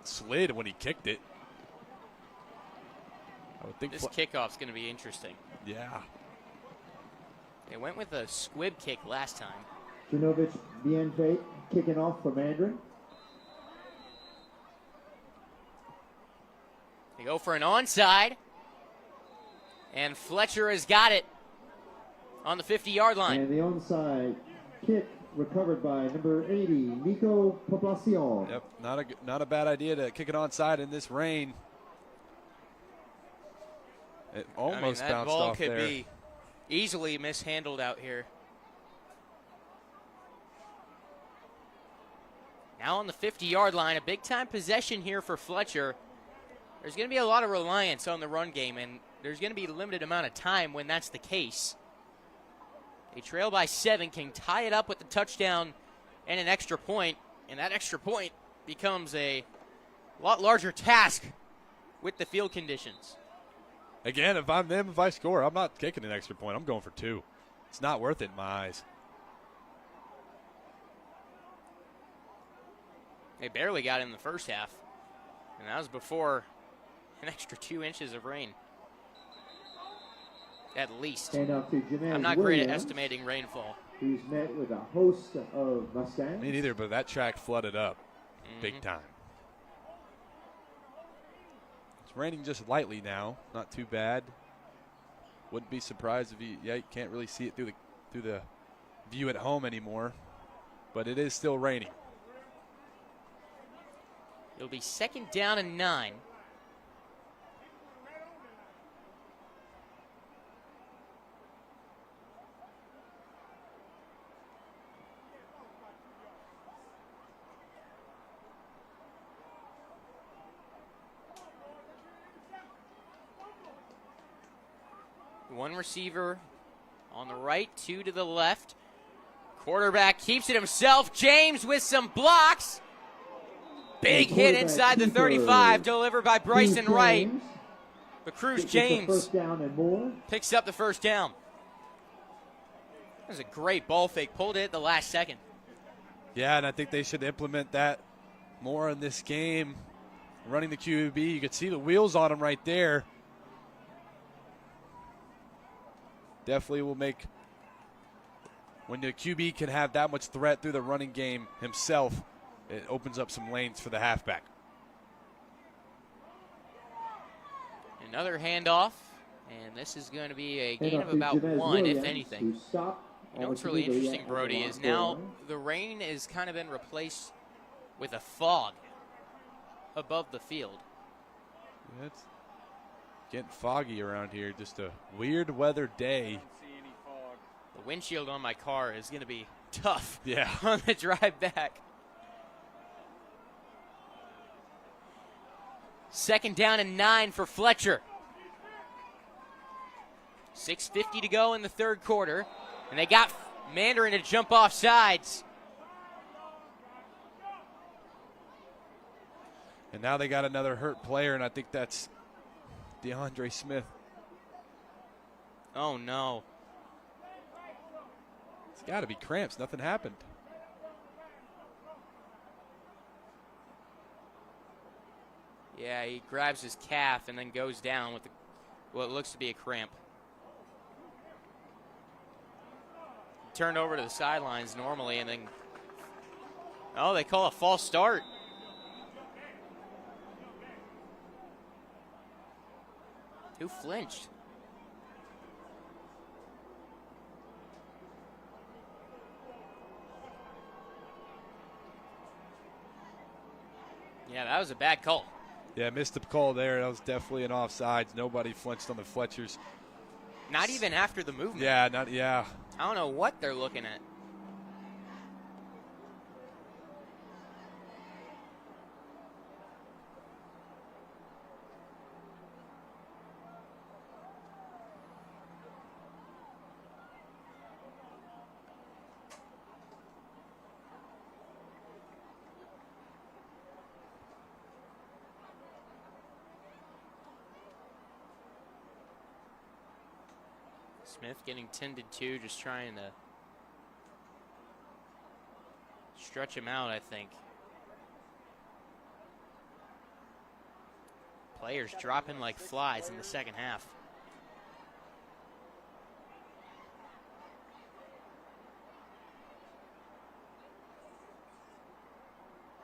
slid when he kicked it. I would think this kickoff's going to be interesting. Yeah. They went with a squib kick last time. Junovic Bienfait kicking off for Mandarin. They go for an onside. And Fletcher has got it on the 50-yard line. And the onside kick recovered by number 80, Nico Poblacion. Yep, not a bad idea to kick it onside in this rain. It almost that bounced ball off could there. be easily mishandled out here. Now on the 50-yard line, a big-time possession here for Fletcher. There's going to be a lot of reliance on the run game, and there's going to be a limited amount of time when that's the case. They trail by 7, can tie it up with the touchdown and an extra point, and that extra point becomes a lot larger task with the field conditions. Again, if I'm them, if I score, I'm not kicking an extra point. I'm going for 2. It's not worth it in my eyes. They barely got in the first half, and that was before an extra 2 inches of rain. At least. I'm not great at estimating rainfall. He's met with a host of Mustangs. Me neither, but that track flooded up big time. It's raining just lightly now, not too bad. Wouldn't be surprised if you can't really see it through the view at home anymore, but it is still raining. It'll be 2nd down and 9. One receiver on the right, 2 to the left. Quarterback keeps it himself. James with some blocks. Big hit inside the 35, delivered by Bryson Wright. But Cruz James picks up the first down. That was a great ball fake. Pulled it at the last second. Yeah, and I think they should implement that more in this game. Running the QB, you could see the wheels on him right there. Definitely will make, when the QB can have that much threat through the running game himself, it opens up some lanes for the halfback. Another handoff, and this is going to be a gain of about 1, if anything. You know what's really interesting, Brody, is now the rain has kind of been replaced with a fog above the field. Yeah, it's getting foggy around here. Just a weird weather day. The windshield on my car is going to be tough Yeah. on the drive back. 2nd down and 9 for Fletcher. 6:50 to go in the third quarter. And they got Mandarin to jump off sides. And now they got another hurt player, and I think that's DeAndre Smith. Oh, no. It's got to be cramps. Nothing happened. Yeah, he grabs his calf and then goes down with what looks to be a cramp. Turned over to the sidelines normally, and then, oh, they call a false start. Who flinched? Yeah, that was a bad call. Yeah, missed the call there. That was definitely an offsides. Nobody flinched on the Fletchers. Not even after the movement. Yeah. I don't know what they're looking at. Smith getting tended to, just trying to stretch him out, I think. Players dropping like flies in the second half.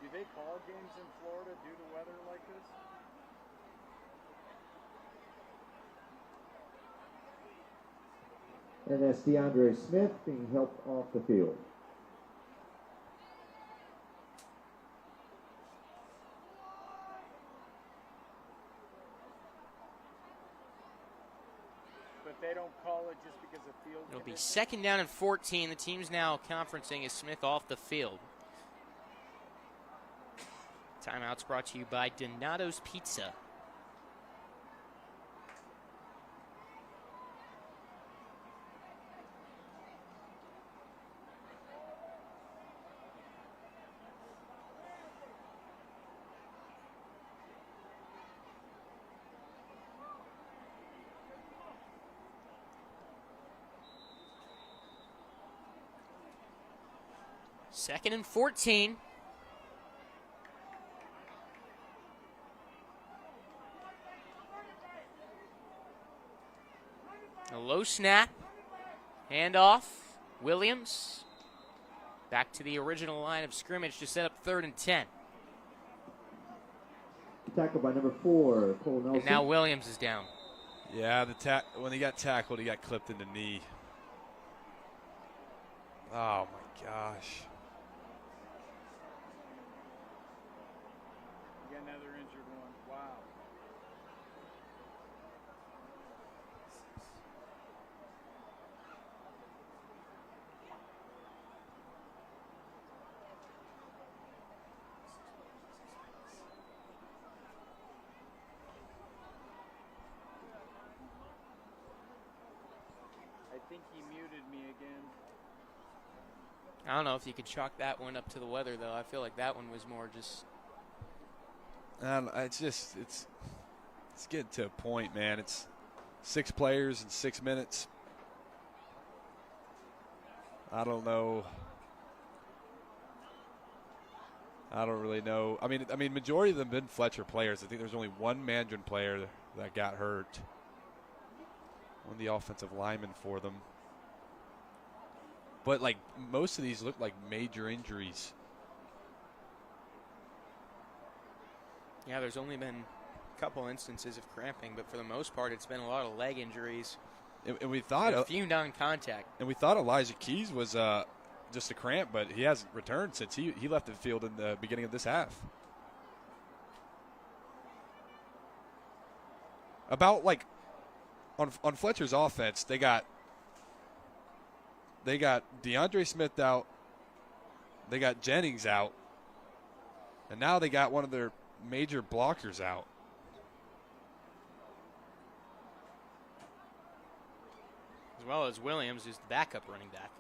Do they call games in Florida due to weather like this? And that's DeAndre Smith being helped off the field. But they don't call it just because of field. It'll be 2nd down and 14. The team's now conferencing as Smith off the field. Timeout's brought to you by Donato's Pizza. Second and 14. A low snap. Handoff. Williams. Back to the original line of scrimmage to set up 3rd and 10. Tackled by number 4, Cole Nelson. And now Williams is down. Yeah, when he got tackled, he got clipped in the knee. Oh, my gosh. You got another injured one. Wow. I think he muted me again. I don't know if you could chalk that one up to the weather, though. I feel like that one was more just... It's getting to a point, man. It's 6 players in 6 minutes. I don't know. I don't really know. I mean, majority of them have been Fletcher players. I think there's only one Mandarin player that got hurt. One of the offensive linemen for them. But, like, most of these look like major injuries. Yeah, there's only been a couple instances of cramping, but for the most part, it's been a lot of leg injuries. And we thought a few non-contact. And we thought Elijah Keys was just a cramp, but he hasn't returned since he left the field in the beginning of this half. About, like, on Fletcher's offense, they got DeAndre Smith out, they got Jennings out, and now they got one of their major blockers out. As well as Williams, who's the backup running back.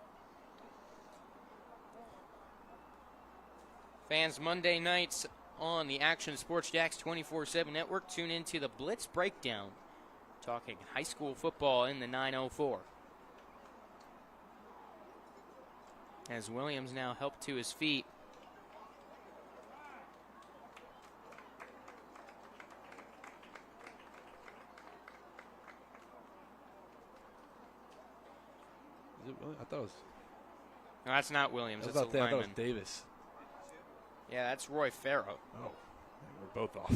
Fans, Monday nights on the Action Sports Jacks 24/7 network, tune into the Blitz Breakdown, talking high school football in the 904. As Williams now helped to his feet. Is it really? I thought it was. No, that's not Williams. I That's thought a lineman. it was Davis. Yeah, that's Roy Farrow. Oh, we're both off.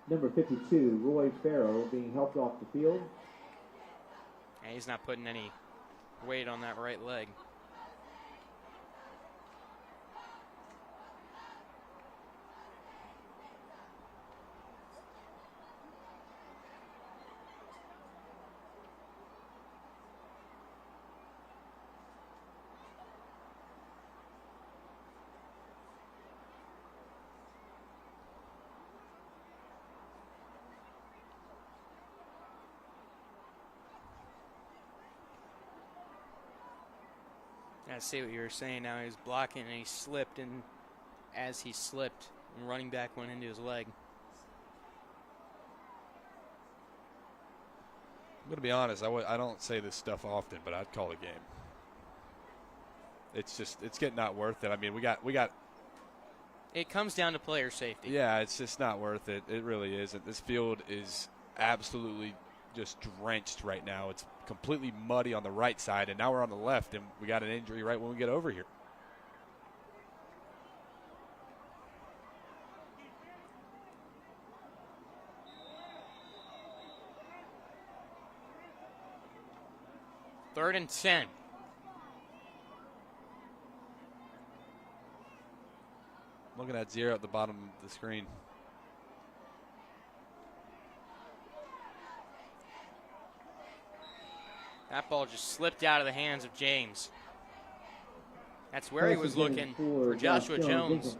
Number 52, Roy Farrow, being helped off the field. And he's not putting any weight on that right leg. I see what you were saying now. He was blocking and he slipped, and as he slipped, the running back went into his leg. I'm going to be honest. I don't say this stuff often, but I'd call a game. It's getting not worth it. I mean, we got. It comes down to player safety. Yeah, it's just not worth it. It really isn't. This field is absolutely just drenched right now. It's completely muddy on the right side, and now we're on the left, and we got an injury right when we get over here. 3rd and 10. Looking at 0 at the bottom of the screen. That ball just slipped out of the hands of James. That's where he was looking for Joshua Jones.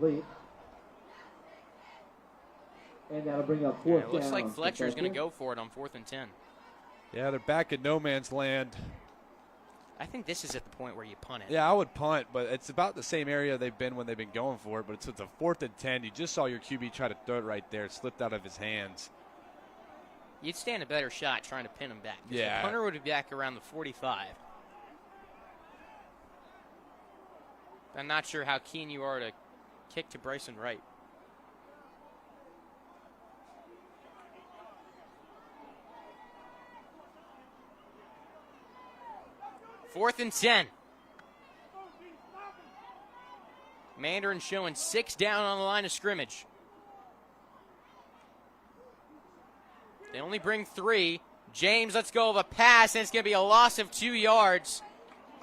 And that'll bring up 4th down. It looks like Fletcher's going to go for it on 4th and 10. Yeah, they're back in no man's land. I think this is at the point where you punt it. Yeah, I would punt, but it's about the same area they've been when they've been going for it. But it's at the 4th and 10. You just saw your QB try to throw it right there. It slipped out of his hands. You'd stand a better shot trying to pin him back. Yeah. The punter would be back around the 45. I'm not sure how keen you are to kick to Bryson Wright. Fourth and 10. Mandarin showing 6 down on the line of scrimmage. They only bring 3. James lets go of a pass, and it's going to be a loss of 2 yards.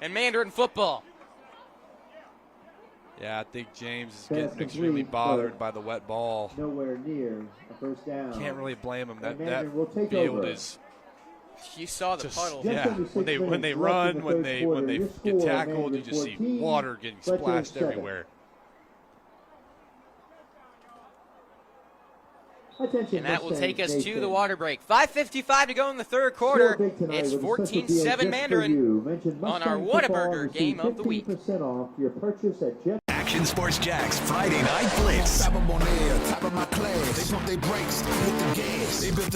And Mandarin football. Yeah, I think James is getting extremely bothered by the wet ball. Nowhere near a first down. Can't really blame him. That take field over. is. You saw the puddle. Yeah, when they run, when they get tackled, you just see water getting splashed everywhere. And that will take us to the water break. 5:55 to go in the 3rd quarter. It's 14-7 Mandarin on our Whataburger game of the week. Action Sports Jax Friday Night Blitz.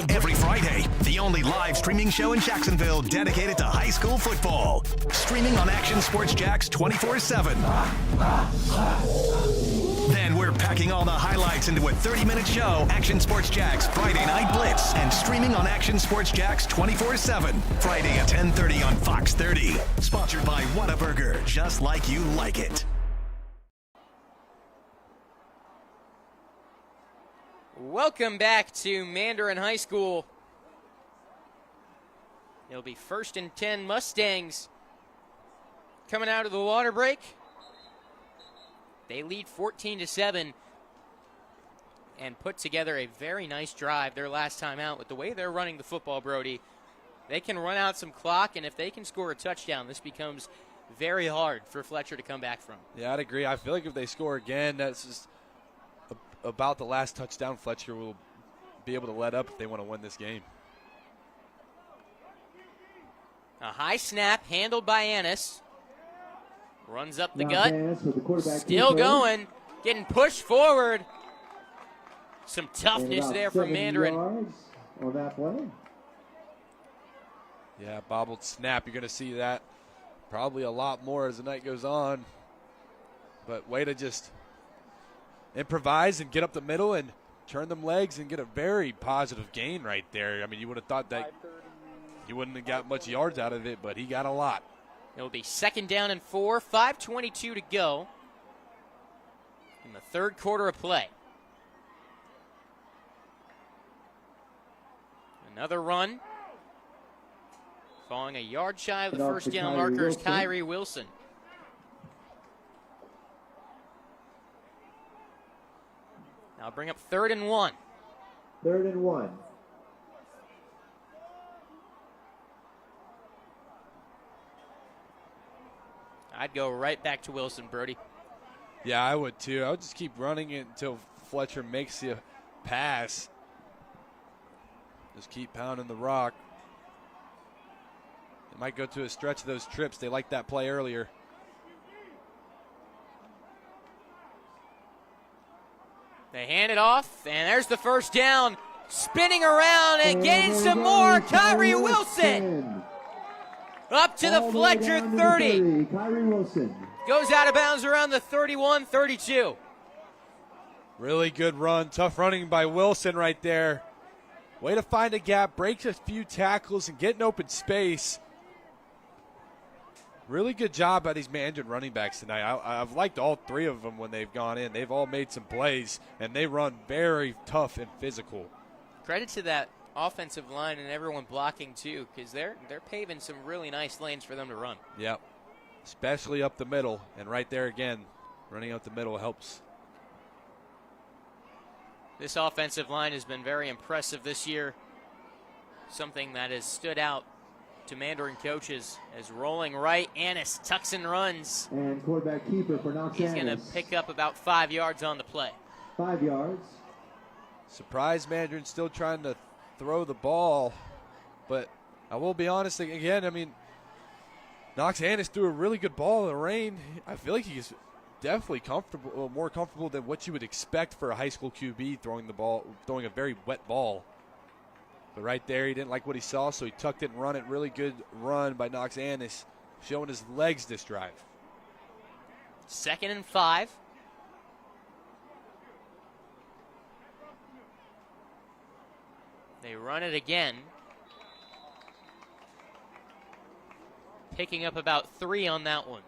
Every Friday, the only live streaming show in Jacksonville dedicated to high school football. Streaming on Action Sports Jax 24/7. Then we're packing all the highlights into a 30-minute show, Action Sports Jax Friday Night Blitz, and streaming on Action Sports Jax 24/7, Friday at 10:30 on Fox 30. Sponsored by Whataburger, just like you like it. Welcome back to Mandarin High School. It'll be 1st and 10 Mustangs coming out of the water break. They lead 14-7 and put together a very nice drive their last time out. With the way they're running the football, Brody, they can run out some clock, and if they can score a touchdown, this becomes very hard for Fletcher to come back from. Yeah, I'd agree. I feel like if they score again, that's just about the last touchdown Fletcher will be able to let up if they want to win this game. A high snap handled by Annis. Runs up the gut. Still going. Getting pushed forward. Some toughness there from Mandarin. On that play. Yeah, bobbled snap. You're going to see that probably a lot more as the night goes on. But way to just improvise and get up the middle and turn them legs and get a very positive gain right there. I mean, you would have thought that he wouldn't have got much yards out of it, but he got a lot. It will be 2nd down and 4, 5:22 to go in the 3rd quarter of play. Another run. Falling a yard shy of the first down markers, Kyrie Wilson. Now bring up 3rd and 1. 3rd and 1. I'd go right back to Wilson, Brody. Yeah, I would too. I would just keep running it until Fletcher makes the pass. Just keep pounding the rock. They might go to a stretch of those trips. They liked that play earlier. They hand it off, and there's the first down. Spinning around and getting some more. Kyrie Wilson. Up to the Fletcher 30. Kyrie Wilson. Goes out of bounds around the 31-32. Really good run. Tough running by Wilson right there. Way to find a gap, break a few tackles, and get an open space. Really good job by these Mandarin running backs tonight. I've liked all 3 of them when they've gone in. They've all made some plays, and they run very tough and physical. Credit to that offensive line and everyone blocking too, because they're paving some really nice lanes for them to run. Yep, especially up the middle, and right there again, running up the middle helps. This offensive line has been very impressive this year. Something that has stood out to Mandarin coaches as rolling right, Annis tucks and runs. And quarterback keeper for Knox He's going to Annis. pick up about 5 yards on the play. 5 yards. Surprise, Mandarin still trying to throw the ball, but I will be honest again, I mean, Knox Annis threw a really good ball in the rain. I feel like he's definitely comfortable, more comfortable than what you would expect for a high school QB throwing a very wet ball. But right there, he didn't like what he saw, so he tucked it and run it. Really good run by Knox Annis, showing his legs this drive. 2nd and 5. They run it again. Picking up about 3 on that one.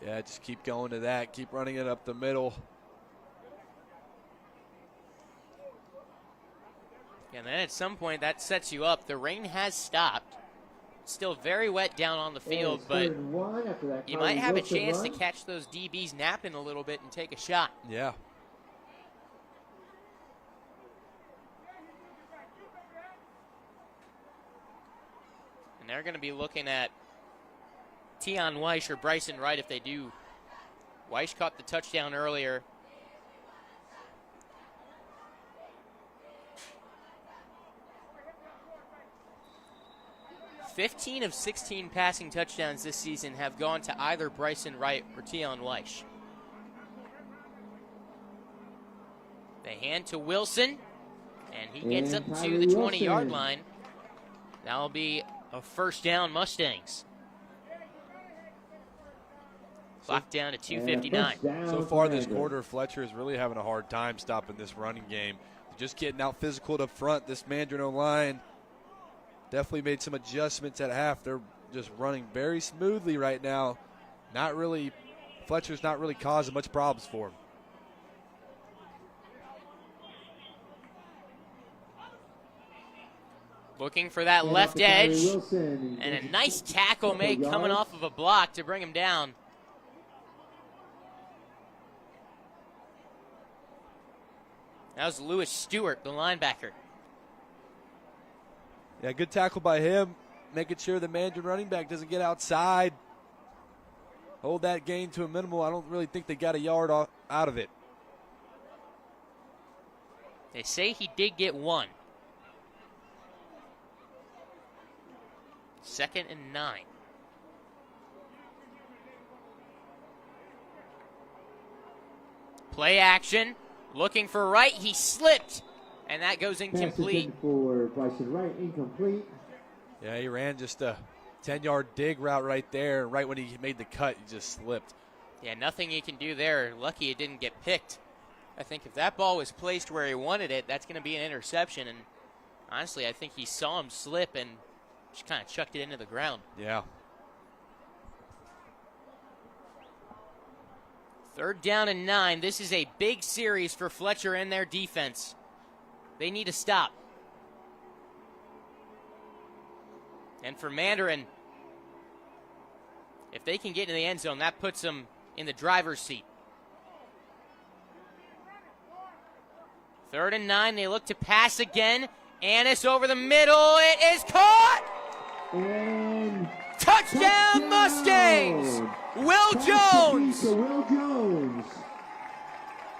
Yeah, just keep going to that. Keep running it up the middle. And then at some point, that sets you up. The rain has stopped. Still very wet down on the field, but you might have a chance to catch those DBs napping a little bit and take a shot. Yeah. And they're going to be looking at Tion Weish or Bryson Wright if they do. Weish caught the touchdown earlier. $15 of 16 passing touchdowns this season have gone to either Bryson Wright or Tion Weish. They hand to Wilson, and he gets up to the 20-yard line. That'll be a first down, Mustangs. Clock down to 2:59. So far this quarter, Fletcher is really having a hard time stopping this running game. Just getting out physical up front. This Mandarin O-line definitely made some adjustments at half. They're just running very smoothly right now. Fletcher's not really causing much problems for him. Looking for that left edge, and a nice tackle made coming off of a block to bring him down. That was Lewis Stewart, the linebacker. Yeah, good tackle by him, making sure the Mandarin running back doesn't get outside. Hold that gain to a minimal. I don't really think they got a yard out of it. They say he did get 1. 2nd and 9. Play action. Looking for Wright. He slipped. And that goes incomplete. For Bryson Wright, incomplete. Yeah, he ran just a 10-yard dig route right there. Right when he made the cut, he just slipped. Yeah, nothing he can do there. Lucky it didn't get picked. I think if that ball was placed where he wanted it, that's going to be an interception. And honestly, I think he saw him slip and just kind of chucked it into the ground. Yeah. 3rd down and 9. This is a big series for Fletcher and their defense. They need to stop. And for Mandarin, if they can get into the end zone, that puts them in the driver's seat. 3rd and 9. They look to pass again. Annis over the middle. It is caught! And touchdown Mustangs! Will Jones! Will Jones.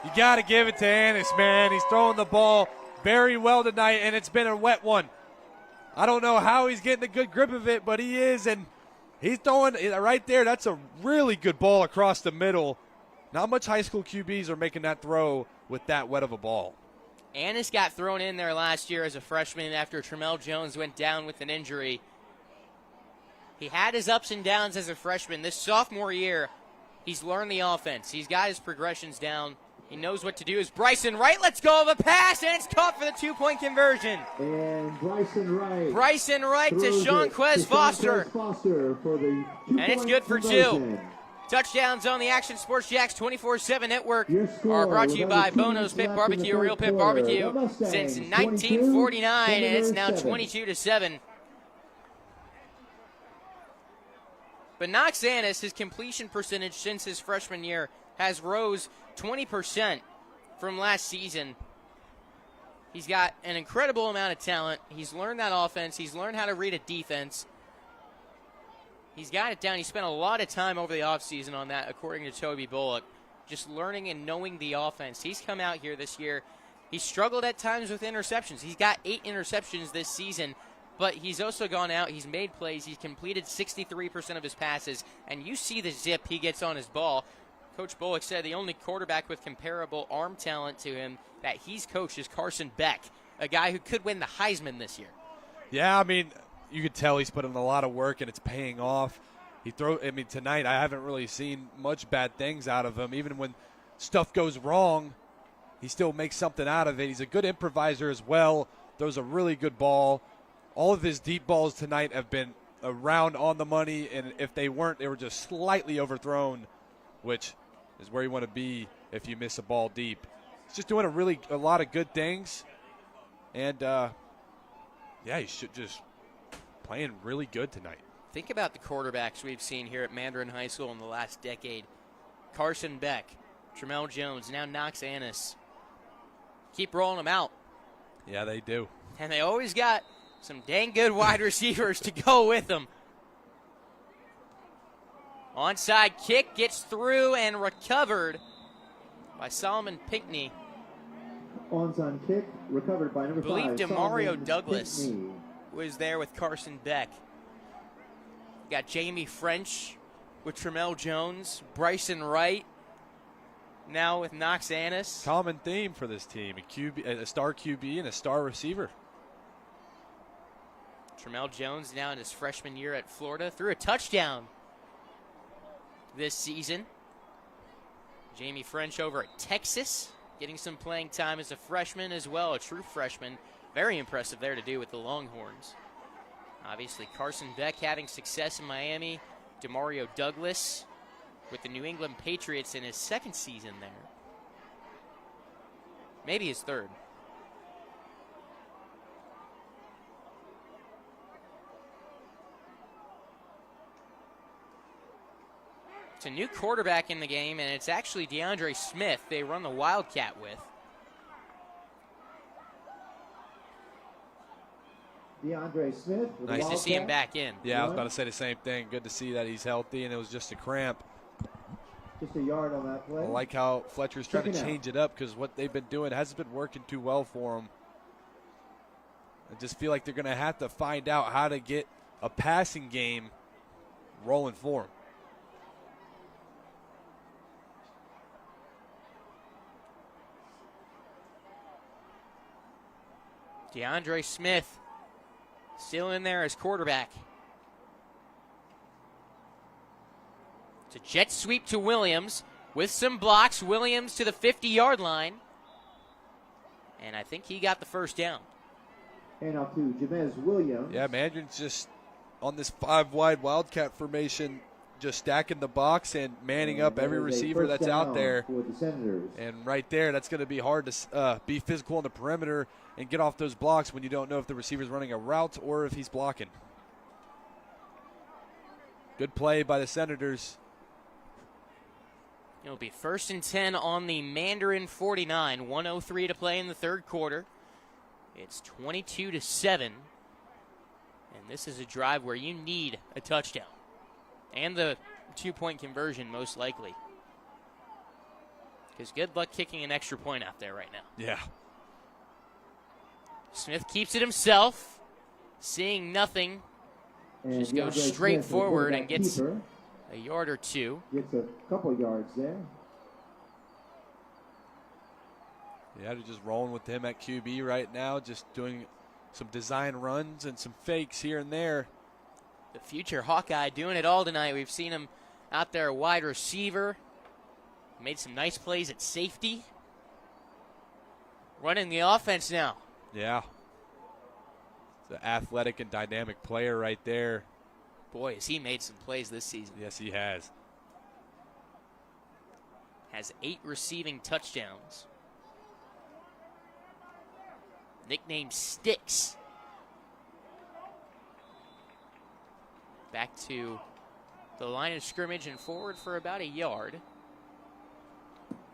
You got to give it to Annis, man. He's throwing the ball very well tonight, and it's been a wet one. I don't know how he's getting a good grip of it, but he is, and he's throwing it right there. That's a really good ball across the middle. Not much high school QBs are making that throw with that wet of a ball. Annis got thrown in there last year as a freshman after Tramel Jones went down with an injury. He had his ups and downs as a freshman. This sophomore year, he's learned the offense. He's got his progressions down. He knows what to do. Is Bryson Wright? Let's go of a pass, and it's caught for the 2-point conversion. And Bryson Wright. Bryson Wright to Seanquez Foster. For the and it's good for 2. Touchdowns on the Action Sports Jacks 24/7 network Your score are brought to you with by other teams Bono's Pit left in the Barbecue, third Real Pit quarter. Barbecue The Mustangs, since 22, 1949, and it's now Senators 7. 22-7. But Knox Annis, his completion percentage since his freshman year has rose 20% from last season. He's got an incredible amount of talent. He's learned that offense. He's learned how to read a defense. He's got it down. He spent a lot of time over the offseason on that, according to Toby Bullock, just learning and knowing the offense. He's come out here this year. He struggled at times with interceptions. He's got 8 interceptions this season, but he's also gone out. He's made plays. He's completed 63% of his passes, and you see the zip he gets on his ball. Coach Bullock said the only quarterback with comparable arm talent to him that he's coached is Carson Beck, a guy who could win the Heisman this year. Yeah, I mean, you could tell he's put in a lot of work, and it's paying off. Tonight I haven't really seen much bad things out of him. Even when stuff goes wrong, he still makes something out of it. He's a good improviser as well. Throws a really good ball. All of his deep balls tonight have been around on the money, and if they weren't, they were just slightly overthrown, which is where you want to be if you miss a ball deep. He's just doing a lot of good things, and he should just playing really good tonight. Think about the quarterbacks we've seen here at Mandarin High School in the last decade. Carson Beck, Tramel Jones, now Knox Annis. Keep rolling them out. Yeah, they do. And they always got some dang good wide receivers to go with them. Onside kick gets through and recovered by Solomon Pinckney. Onside kick recovered by number 5. I believe DeMario Solomon Douglas Pinckney. was there with Carson Beck. Got Jamie French with Tramel Jones, Bryson Wright, now with Knox Annis. Common theme for this team, a star QB and a star receiver. Tramel Jones now in his freshman year at Florida, threw a touchdown this season. Jamie French over at Texas, getting some playing time as a freshman as well, a true freshman. Very impressive there to do with the Longhorns. Obviously, Carson Beck having success in Miami. DeMario Douglas with the New England Patriots in his second season there. Maybe his third. It's a new quarterback in the game, and it's actually DeAndre Smith they run the Wildcat with. DeAndre Smith. Nice to see him back in. Yeah, I was about to say the same thing. Good to see that he's healthy, and it was just a cramp. Just a yard on that play. I like how Fletcher's trying to change it up because what they've been doing hasn't been working too well for him. I just feel like they're going to have to find out how to get a passing game rolling for him. DeAndre Smith still in there as quarterback. It's a jet sweep to Williams with some blocks. Williams to the 50-yard line. And I think he got the first down. And off to Jamez Williams. Yeah, Mandarin's just on this 5-wide Wildcat formation, just stacking the box and manning up every receiver that's out there. For the Senators. And right there, that's going to be hard to be physical on the perimeter and get off those blocks when you don't know if the receiver's running a route or if he's blocking. Good play by the Senators. It'll be 1st and 10 on the Mandarin 49. 1:03 to play in the third quarter. It's 22-7. And this is a drive where you need a touchdown. And the 2-point conversion, most likely. Because good luck kicking an extra point out there right now. Yeah. Smith keeps it himself. Seeing nothing. And just goes DeAndre straight Smith, forward and gets keeper, a yard or two. Gets a couple yards there. Yeah, they're just rolling with him at QB right now, just doing some design runs and some fakes here and there. The future Hawkeye doing it all tonight. We've seen him out there, wide receiver. Made some nice plays at safety. Running the offense now. Yeah. It's an athletic and dynamic player right there. Boy, has he made some plays this season. Yes, he has. has 8 receiving touchdowns. Nicknamed Sticks. Back to the line of scrimmage and forward for about a yard.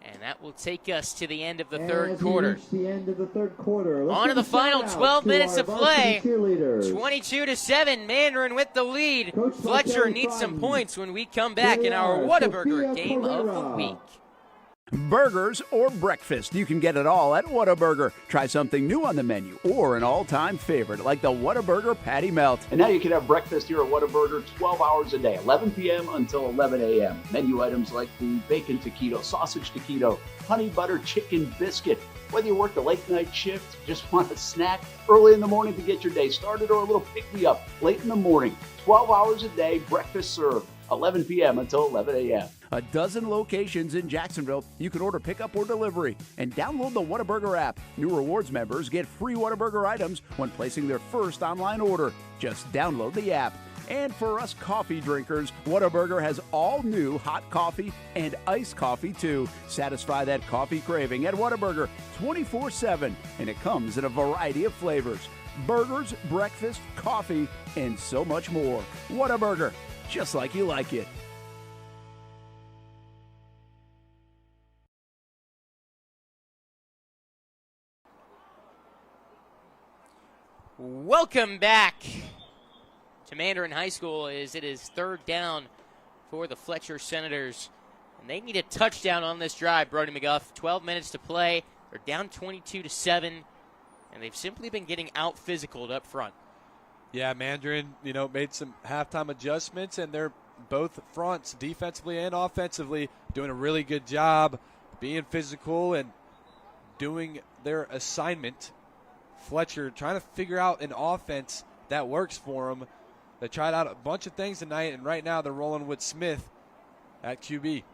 And that will take us to the end of the third quarter. The end of the third quarter. On to the final 12 minutes of play. Cheerleaders. 22-7, Mandarin with the lead. Fletcher needs some points when we come back in our Whataburger game of the week. Burgers or breakfast, you can get it all at Whataburger. Try something new on the menu or an all-time favorite like the Whataburger Patty Melt. And now you can have breakfast here at Whataburger 12 hours a day, 11 p.m. until 11 a.m. Menu items like the bacon taquito, sausage taquito, honey butter chicken biscuit. Whether you work the late night shift, just want a snack early in the morning to get your day started, or a little pick-me-up late in the morning, 12 hours a day, breakfast served, 11 p.m. until 11 a.m. A dozen locations in Jacksonville. You can order pickup or delivery and download the Whataburger app. New rewards members get free Whataburger items when placing their first online order. Just download the app. And for us coffee drinkers, Whataburger has all new hot coffee and iced coffee too. Satisfy that coffee craving at Whataburger 24/7, and it comes in a variety of flavors. Burgers, breakfast, coffee, and so much more. Whataburger, just like you like it. Welcome back to Mandarin High School as it is third down for the Fletcher Senators. And they need a touchdown on this drive, Brody McGuff. 12 minutes to play. They're down 22-7, and they've simply been getting out-physicaled up front. Yeah, Mandarin, made some halftime adjustments, and they're both fronts, defensively and offensively, doing a really good job being physical and doing their assignment. Fletcher trying to figure out an offense that works for them. They tried out a bunch of things tonight, and right now they're rolling with Smith at QB.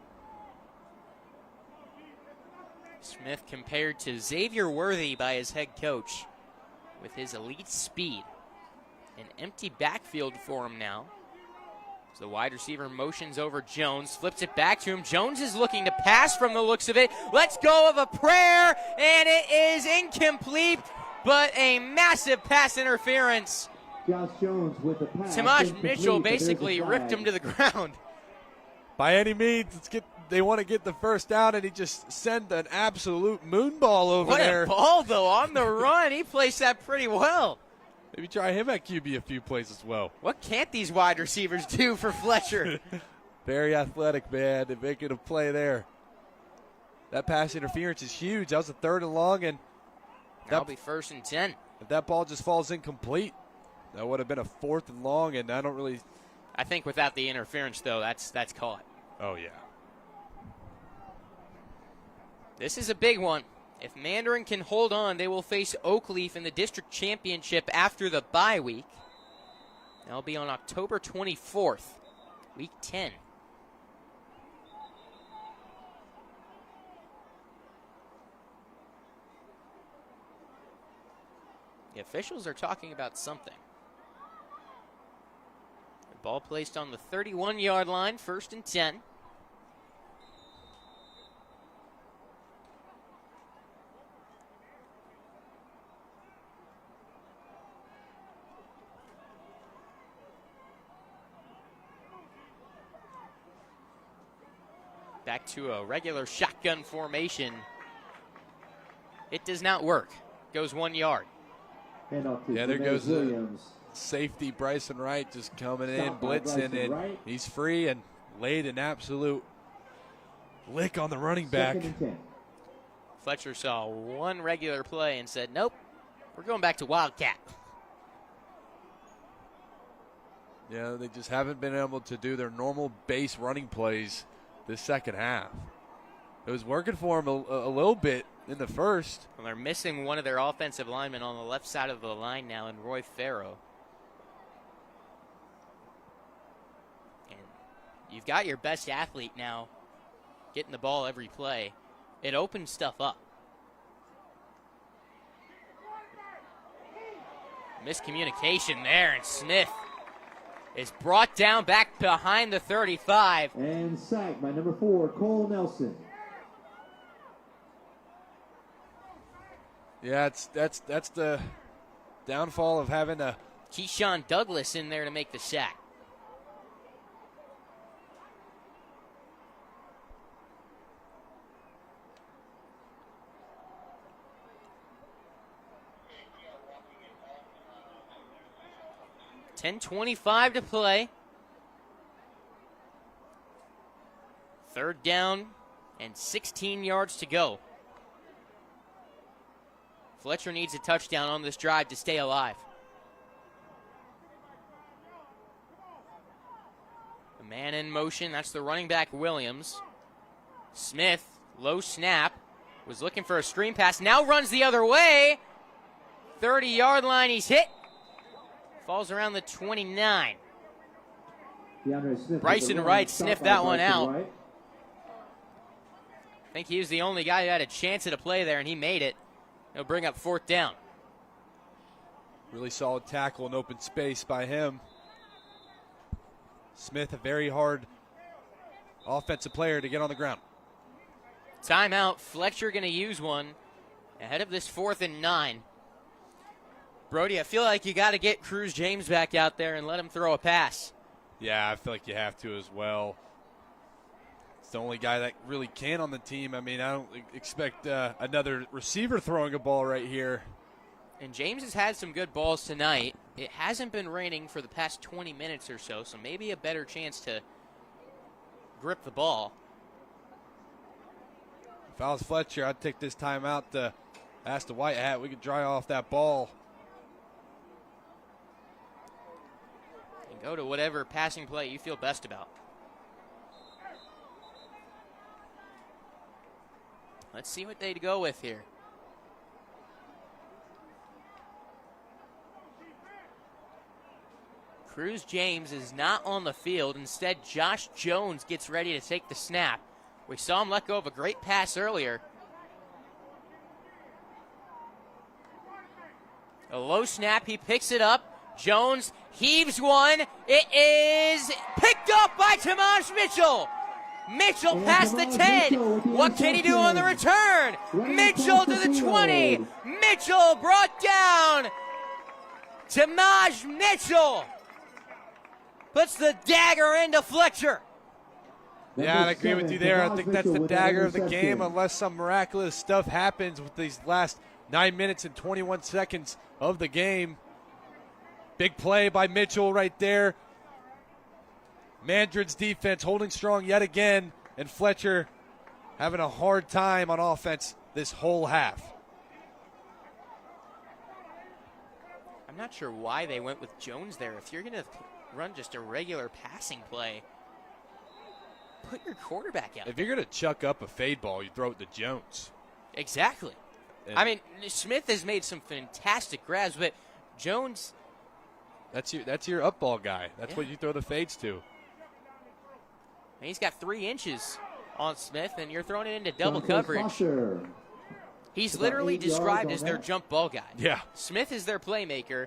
Smith compared to Xavier Worthy by his head coach with his elite speed. An empty backfield for him now. So the wide receiver motions over Jones, flips it back to him. Jones is looking to pass from the looks of it. Let's go of a prayer, and it is incomplete, but a massive pass interference. Josh Jones with the pass. Tamash Mitchell basically ripped him to the ground. By any means, they want to get the first down, and he just sent an absolute moon ball over there. What a ball, though, on the run. He placed that pretty well. Maybe try him at QB a few plays as well. What can't these wide receivers do for Fletcher? Very athletic, man. They're making a play there. That pass interference is huge. That was a 3rd and long, and that'll be 1st and 10. If that ball just falls incomplete, that would have been a 4th and long, and I think without the interference, though, that's caught. Oh, yeah. This is a big one. If Mandarin can hold on, they will face Oakleaf in the district championship after the bye week. That'll be on October 24th, week 10. The officials are talking about something. The ball placed on the 31-yard line, 1st and 10. Back to a regular shotgun formation. It does not work. Goes 1 yard. Yeah, there goes the safety Bryson Wright just coming in, blitzing, and he's free and laid an absolute lick on the running back. Fletcher saw one regular play and said, nope, we're going back to Wildcat. Yeah, they just haven't been able to do their normal base running plays this second half. It was working for them a little bit in the first. Well, they're missing one of their offensive linemen on the left side of the line now in Roy Farrow. And you've got your best athlete now getting the ball every play. It opens stuff up. Miscommunication there, and Smith is brought down back behind the 35. And sacked by number 4, Cole Nelson. Yeah, that's the downfall of having a Keyshawn Douglas in there to make the sack. .25 to play. Third down and 16 yards to go. Fletcher needs a touchdown on this drive to stay alive. The man in motion, that's the running back Williams. Smith, low snap, was looking for a screen pass, now runs the other way. 30-yard line, he's hit. Falls around the 29. Bryson Wright sniffed that one out. I think he was the only guy who had a chance at a play there, and he made it. He'll bring up fourth down. Really solid tackle in open space by him. Smith, a very hard offensive player to get on the ground. Timeout. Fletcher going to use one ahead of this 4th and 9. Brody, I feel like you got to get Cruz James back out there and let him throw a pass. Yeah, I feel like you have to as well. It's the only guy that really can on the team. I mean, I don't expect another receiver throwing a ball right here. And James has had some good balls tonight. It hasn't been raining for the past 20 minutes or so, so maybe a better chance to grip the ball. If I was Fletcher, I'd take this timeout to ask the White Hat. We could dry off that ball. And go to whatever passing play you feel best about. Let's see what they go with here. Cruz James is not on the field. Instead, Josh Jones gets ready to take the snap. We saw him let go of a great pass earlier. A low snap, he picks it up. Jones heaves one. It is picked up by Tamaj Mitchell. Mitchell past the 10. What can he do on the return? Mitchell to the 20. Mitchell brought down. Tamaj Mitchell puts the dagger into Fletcher. Yeah, I agree with you there. I think that's the dagger of the game unless some miraculous stuff happens with these last 9 minutes and 21 seconds of the game. Big play by Mitchell right there. Mandarin's defense holding strong yet again, and Fletcher having a hard time on offense this whole half. I'm not sure why they went with Jones there. If you're going to run just a regular passing play, put your quarterback out. If you're going to chuck up a fade ball, you throw it to Jones. Exactly. I mean, Smith has made some fantastic grabs, but Jones... That's your up ball guy. That's what you throw the fades to. And he's got 3 inches on Smith, and you're throwing it into double coverage. He's literally described as their jump ball guy. Yeah. Smith is their playmaker.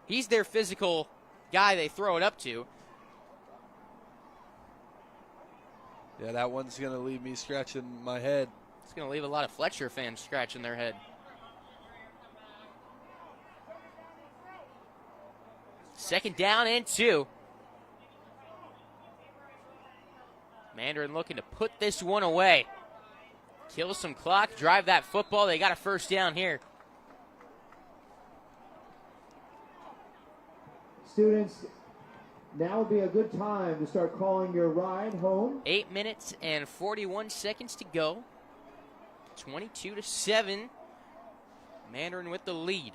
He's their physical guy they throw it up to. Yeah, that one's going to leave me scratching my head. It's going to leave a lot of Fletcher fans scratching their head. Second down and 2. Mandarin looking to put this one away. Kill some clock, drive that football. They got a first down here. Students, now would be a good time to start calling your ride home. 8 minutes and 41 seconds to go. 22-7. Mandarin with the lead.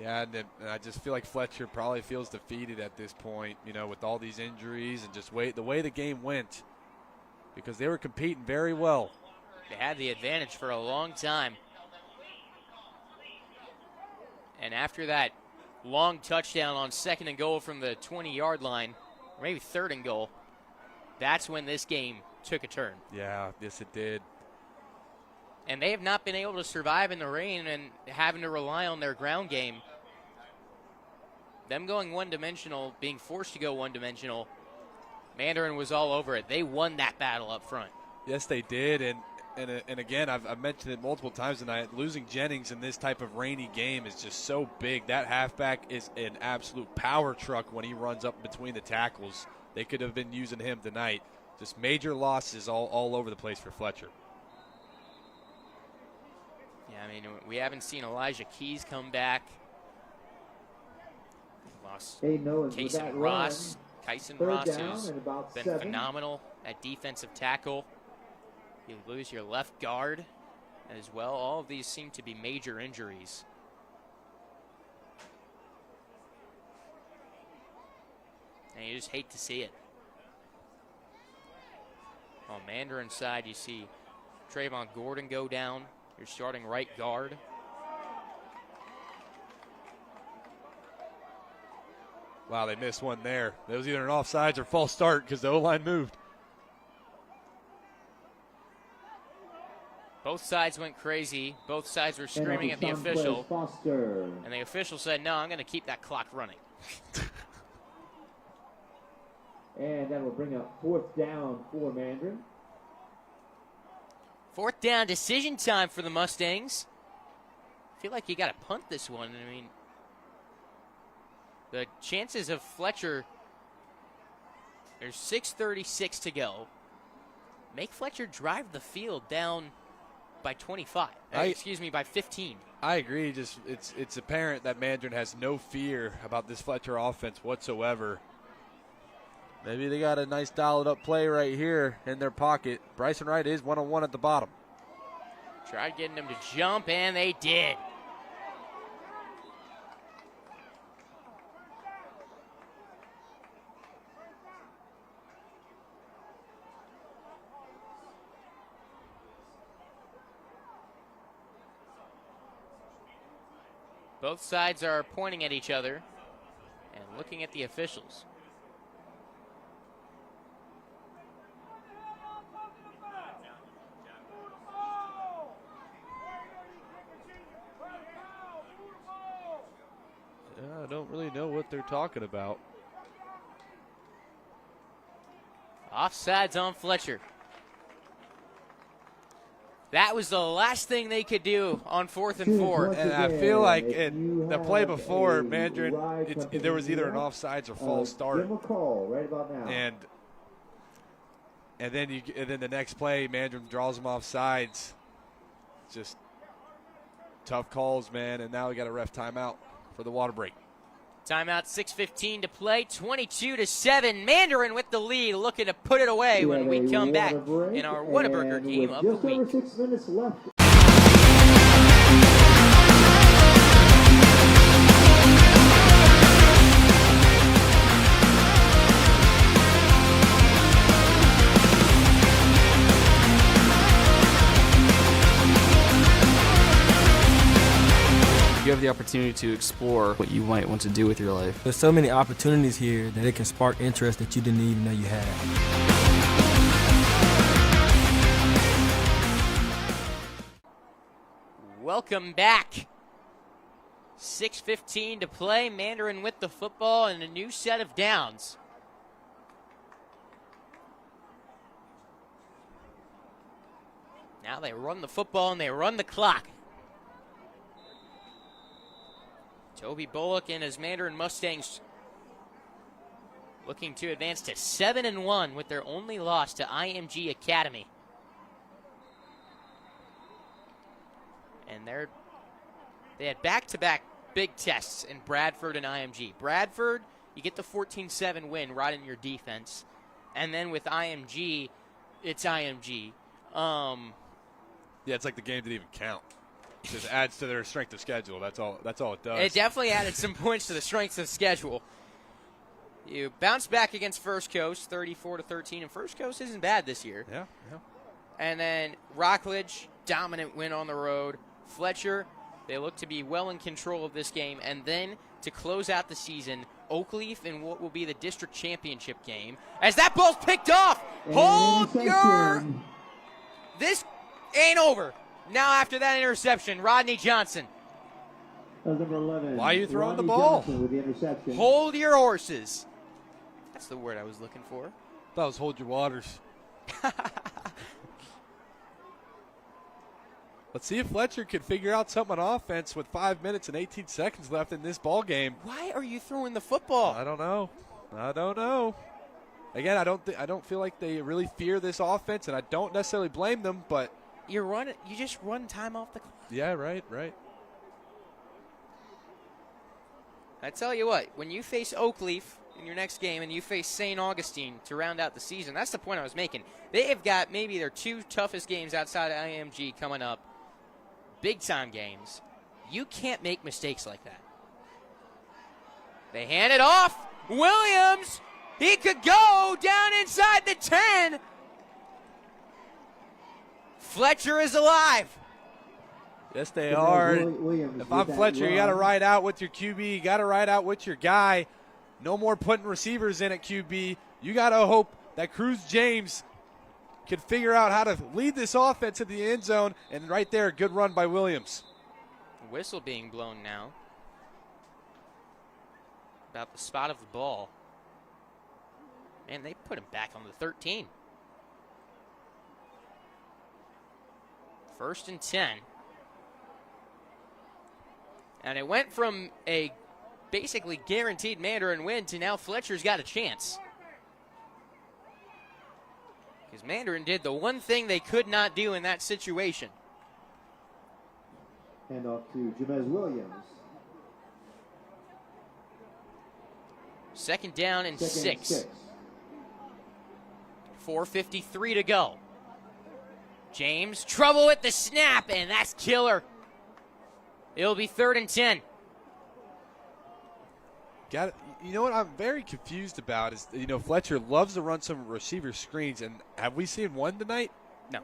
Yeah, and I just feel like Fletcher probably feels defeated at this point, you know, with all these injuries and just the way the game went, because they were competing very well. They had the advantage for a long time. And after that long touchdown on 2nd and goal from the 20-yard line, or maybe 3rd and goal, that's when this game took a turn. Yeah, yes it did. And they have not been able to survive in the rain and having to rely on their ground game. Them going one-dimensional, being forced to go one-dimensional, Mandarin was all over it. They won that battle up front. Yes, they did, and And again, I've mentioned it multiple times tonight, losing Jennings in this type of rainy game is just so big. That halfback is an absolute power truck when he runs up between the tackles. They could have been using him tonight. Just major losses all over the place for Fletcher. Yeah, I mean, we haven't seen Elijah Keys come back. Lost Kyson Ross. Kyson Ross, who's been phenomenal at defensive tackle. You lose your left guard as well. All of these seem to be major injuries. And you just hate to see it. On Mandarin side, you see Trayvon Gordon go down, your starting right guard. Wow, they missed one there. That was either an offsides or false start because the O-line moved. Both sides went crazy. Both sides were screaming at the official. And the official said, no, I'm going to keep that clock running. And that will bring up 4th down for Mandarin. 4th down, decision time for the Mustangs. I feel like you got to punt this one. I mean, the chances of Fletcher, there's 6:36 to go. Make Fletcher drive the field down by 25. By 15. I agree. Just it's apparent that Mandarin has no fear about this Fletcher offense whatsoever. Maybe they got a nice dialed-up play right here in their pocket. Bryson Wright is one-on-one at the bottom. Tried getting them to jump, and they did. Both sides are pointing at each other and looking at the officials. Yeah, I don't really know what they're talking about. Offsides on Fletcher. That was the last thing they could do on 4th and 4. And I feel like in the play before, Mandarin, there was either an offsides or false start. Give him a call right about now. And then the next play, Mandarin draws them off sides. Just tough calls, man. And now we got a ref timeout for the water break. Timeout, 6:15 to play, 22-7. Mandarin with the lead, looking to put it away when we come back in our Whataburger game of the week. Just over 6 minutes left. You have the opportunity to explore what you might want to do with your life. There's so many opportunities here that it can spark interest that you didn't even know you had. Welcome back. 6:15 to play. Mandarin with the football and a new set of downs. Now they run the football and they run the clock. Toby Bullock and his Mandarin Mustangs looking to advance to 7-1 with their only loss to IMG Academy. And they had back-to-back big tests in Bradford and IMG. Bradford, you get the 14-7 win right in your defense. And then with IMG, it's IMG. Yeah, it's like the game didn't even count. It just adds to their strength of schedule. That's all it does. It definitely added some points to the strength of schedule. You bounce back against First Coast, 34-13, and First Coast isn't bad this year. Yeah. And then Rockledge, dominant win on the road. Fletcher, they look to be well in control of this game. And then to close out the season, Oakleaf in what will be the district championship game. As that ball's picked off, This ain't over. Now after that interception, Rodney Johnson. Number 11. Why are you throwing Rodney the ball? Johnson with the interception. Hold your horses. That's the word I was looking for. That was hold your waters. Let's see if Fletcher can figure out something on offense with 5 minutes and 18 seconds left in this ball game. Why are you throwing the football? I don't know. Again, I don't feel like they really fear this offense, and I don't necessarily blame them, but you just run time off the clock. Yeah, right. I tell you what, when you face Oakleaf in your next game and you face St. Augustine to round out the season, that's the point I was making. They have got maybe their 2 toughest games outside of IMG coming up. Big-time games. You can't make mistakes like that. They hand it off. Williams, he could go down inside the 10. Fletcher is alive. Yes, they are. If I'm Fletcher, you got to ride out with your QB. You got to ride out with your guy. No more putting receivers in at QB. You got to hope that Cruz James can figure out how to lead this offense in the end zone. And right there, good run by Williams. Whistle being blown now. About the spot of the ball. Man, they put him back on the 13. 1st and 10. And it went from a basically guaranteed Mandarin win to now Fletcher's got a chance. Because Mandarin did the one thing they could not do in that situation. Hand off to Jamez Williams. 2nd down and 6. 4:53 to go. James, trouble with the snap, and that's killer. It'll be 3rd and 10. Got it. You know what I'm very confused about is, Fletcher loves to run some receiver screens, and have we seen one tonight? No.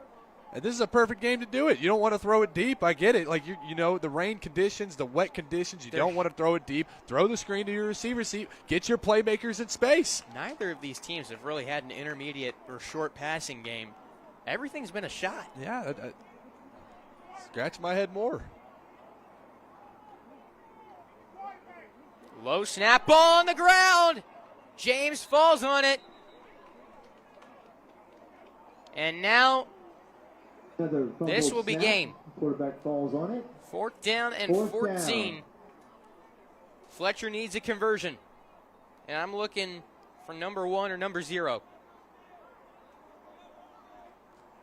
And this is a perfect game to do it. You don't want to throw it deep. I get it. Like, the rain conditions, the wet conditions, you don't want to throw it deep. Throw the screen to your receiver seat. Get your playmakers in space. Neither of these teams have really had an intermediate or short passing game. Everything's been a shot. Yeah. Scratch my head more. Low snap, ball on the ground. James falls on it. And now this will be game. Quarterback falls on it. 4th down and 14. Fletcher needs a conversion. And I'm looking for number 1 or number 0.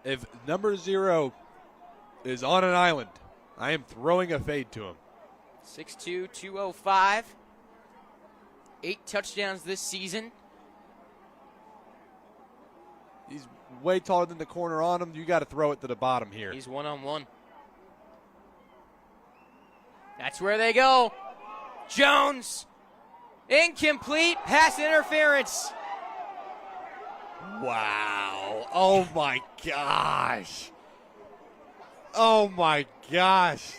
If number 0 is on an island, I am throwing a fade to him. 6'2", 205. 8 touchdowns this season. He's way taller than the corner on him. You got to throw it to the bottom here. He's one-on-one. That's where they go. Jones. Incomplete. Pass interference. Wow. Oh, my gosh. Oh, my gosh.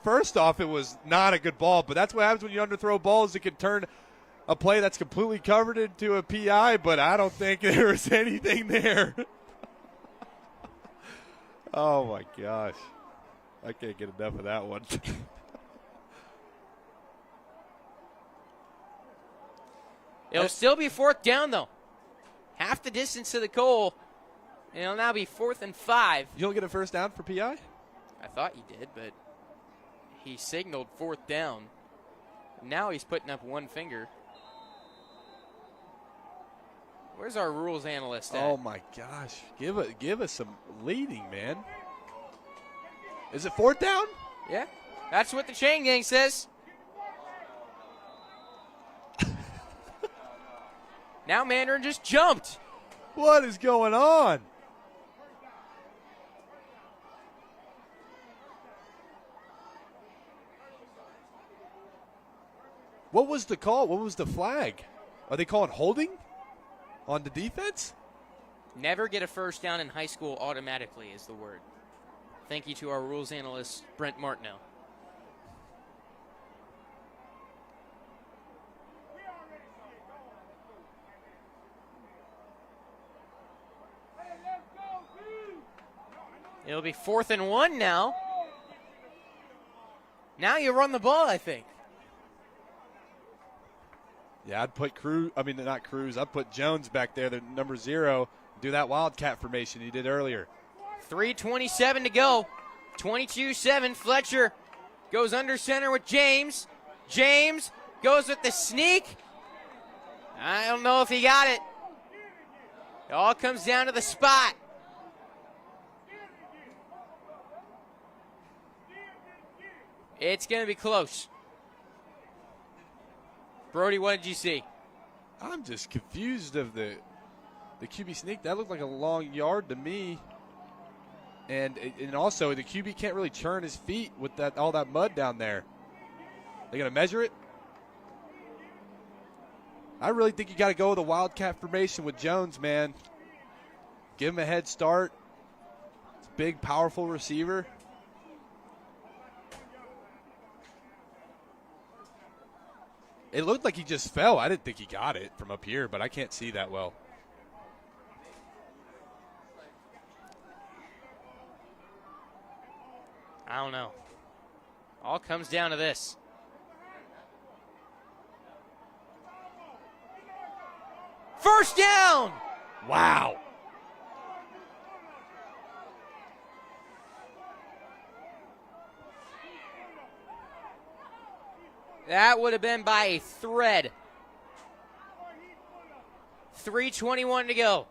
First off, it was not a good ball, but that's what happens when you underthrow balls. It can turn a play that's completely covered into a PI, but I don't think there was anything there. Oh, my gosh. I can't get enough of that one. It'll still be 4th down, though. Half the distance to the goal. It'll now be 4th and 5. You don't get a first down for PI? I thought he did, but he signaled 4th down. Now he's putting up one finger. Where's our rules analyst at? Oh, my gosh. Give us some leading, man. Is it 4th down? Yeah. That's what the chain gang says. Now Mandarin just jumped. What is going on? What was the call? What was the flag? Are they calling holding on the defense? Never get a first down in high school automatically is the word. Thank you to our rules analyst, Brent Martineau. It'll be 4th and 1 now. Now you run the ball, I think. Yeah, I'd put not Cruz. I'd put Jones back there, the number 0, do that wildcat formation he did earlier. 3:27 to go. 22-7. Fletcher goes under center with James. James goes with the sneak. I don't know if he got it. It all comes down to the spot. It's going to be close. Brody, what did you see? I'm just confused of the QB sneak. That looked like a long yard to me. And also, the QB can't really churn his feet with all that mud down there. They going to measure it? I really think you got to go with a wildcat formation with Jones, man. Give him a head start. It's a big, powerful receiver. It looked like he just fell. I didn't think he got it from up here, but I can't see that well. I don't know. All comes down to this. First down! Wow. That would have been by a thread. 3:21 to go.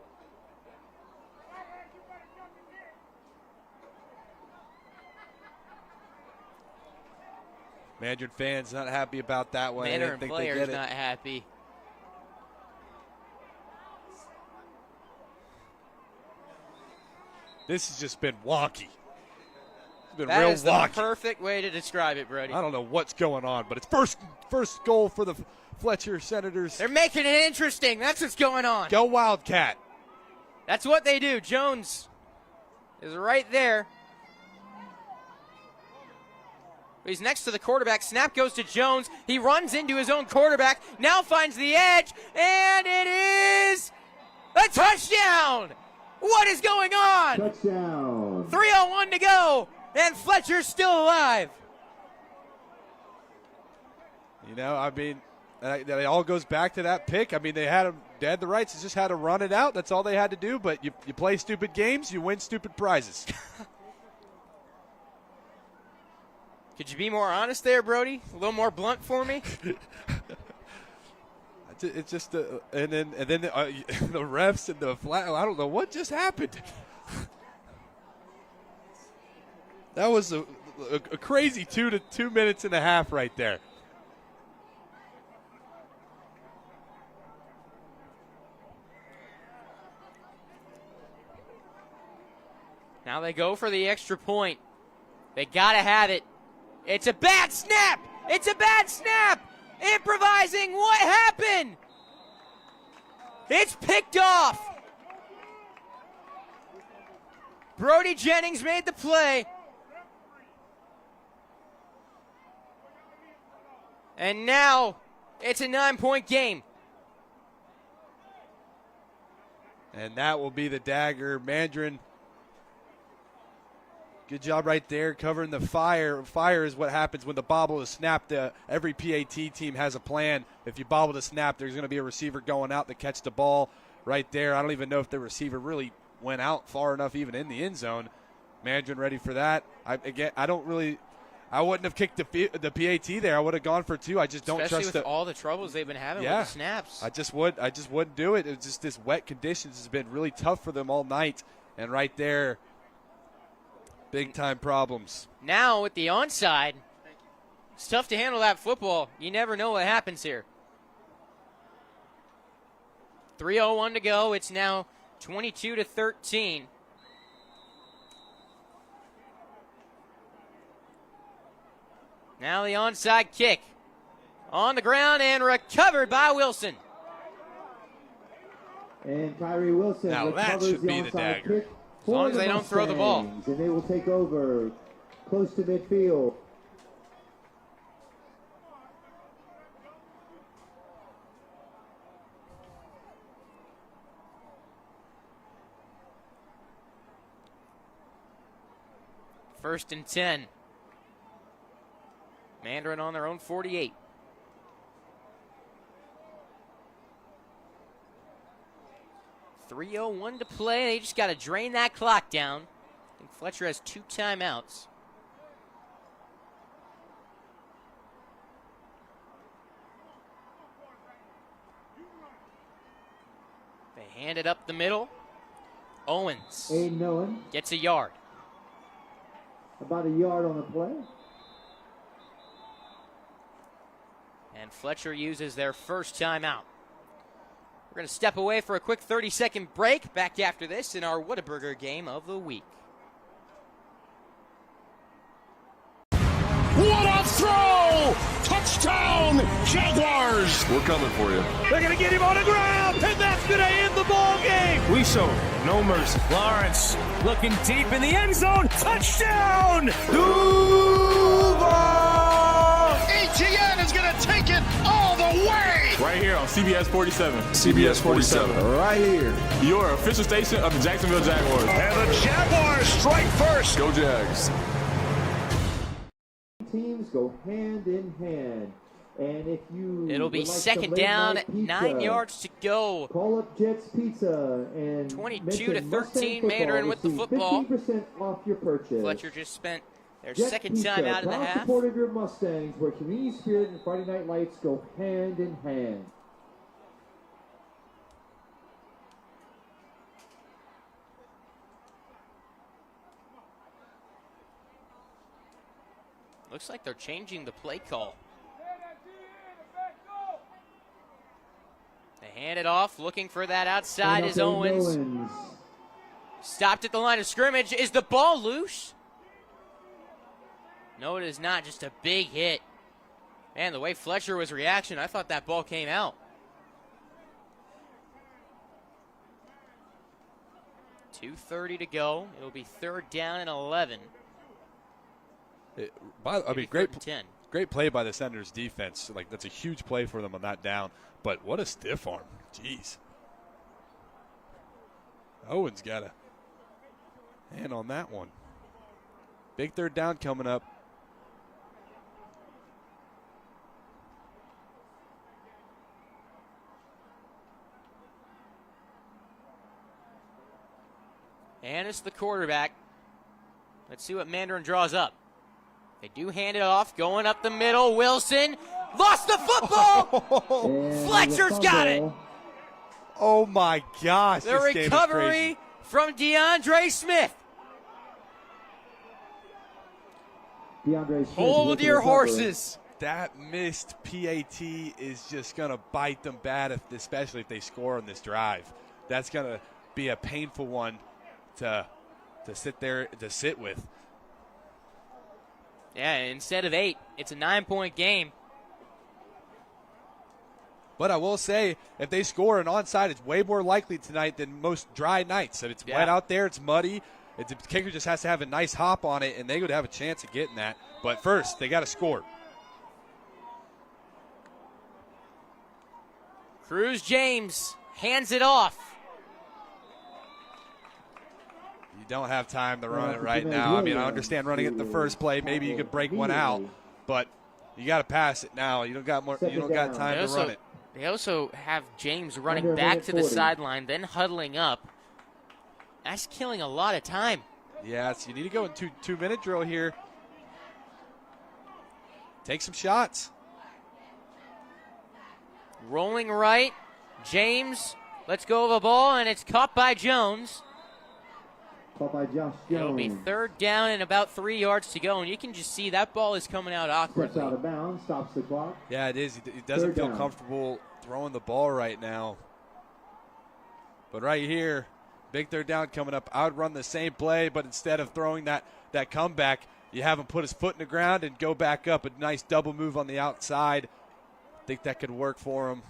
Mandarin fans not happy about that one. Mandarin players not happy. This has just been wonky. It's been That real is wonky. the perfect way to describe it, Brody. I don't know what's going on, but it's first goal for the Fletcher Senators. They're making it interesting. That's what's going on. Go Wildcat. That's what they do. Jones is right there. He's next to the quarterback. Snap goes to Jones. He runs into his own quarterback. Now finds the edge. And it is a touchdown. What is going on? Touchdown. 3:01 to go. And Fletcher's still alive. You know, I mean, it all goes back to that pick. I mean, they had the rights. They just had to run it out. That's all they had to do. But you play stupid games, you win stupid prizes. Could you be more honest there, Brody? A little more blunt for me? It's just and then the refs and the flag. I don't know what just happened. That was a crazy 2 minutes and a half right there. Now they go for the extra point. They gotta have it. It's a bad snap. It's a bad snap. Improvising. What happened? It's picked off. Brody Jennings made the play. And now it's a 9-point game. And that will be the dagger. Mandarin, good job right there covering the fire. Fire is what happens when the bobble is snapped. Every PAT team has a plan. If you bobble the snap, there's going to be a receiver going out to catch the ball right there. I don't even know if the receiver really went out far enough even in the end zone. Mandarin ready for that. I wouldn't have kicked the PAT there. I would have gone for 2. I just don't Especially trust with all the troubles they've been having with the snaps. I just wouldn't do it. It's just this wet conditions has been really tough for them all night. And right there, big-time problems. Now with the onside, it's tough to handle that football. You never know what happens here. 3:01 to go. It's now 22-13. Now the onside kick. On the ground and recovered by Wilson. And Tyree Wilson Now that recovers should be the the onside dagger. kick As long for as they don't throw the ball. Mustangs, and they will take over close to midfield. First and 10. Mandarin on their own 48. .301 to play. They just got to drain that clock down. think Fletcher has 2 timeouts. They hand it up the middle. Owens Aiden Owen, gets a yard. about a yard on the play. And Fletcher uses their first timeout. We're going to step away for a quick 30-second break. Back after this in our Whataburger game of the week. What a throw! Touchdown, Jaguars! We're coming for you. They're going to get him on the ground, and that's going to end the ball game. We show no mercy. Lawrence looking deep in the end zone. Touchdown! Duval! ETN is going to take it all the way. Right here on CBS 47. CBS 47. Right here. Your official station of the Jacksonville Jaguars. And the Jaguars strike first. Go Jags. Teams go hand in hand. And if you It'll be would like second some late down, night pizza, 9 yards to go. Call up Jets Pizza and 22-13, Mandarin with the football. 15% off your purchase. Fletcher just spent their Jets second Pizza, time out of the proud half. supporter of your Mustangs, where community spirit and Friday Night Lights go hand in hand. Looks like they're changing the play call. They hand it off, looking for that outside is Owens. Stopped at the line of scrimmage. Is the ball loose? No, it is not. Just a big hit. Man, the way Fletcher was reaction, I thought that ball came out. 2:30 to go. It'll be 3rd down and 11. Great play by the Senators defense. Like, that's a huge play for them on that down. But what a stiff arm. Jeez. Owens got a hand on that one. Big 3rd down coming up. And it's the quarterback. Let's see what Mandarin draws up. They do hand it off, going up the middle. Wilson lost the football. Fletcher's got it. Oh my gosh! The recovery from DeAndre Smith. DeAndre Smith. Hold your horses. That missed PAT is just gonna bite them bad, especially if they score on this drive. That's gonna be a painful one to sit with. Yeah, instead of 8, it's a 9-point game. But I will say, if they score an onside, it's way more likely tonight than most dry nights. If it's wet out there, it's muddy. The kicker just has to have a nice hop on it, and they would have a chance of getting that. But first, they got to score. Cruz James hands it off. You don't have time to run it right now. I mean, I understand running it the first play. Maybe you could break one out, but you got to pass it now. You don't got time to run it. They also have James running back to the sideline, then huddling up. That's killing a lot of time. Yes, you need to go in two-minute drill here. Take some shots. Rolling right. James lets go of a ball, and it's caught by Jones. Caught by Josh Jones. It'll be 3rd down and about 3 yards to go, and you can just see that ball is coming out awkwardly. Steps out of bounds, stops the clock. Yeah, it is. He doesn't feel comfortable throwing the ball right now. But right here, big 3rd down coming up. I would run the same play, but instead of throwing that comeback, you have him put his foot in the ground and go back up. A nice double move on the outside. I think that could work for him.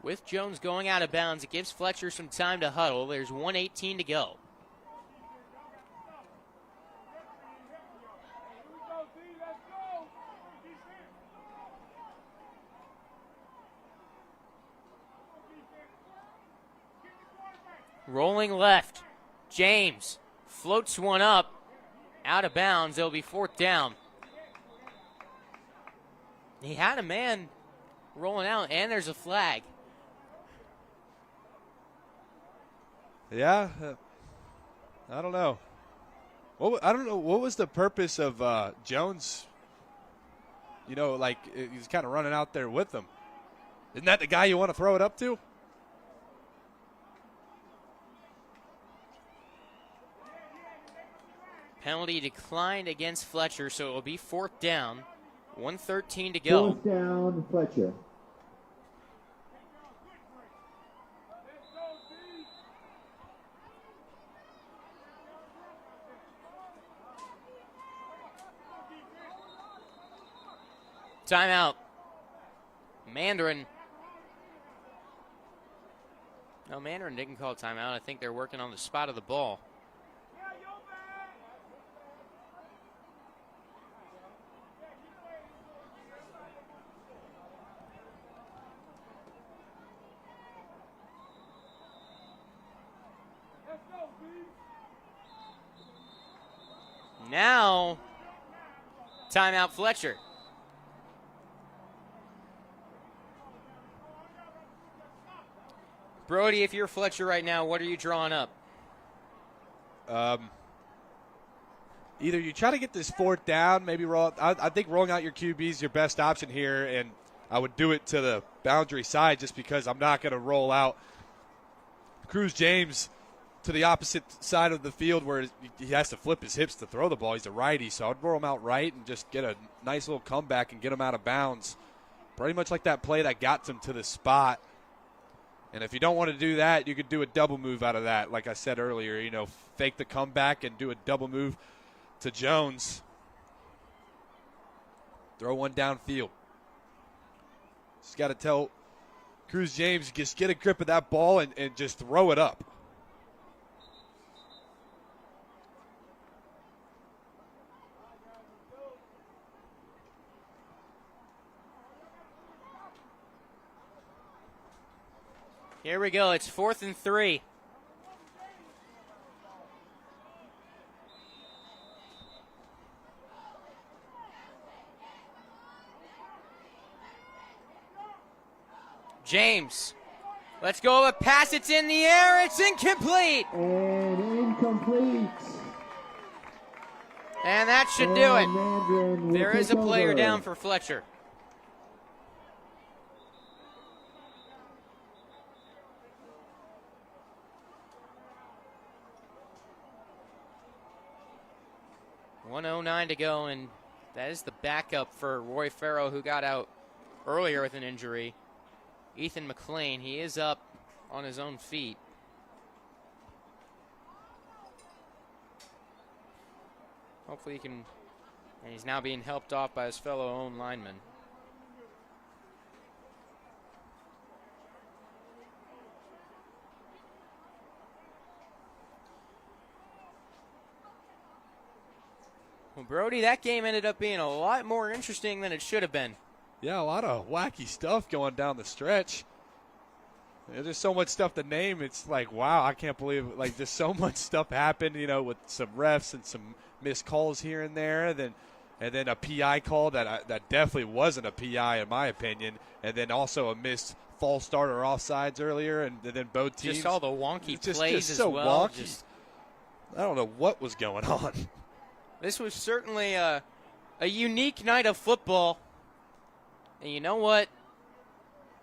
With Jones going out of bounds, it gives Fletcher some time to huddle. There's 1:18 to go. Rolling left. James floats one up. Out of bounds. It'll be 4th down. He had a man rolling out, and there's a flag. Yeah, I don't know. I don't know. What was the purpose of Jones? You know, like he's kind of running out there with them. Isn't that the guy you want to throw it up to? Penalty declined against Fletcher, so it will be 4th down. 1:13 to go. 4th down, Fletcher. Timeout. Mandarin. No, Mandarin didn't call timeout. I think they're working on the spot of the ball. Now, timeout Fletcher. Brody, if you're Fletcher right now, what are you drawing up? Either you try to get this 4th down, maybe roll. I think rolling out your QB is your best option here, and I would do it to the boundary side just because I'm not going to roll out Cruz James to the opposite side of the field where he has to flip his hips to throw the ball. He's a righty, so I'd roll him out right and just get a nice little comeback and get him out of bounds. Pretty much like that play that got him to the spot. And if you don't want to do that, you could do a double move out of that. Like I said earlier, you know, fake the comeback and do a double move to Jones. Throw one downfield. Just got to tell Cruz James, just get a grip of that ball and just throw it up. Here we go. It's 4th and 3. James. Let's go. A pass. It's in the air. It's incomplete. And incomplete. And that should do it. There is a player down for Fletcher. .109 to go, and that is the backup for Roy Farrow, who got out earlier with an injury. Ethan McLean, he is up on his own feet. Hopefully he can, and he's now being helped off by his fellow own lineman. Well, Brody, that game ended up being a lot more interesting than it should have been. Yeah, a lot of wacky stuff going down the stretch. There's so much stuff to name. It's like, wow, I can't believe it. Like, just so much stuff happened, you know, with some refs and some missed calls here and there. And then a PI call that definitely wasn't a PI in my opinion. And then also a missed false start or offsides earlier. And then both teams. Just all the wonky plays just as so well. Wonky. I don't know what was going on. This was certainly a unique night of football. And you know what?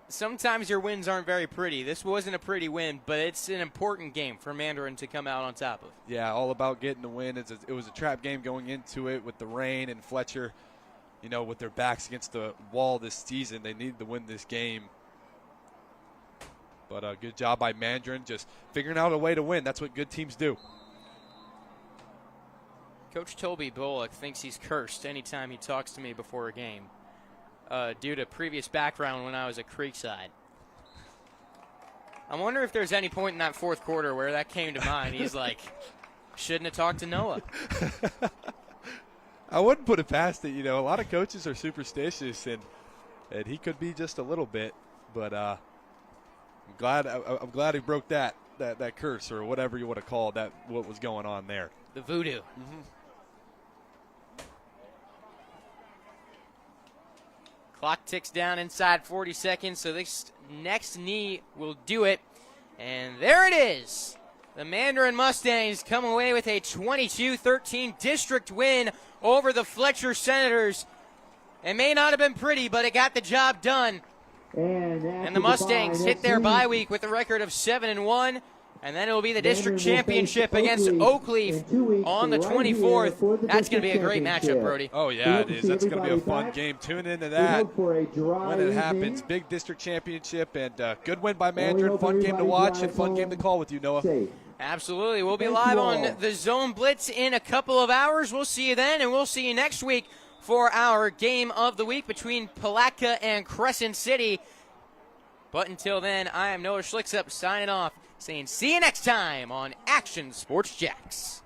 Sometimes your wins aren't very pretty. This wasn't a pretty win, but it's an important game for Mandarin to come out on top of. Yeah, all about getting the win. It was a trap game going into it with the rain and Fletcher, you know, with their backs against the wall this season. They needed to win this game. But a good job by Mandarin just figuring out a way to win. That's what good teams do. Coach Toby Bullock thinks he's cursed anytime he talks to me before a game due to previous background when I was at Creekside. I wonder if there's any point in that 4th quarter where that came to mind. He's like, shouldn't have talked to Noah. I wouldn't put it past it. You know, a lot of coaches are superstitious, and he could be just a little bit. But I'm glad he broke that curse or whatever you want to call that, what was going on there. The voodoo. Mm-hmm. Clock ticks down inside 40 seconds, so this next knee will do it. And there it is. The Mandarin Mustangs come away with a 22-13 district win over the Fletcher Senators. It may not have been pretty, but it got the job done. And the Mustangs hit their bye week with a record of 7-1. And then it will be the district championship against Oakleaf on the 24th. That's going to be a great matchup, Brody. Oh, yeah, it is. That's going to be a fun game. Tune into that when it happens. Big district championship and good win by Mandarin. Fun game to watch and fun game to call with you, Noah. Absolutely. We'll be live on the Zone Blitz in a couple of hours. We'll see you then, and we'll see you next week for our game of the week between Palatka and Crescent City. But until then, I am Noah Schlicksup signing off, saying see you next time on Action Sports Jacks.